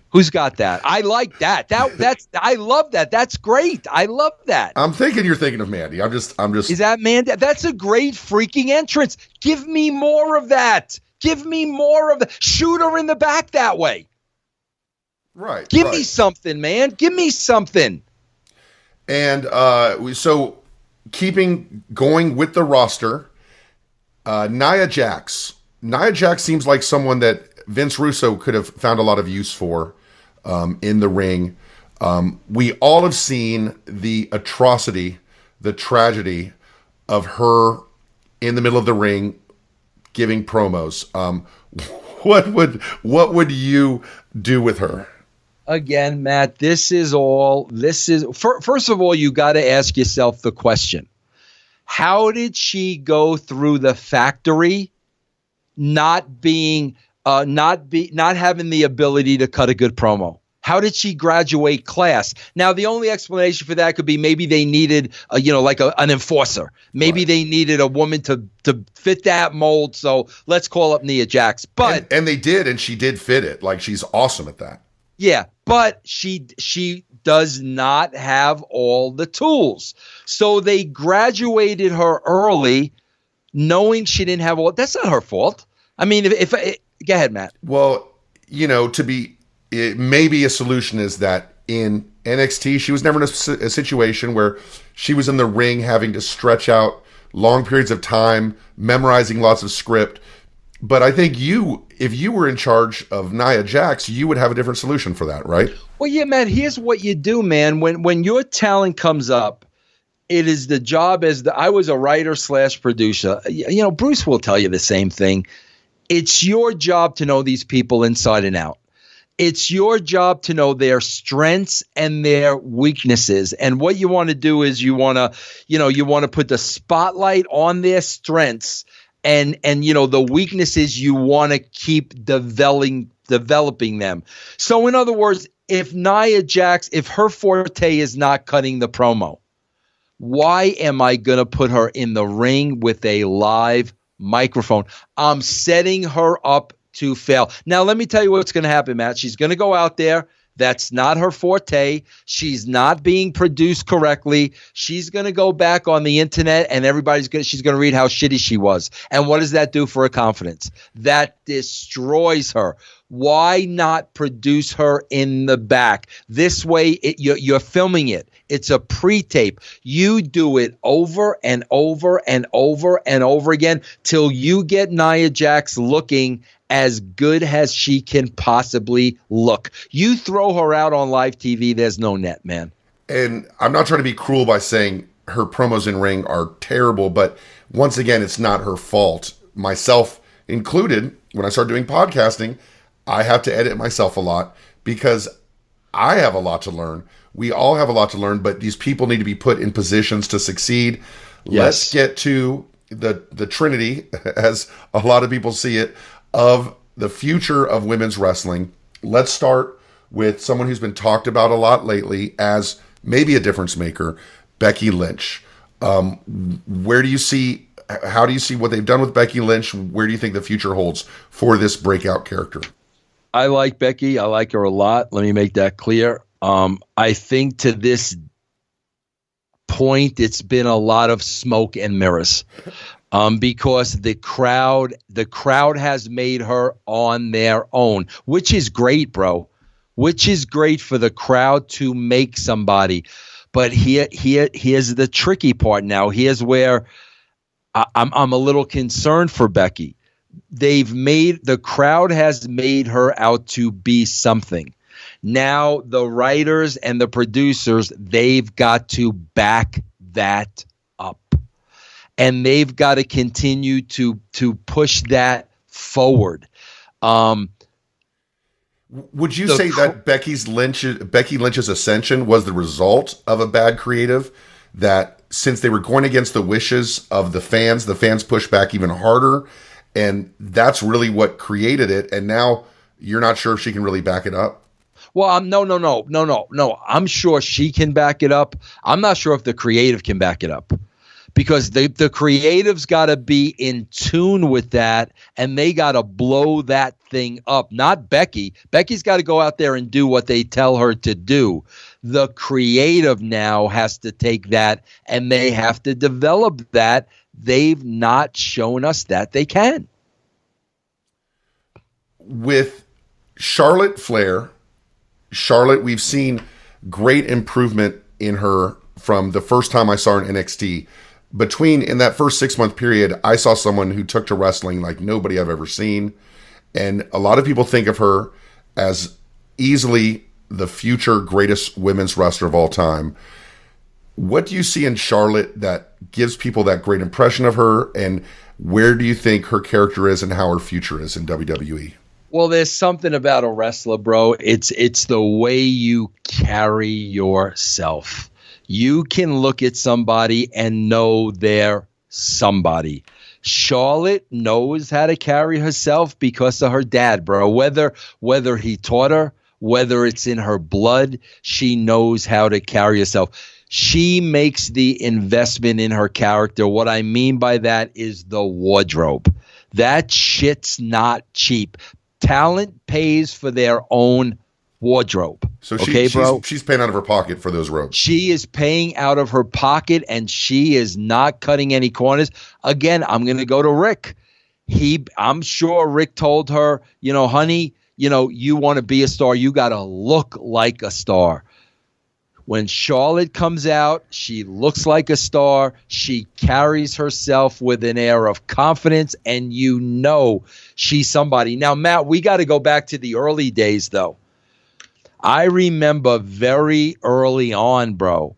Who's got that? I like that. I love that. That's great. I love that. I'm thinking you're thinking of Mandy. I'm just. Is that Mandy? That's a great freaking entrance. Give me more of that. Give me more of that. Shoot her in the back that way. Right. Give me something, man. Give me something. And so keeping going with the roster, Nia Jax. Nia Jax seems like someone that Vince Russo could have found a lot of use for in the ring. We all have seen the atrocity, the tragedy of her in the middle of the ring giving promos. What would you do with her? Again, Matt, first of all, you got to ask yourself the question. How did she go through the factory not having the ability to cut a good promo? How did she graduate class? Now, the only explanation for that could be maybe they needed, an enforcer. Maybe they needed a woman to fit that mold. So let's call up Nia Jax. But and they did, and she did fit it. Like, she's awesome at that. Yeah, but she does not have all the tools. So they graduated her early, knowing she didn't have all. That's not her fault. I mean, go ahead, Matt. Well, maybe a solution is that in NXT, she was never in a situation where she was in the ring having to stretch out long periods of time, memorizing lots of script. But I think if you were in charge of Nia Jax, you would have a different solution for that, right? Well, yeah, Matt, here's what you do, man. When your talent comes up, it is the job I was a writer / producer. Bruce will tell you the same thing. It's your job to know these people inside and out. It's your job to know their strengths and their weaknesses. And what you want to do is you want to put the spotlight on their strengths. And the weaknesses, you want to keep developing them. So in other words, if Nia Jax, if her forte is not cutting the promo, why am I going to put her in the ring with a live microphone? I'm setting her up to fail. Now, let me tell you what's going to happen, Matt. She's going to go out there. That's not her forte. She's not being produced correctly. She's going to go back on the internet and she's going to read how shitty she was. And what does that do for her confidence? That destroys her. Why not produce her in the back? This way, you're filming it. It's a pre-tape. You do it over and over and over and over again till you get Nia Jax looking as good as she can possibly look. You throw her out on live TV, there's no net, man. And I'm not trying to be cruel by saying her promos in ring are terrible, but once again, it's not her fault. Myself included, when I started doing podcasting, I have to edit myself a lot because I have a lot to learn. We all have a lot to learn, but these people need to be put in positions to succeed. Yes. Let's get to the Trinity, as a lot of people see it, of the future of women's wrestling. Let's start with someone who's been talked about a lot lately as maybe a difference maker, Becky Lynch. How do you see what they've done with Becky Lynch? Where do you think the future holds for this breakout character? I like Becky. I like her a lot. Let me make that clear. I think to this point, it's been a lot of smoke and mirrors. Because the crowd has made her on their own, which is great, bro. Which is great for the crowd to make somebody. But here's the tricky part now. Here's where I'm a little concerned for Becky. The crowd has made her out to be something. Now the writers and the producers, they've got to back that up. And they've got to continue to push that forward. Would you say that Becky Lynch's ascension was the result of a bad creative? That since they were going against the wishes of the fans pushed back even harder, and that's really what created it. And now you're not sure if she can really back it up. Well, no. I'm sure she can back it up. I'm not sure if the creative can back it up. because the creatives got to be in tune with that, and they got to blow that thing up. Not Becky. Becky's got to go out there and do what they tell her to do. The creative now has to take that, and they have to develop that. They've not shown us that they can. With Charlotte Flair, we've seen great improvement in her from the first time I saw her in NXT. In that first 6-month period, I saw someone who took to wrestling like nobody I've ever seen. And a lot of people think of her as easily the future greatest women's wrestler of all time. What do you see in Charlotte that gives people that great impression of her? And where do you think her character is and how her future is in WWE? Well, there's something about a wrestler, bro. It's the way you carry yourself. You can look at somebody and know they're somebody. Charlotte knows how to carry herself because of her dad, bro. Whether he taught her, whether it's in her blood, she knows how to carry herself. She makes the investment in her character. What I mean by that is the wardrobe. That shit's not cheap. Talent pays for their own wardrobe. So she's paying out of her pocket for those robes. She is paying out of her pocket, and she is not cutting any corners. Again, I'm going to go to Rick. I'm sure Rick told her, honey, you want to be a star, you got to look like a star. When Charlotte comes out, she looks like a star. She carries herself with an air of confidence, and she's somebody. Now, Matt, we got to go back to the early days, though. I remember very early on, bro,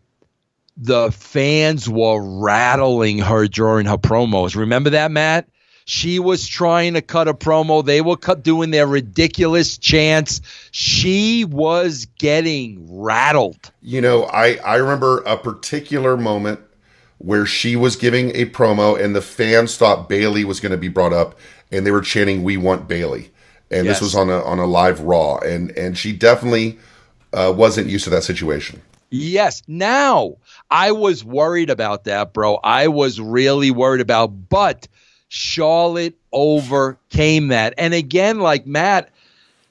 the fans were rattling her during her promos. Remember that, Matt? She was trying to cut a promo. They were doing their ridiculous chants. She was getting rattled. I remember a particular moment where she was giving a promo and the fans thought Bayley was going to be brought up, and they were chanting, "We want Bayley." And This was on a live Raw, and she definitely wasn't used to that situation. Yes. Now, I was worried about that, bro. I was really worried but Charlotte overcame that. And again, like Matt,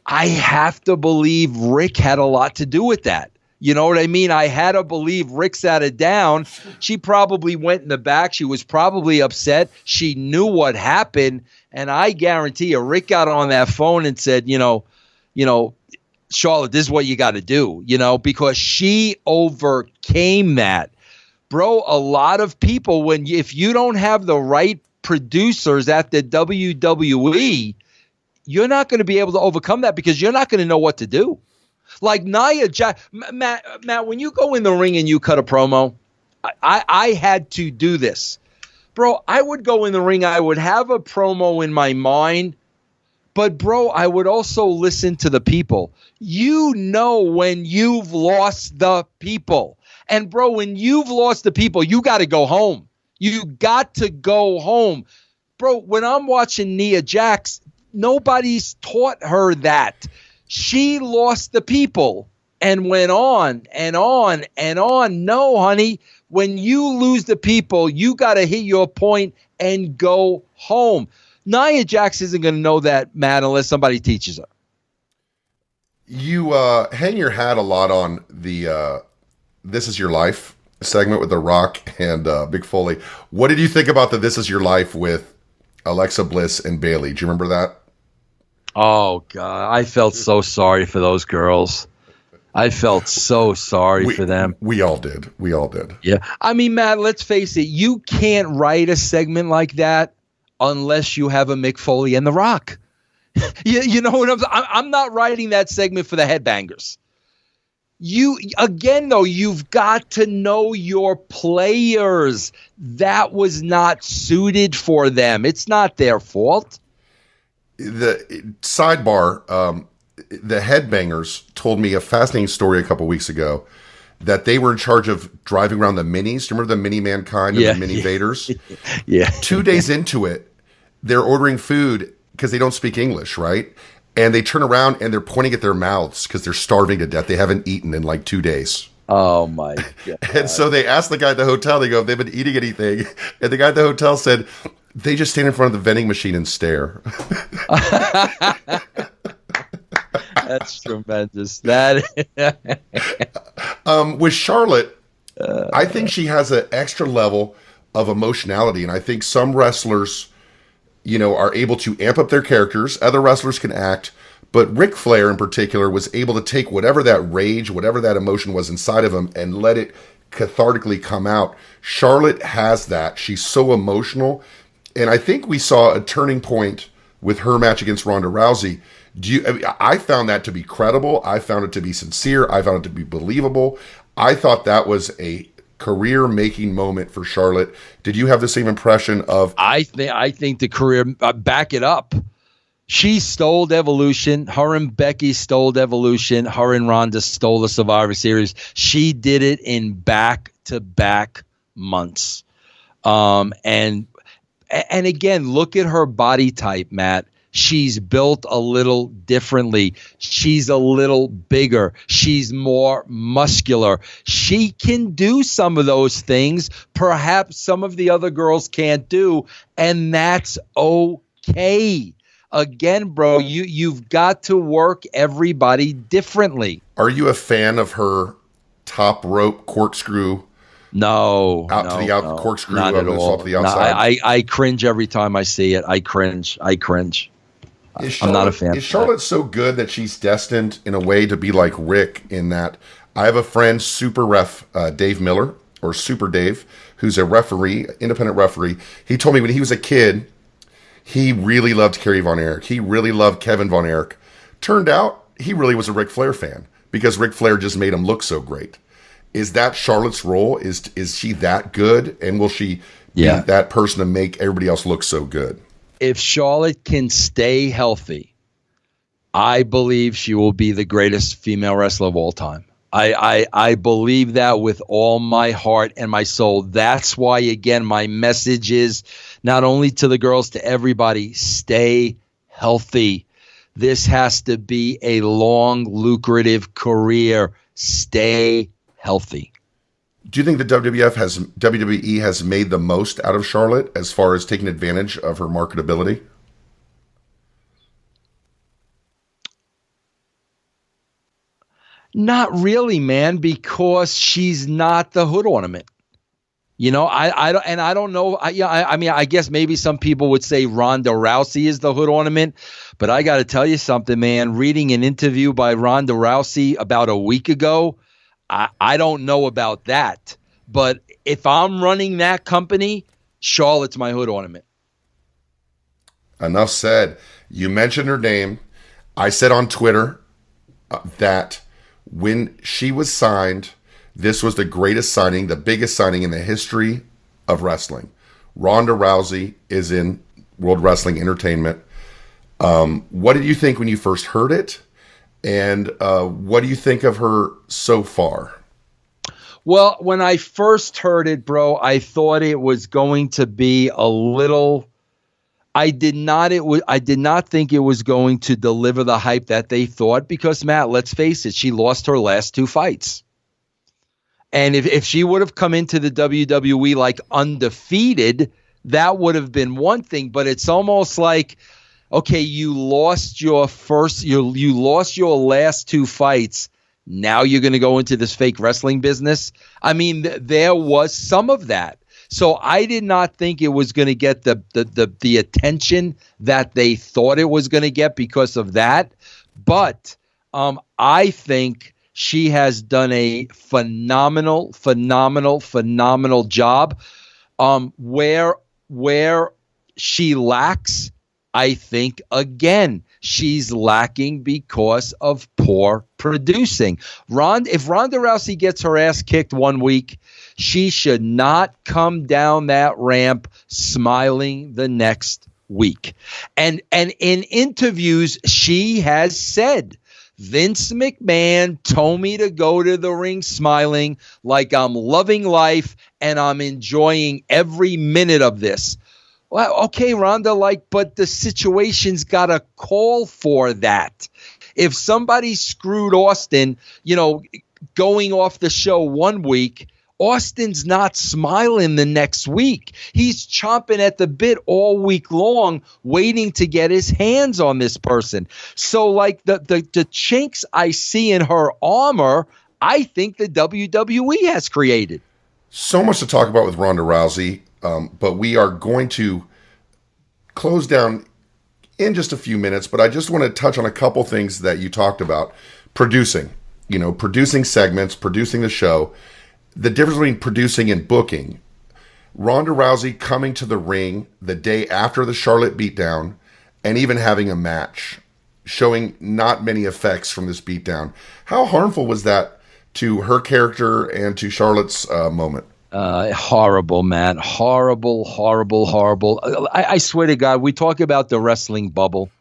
I have to believe Rick had a lot to do with that. You know what I mean? I had to believe Rick sat it down. She probably went in the back. She was probably upset. She knew what happened. And I guarantee you, Rick got on that phone and said, Charlotte, this is what you got to do, because she overcame that. Bro, a lot of people, if you don't have the right producers at the WWE, you're not going to be able to overcome that because you're not going to know what to do. Like Nia Jax, Matt, when you go in the ring and you cut a promo, I had to do this. Bro, I would go in the ring, I would have a promo in my mind, but bro, I would also listen to the people. When you've lost the people. And bro, when you've lost the people, you got to go home. You got to go home. Bro, when I'm watching Nia Jax, nobody's taught her that. She lost the people and went on and on and on. No, honey, when you lose the people, you got to hit your point and go home. Nia Jax isn't going to know that, Matt, unless somebody teaches her. You hang your hat a lot on the This Is Your Life segment with The Rock and Big Foley. What did you think about the This Is Your Life with Alexa Bliss and Bayley? Do you remember that? Oh, God. I felt so sorry for those girls. I felt so sorry for them. We all did. Yeah. I mean, Matt, let's face it. You can't write a segment like that unless you have a Mick Foley and The Rock. You know what I'm not writing that segment for the headbangers. You've got to know your players. That was not suited for them. It's not their fault. The sidebar, the Headbangers told me a fascinating story a couple weeks ago that they were in charge of driving around the minis. Do you remember the Mini Mankind and the Mini Vaders? Yeah. 2 days into it, they're ordering food because they don't speak English, right? And they turn around and they're pointing at their mouths because they're starving to death. They haven't eaten in like 2 days. Oh my And God. so they asked the guy at the hotel, they go, "Have they been eating anything?" And the guy at the hotel said, "They just stand in front of the vending machine and stare." That's tremendous. That With Charlotte, I think she has an extra level of emotionality. And I think some wrestlers, are able to amp up their characters. Other wrestlers can act. But Ric Flair in particular was able to take whatever that rage, whatever that emotion was inside of him and let it cathartically come out. Charlotte has that. She's so emotional. And I think we saw a turning point with her match against Ronda Rousey. I found that to be credible. I found it to be sincere. I found it to be believable. I thought that was a career-making moment for Charlotte. Did you have the same impression of? I think the career back it up. She stole Evolution. Her and Becky stole Evolution. Her and Ronda stole the Survivor Series. She did it in back-to-back months. And again, look at her body type, Matt. She's built a little differently. She's a little bigger. She's more muscular. She can do some of those things perhaps some of the other girls can't do, and that's okay. Again, bro, you've got to work everybody differently. Are you a fan of her top rope corkscrew? No, corkscrew not at all. To the outside. I cringe every time I see it. I cringe. I'm not a fan. Is Charlotte so good that she's destined in a way to be like Rick in that? I have a friend, Super Ref Dave Miller, or Super Dave, who's a referee, independent referee. He told me when he was a kid, he really loved Kerry Von Erich. He really loved Kevin Von Erich. Turned out he really was a Ric Flair fan because Ric Flair just made him look so great. Is that Charlotte's role? Is she that good? And will she be that person to make everybody else look so good? If Charlotte can stay healthy, I believe she will be the greatest female wrestler of all time. I believe that with all my heart and my soul. That's why, again, my message is not only to the girls, to everybody, stay healthy. This has to be a long, lucrative career. Stay healthy. Do you think the WWE has made the most out of Charlotte as far as taking advantage of her marketability? Not really, man, because she's not the hood ornament. I don't know. I mean, I guess maybe some people would say Ronda Rousey is the hood ornament, but I got to tell you something, man. Reading an interview by Ronda Rousey about a week ago, I don't know about that. But if I'm running that company, Charlotte's my hood ornament. Enough said. You mentioned her name. I said on Twitter that when she was signed, this was the greatest signing, the biggest signing in the history of wrestling. Ronda Rousey is in World Wrestling Entertainment. What did you think when you first heard it? And what do you think of her so far? Well, when I first heard it, bro, I thought it was going to be a little... I did not think it was going to deliver the hype that they thought because, Matt, let's face it, she lost her last two fights. And if she would have come into the WWE like undefeated, that would have been one thing. But it's almost like, okay, you lost your last two fights. Now you're going to go into this fake wrestling business. I mean, there was some of that. So I did not think it was going to get the attention that they thought it was going to get because of that. But I think she has done a phenomenal job. Where she lacks, I think, again, she's lacking because of poor producing. If Ronda Rousey gets her ass kicked one week, she should not come down that ramp smiling the next week. And in interviews, she has said, Vince McMahon told me to go to the ring smiling like I'm loving life and I'm enjoying every minute of this. Well, okay, Ronda, but the situation's got to call for that. If somebody screwed Austin, going off the show one week, Austin's not smiling the next week. He's chomping at the bit all week long, waiting to get his hands on this person. So, like, the chinks I see in her armor, I think the WWE has created. So much to talk about with Ronda Rousey, but we are going to close down in just a few minutes. But I just want to touch on a couple things that you talked about. Producing segments, producing the show. The difference between producing and booking. Ronda Rousey coming to the ring the day after the Charlotte beatdown and even having a match, showing not many effects from this beatdown. How harmful was that to her character and to Charlotte's moment? Horrible, man. Horrible. I swear to God, we talk about the wrestling bubble.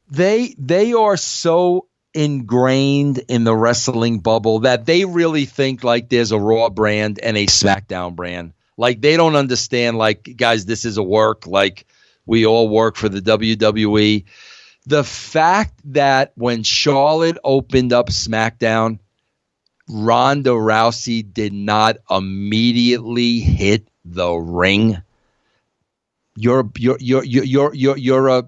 Yeah. They are so ingrained in the wrestling bubble that they really think like there's a Raw brand and a SmackDown brand. Like, they don't understand, like, guys, this is a work. Like, we all work for the WWE. The fact that when Charlotte opened up SmackDown, Ronda Rousey did not immediately hit the ring. You're a,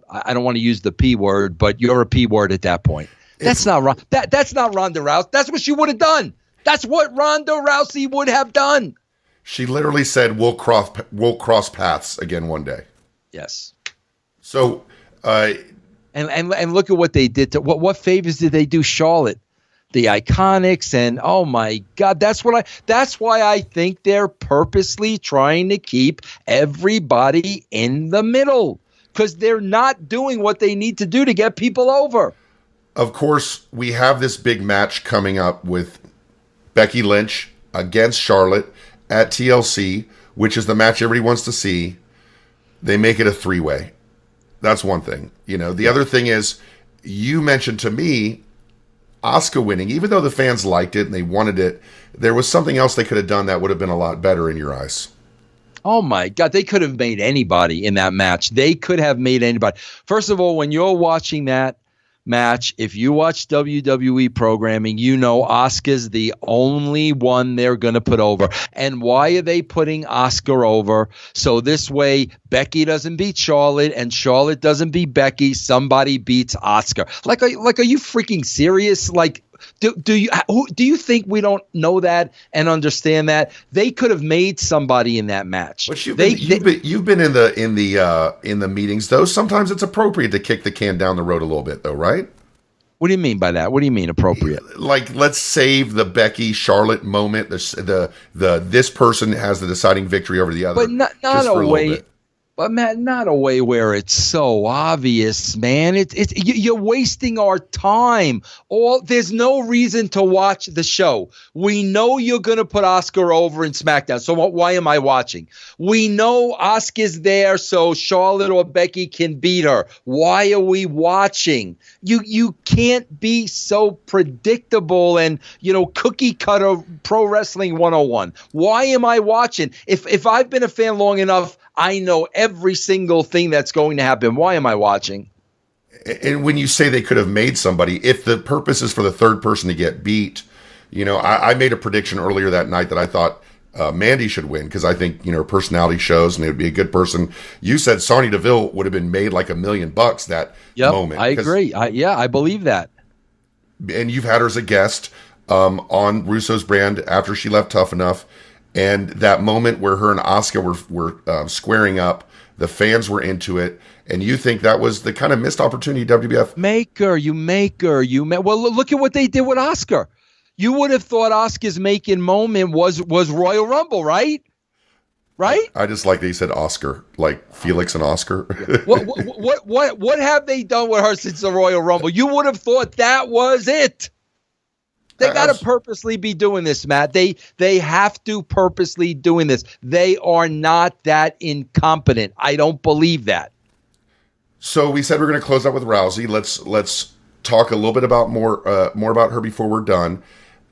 I don't want to use the P word, but you're a P word at that point. That's not Ronda Rousey. That's what she would have done. That's what Ronda Rousey would have done. She literally said, "We'll cross paths again one day." Yes. So, and look at what they did to what favors did they do Charlotte? The Iconics, and oh my God, that's why I think they're purposely trying to keep everybody in the middle, because they're not doing what they need to do to get people over. Of course, we have this big match coming up with Becky Lynch against Charlotte at TLC, which is the match everybody wants to see. They make it a 3-way. That's one thing. The other thing is, you mentioned to me Asuka winning. Even though the fans liked it and they wanted it, there was something else they could have done that would have been a lot better in your eyes. Oh my God, they could have made anybody in that match. They could have made anybody. First of all, when you're watching that match, if you watch WWE programming, Asuka's the only one they're going to put over. And why are they putting Asuka over? So this way, Becky doesn't beat Charlotte and Charlotte doesn't beat Becky. Somebody beats Asuka. Like, are you freaking serious? Like, do you think we don't know that and understand that? They could have made somebody in that match. But you've been in the meetings, though. Sometimes it's appropriate to kick the can down the road a little bit, though, right? What do you mean by that? What do you mean appropriate? Like, let's save the Becky Charlotte moment. This person has the deciding victory over the other, but not a way. But Matt, not a way where it's so obvious, man. You're wasting our time. There's no reason to watch the show. We know you're going to put Asuka over in SmackDown. So why am I watching? We know Asuka's there so Charlotte or Becky can beat her. Why are we watching? You can't be so predictable and cookie cutter pro wrestling 101. Why am I watching? If I've been a fan long enough, I know every single thing that's going to happen. Why am I watching? And when you say they could have made somebody, if the purpose is for the third person to get beat, I made a prediction earlier that night that I thought Mandy should win because I think, her personality shows and it would be a good person. You said Sonya Deville would have been made like $1 million that moment. I agree. I believe that. And you've had her as a guest on Russo's brand after she left Tough Enough. And that moment where her and Asuka were squaring up, the fans were into it, and you think that was the kind of missed opportunity WWF? Well, look at what they did with Asuka. You would have thought Asuka's making moment was Royal Rumble, right? Right? I just like that you said Oscar, like Felix and Oscar. What have they done with her since the Royal Rumble? You would have thought that was it. They got to purposely be doing this, Matt. They have to purposely doing this. They are not that incompetent. I don't believe that. So we said we're going to close out with Rousey. Let's talk a little bit about more about her before we're done.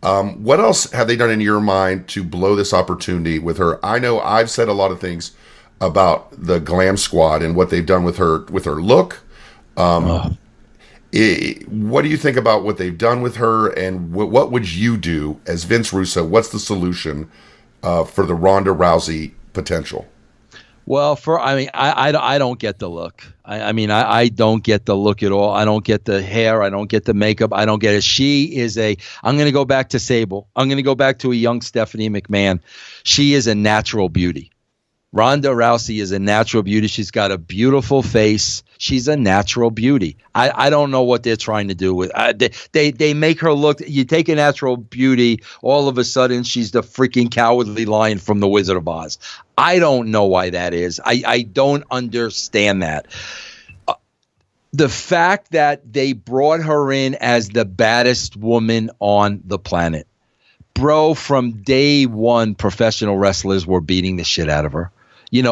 What else have they done in your mind to blow this opportunity with her? I know I've said a lot of things about the Glam Squad and what they've done with her look. What do you think about what they've done with her, and what would you do as Vince Russo? What's the solution for the Ronda Rousey potential? Well, I don't get the look. I don't get the look at all. I don't get the hair. I don't get the makeup. I don't get it. I'm going to go back to Sable. I'm going to go back to a young Stephanie McMahon. She is a natural beauty. Ronda Rousey is a natural beauty. She's got a beautiful face. She's a natural beauty. I don't know what they're trying to do with they make her look. You take a natural beauty, all of a sudden she's the freaking cowardly lion from the Wizard of Oz. I don't know why that is. I don't understand that. The fact that they brought her in as the baddest woman on the planet. Bro, from day one, professional wrestlers were beating the shit out of her.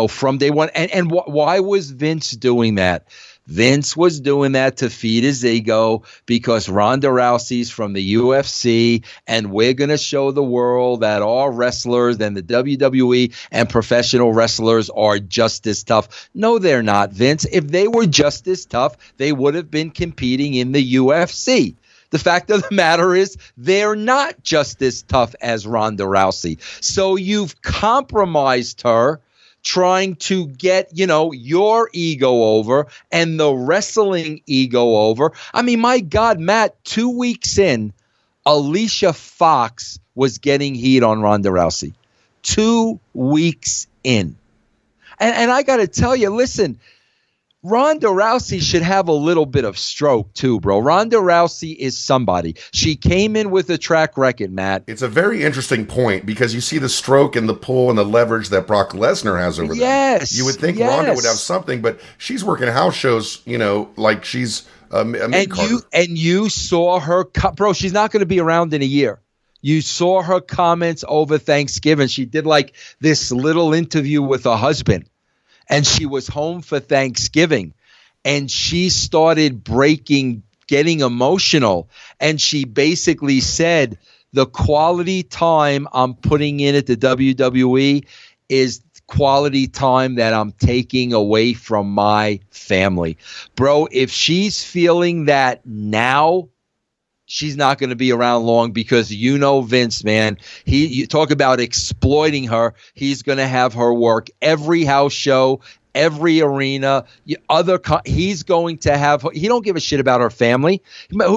From day one. And why was Vince doing that? Vince was doing that to feed his ego because Ronda Rousey's from the UFC, and we're going to show the world that all wrestlers and the WWE and professional wrestlers are just as tough. No, they're not, Vince. If they were just as tough, they would have been competing in the UFC. The fact of the matter is they're not just as tough as Ronda Rousey. So you've compromised her trying to get, your ego over and the wrestling ego over. I mean, my God, Matt, 2 weeks in, Alicia Fox was getting heat on Ronda Rousey. 2 weeks in. And I got to tell you, listen, Ronda Rousey should have a little bit of stroke too, bro. Ronda Rousey is somebody. She came in with a track record, Matt. It's a very interesting point because you see the stroke and the pull and the leverage that Brock Lesnar has over them. Yes. You would think Ronda would have something, but she's working house shows, like she's a mid-carder. And you saw her, bro, she's not going to be around in a year. You saw her comments over Thanksgiving. She did like this little interview with her husband. And she was home for Thanksgiving, and she started getting emotional. And she basically said, the quality time I'm putting in at the WWE is quality time that I'm taking away from my family. Bro, if she's feeling that now, she's not going to be around long because Vince, man, you talk about exploiting her. He's going to have her work every house show, every arena, he's going to have, he don't give a shit about her family.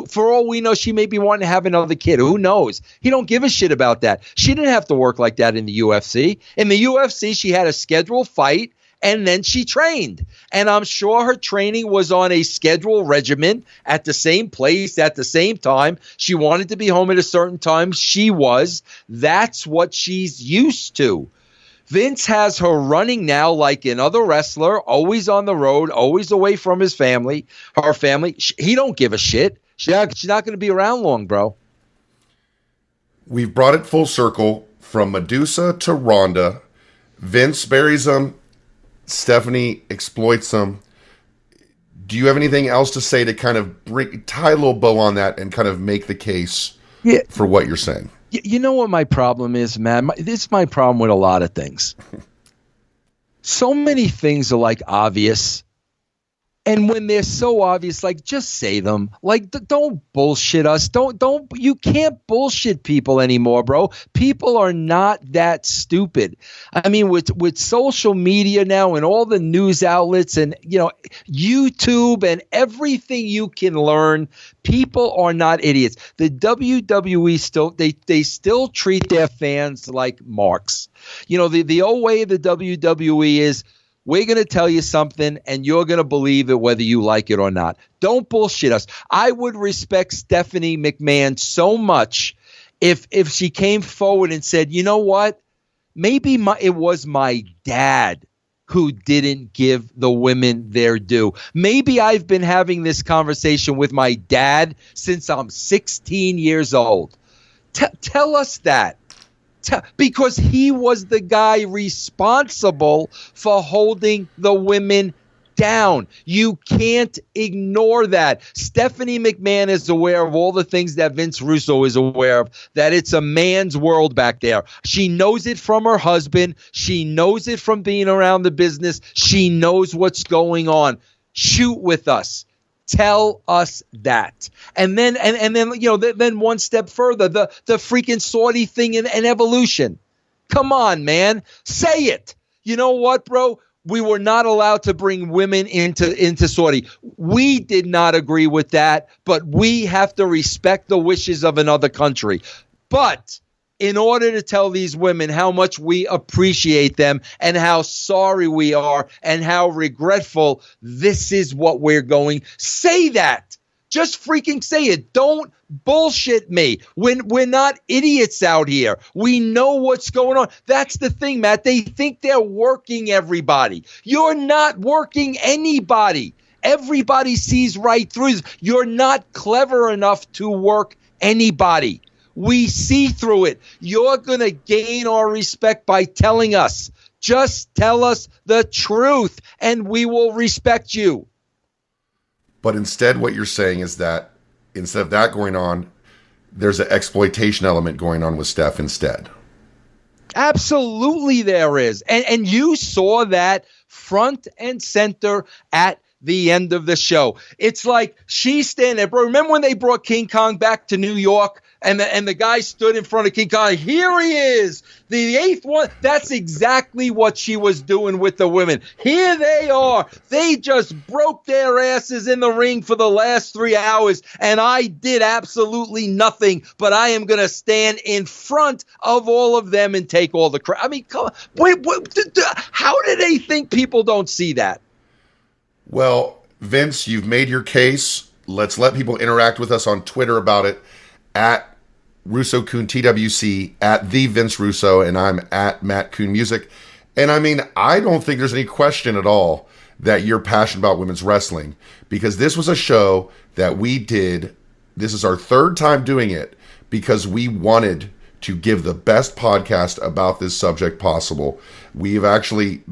For all we know, she may be wanting to have another kid. Who knows? He don't give a shit about that. She didn't have to work like that in the UFC. In the UFC, she had a scheduled fight. And then she trained. And I'm sure her training was on a scheduled regimen at the same place at the same time. She wanted to be home at a certain time. She was. That's what she's used to. Vince has her running now like another wrestler, always on the road, always away from his family, her family. He don't give a shit. She's not going to be around long, bro. We've brought it full circle from Medusa to Ronda. Vince buries them. Stephanie exploits them. Do you have anything else to say to kind of tie a little bow on that and kind of make the case for what you're saying? You know what my problem is, man? This is my problem with a lot of things. So many things are like obvious. And when they're so obvious, like just say them. Like don't bullshit us. You can't bullshit people anymore, bro. People are not that stupid. I mean, with social media now and all the news outlets and YouTube and everything you can learn, people are not idiots. The WWE still treat their fans like marks. The old way of the WWE is, we're going to tell you something, and you're going to believe it whether you like it or not. Don't bullshit us. I would respect Stephanie McMahon so much if she came forward and said, you know what? Maybe it was my dad who didn't give the women their due. Maybe I've been having this conversation with my dad since I'm 16 years old. Tell us that. Because he was the guy responsible for holding the women down. You can't ignore that. Stephanie McMahon is aware of all the things that Vince Russo is aware of, that it's a man's world back there. She knows it from her husband. She knows it from being around the business. She knows what's going on. Shoot with us. Tell us that. And then, then one step further, the freaking Saudi thing and evolution. Come on, man. Say it. You know what, bro? We were not allowed to bring women into Saudi. We did not agree with that, but we have to respect the wishes of another country. But in order to tell these women how much we appreciate them and how sorry we are and how regretful, this is what we're going. Say that. Just freaking say it. Don't bullshit me. We're not idiots out here. We know what's going on. That's the thing, Matt. They think they're working everybody. You're not working anybody. Everybody sees right through this. You're not clever enough to work anybody. We see through it. You're going to gain our respect by telling us. Just tell us the truth, and we will respect you. But instead, what you're saying is that instead of that going on, there's an exploitation element going on with Steph instead. Absolutely there is. And you saw that front and center at the end of the show. It's like she's standing there. Bro, remember when they brought King Kong back to New York and the guy stood in front of King Kong? Here he is, the eighth one. That's exactly what she was doing with the women. Here they are. They just broke their asses in the ring for the last 3 hours, and I did absolutely nothing, but I am going to stand in front of all of them and take all the credit. I mean, come on. Wait, how do they think people don't see that? Well, Vince, you've made your case. Let's let people interact with us on Twitter about it at Russo Coon TWC, at the Vince Russo, and I'm at Matt Coon Music. And I mean, I don't think there's any question at all that you're passionate about women's wrestling, because this was a show that we did. This is our third time doing it because we wanted to give the best podcast about this subject possible. We've actually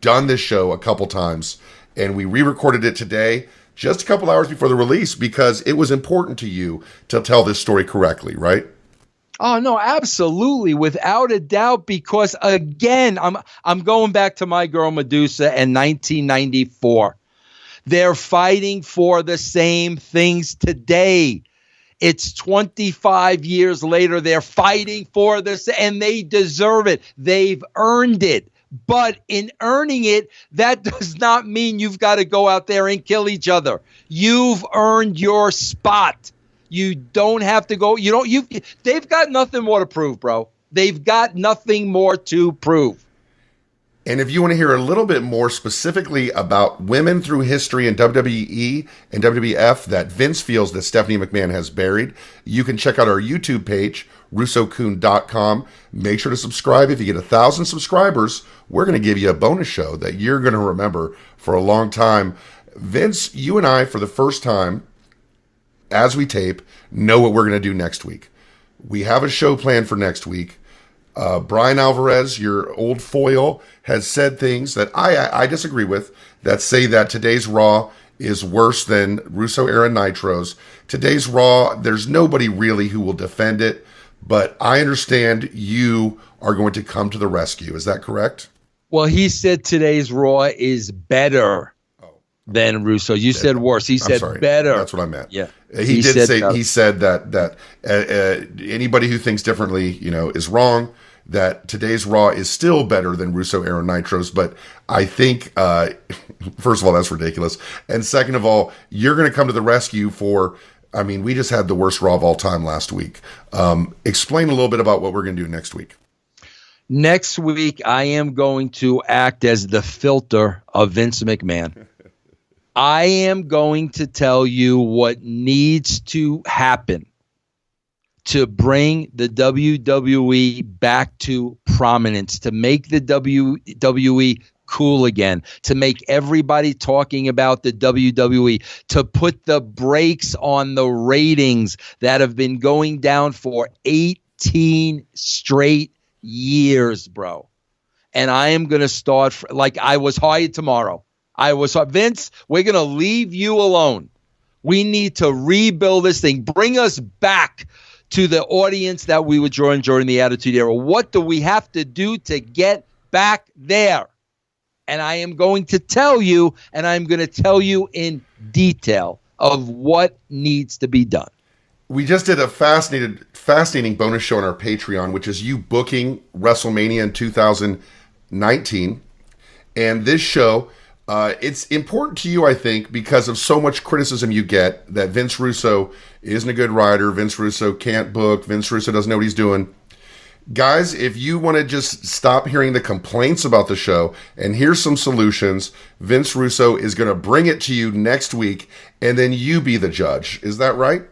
done this show a couple times, and we re-recorded it today, just a couple hours before the release, because it was important to you to tell this story correctly, right? Oh, no, absolutely. Without a doubt, because again, I'm going back to my girl Medusa in 1994. They're fighting for the same things today. It's 25 years later. They're fighting for this, and they deserve it. They've earned it. But in earning it, that does not mean you've got to go out there and kill each other. You've earned your spot. You don't have to go. They've got nothing more to prove, bro. They've got nothing more to prove. And if you want to hear a little bit more specifically about women through history in WWE and WWF that Vince feels that Stephanie McMahon has buried, you can check out our YouTube page, russocoon.com. Make sure to subscribe. If you get 1,000 subscribers, we're going to give you a bonus show that you're going to remember for a long time. Vince, you and I, for the first time, as we tape, know what we're going to do next week. We have a show planned for next week. Brian Alvarez, your old foil, has said things that I disagree with, that say that today's Raw is worse than Russo era Nitros. Today's Raw, there's nobody really who will defend it, but I understand you are going to come to the rescue. Is that correct? Well, he said today's Raw is better than Russo. You said worse. He said better. That's what I meant. Yeah. He said that anybody who thinks differently, is wrong. That today's Raw is still better than Russo era Nitros, but I think first of all, that's ridiculous, and second of all, you're going to come to the rescue for. I mean, we just had the worst Raw of all time last week. Explain a little bit about what we're going to do next week. Next week, I am going to act as the filter of Vince McMahon. I am going to tell you what needs to happen to bring the WWE back to prominence, to make the WWE cool again, to make everybody talking about the WWE, to put the brakes on the ratings that have been going down for 18 straight years, bro. And I am going to start like I was hired tomorrow. Vince, we're going to leave you alone. We need to rebuild this thing. Bring us back to the audience that we were drawing during the Attitude Era. What do we have to do to get back there? And I am going to tell you, and I'm going to tell you in detail of what needs to be done. We just did a fascinating bonus show on our Patreon, which is you booking WrestleMania in 2019. And this show, it's important to you, I think, because of so much criticism you get that Vince Russo isn't a good writer, Vince Russo can't book, Vince Russo doesn't know what he's doing. Guys, if you want to just stop hearing the complaints about the show and here's some solutions, Vince Russo is going to bring it to you next week, and then you be the judge. Is that right?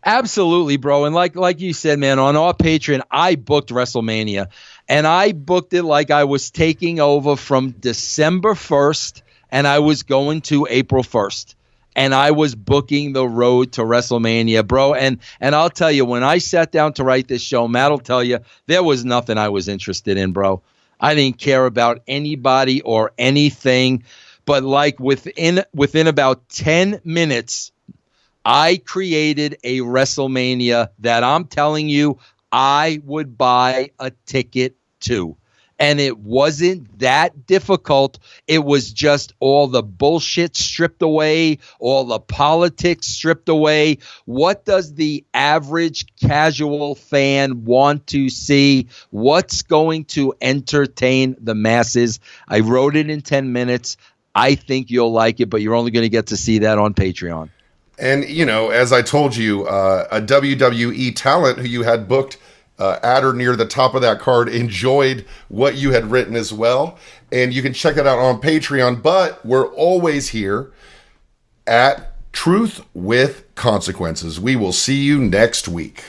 Absolutely, bro. And like you said, man, on our Patreon, I booked WrestleMania, and I booked it like I was taking over from December 1st, and I was going to April 1st. And I was booking the road to WrestleMania, bro. And I'll tell you, when I sat down to write this show, Matt will tell you, there was nothing I was interested in, bro. I didn't care about anybody or anything. But like within about 10 minutes, I created a WrestleMania that I'm telling you I would buy a ticket to. And it wasn't that difficult. It was just all the bullshit stripped away, all the politics stripped away. What does the average casual fan want to see? What's going to entertain the masses? I wrote it in 10 minutes. I think you'll like it, but you're only going to get to see that on Patreon. And, you know, as I told you, a WWE talent who you had booked at or near the top of that card enjoyed what you had written as well. And you can check that out on Patreon. But we're always here at Truth with Consequences. We will see you next week.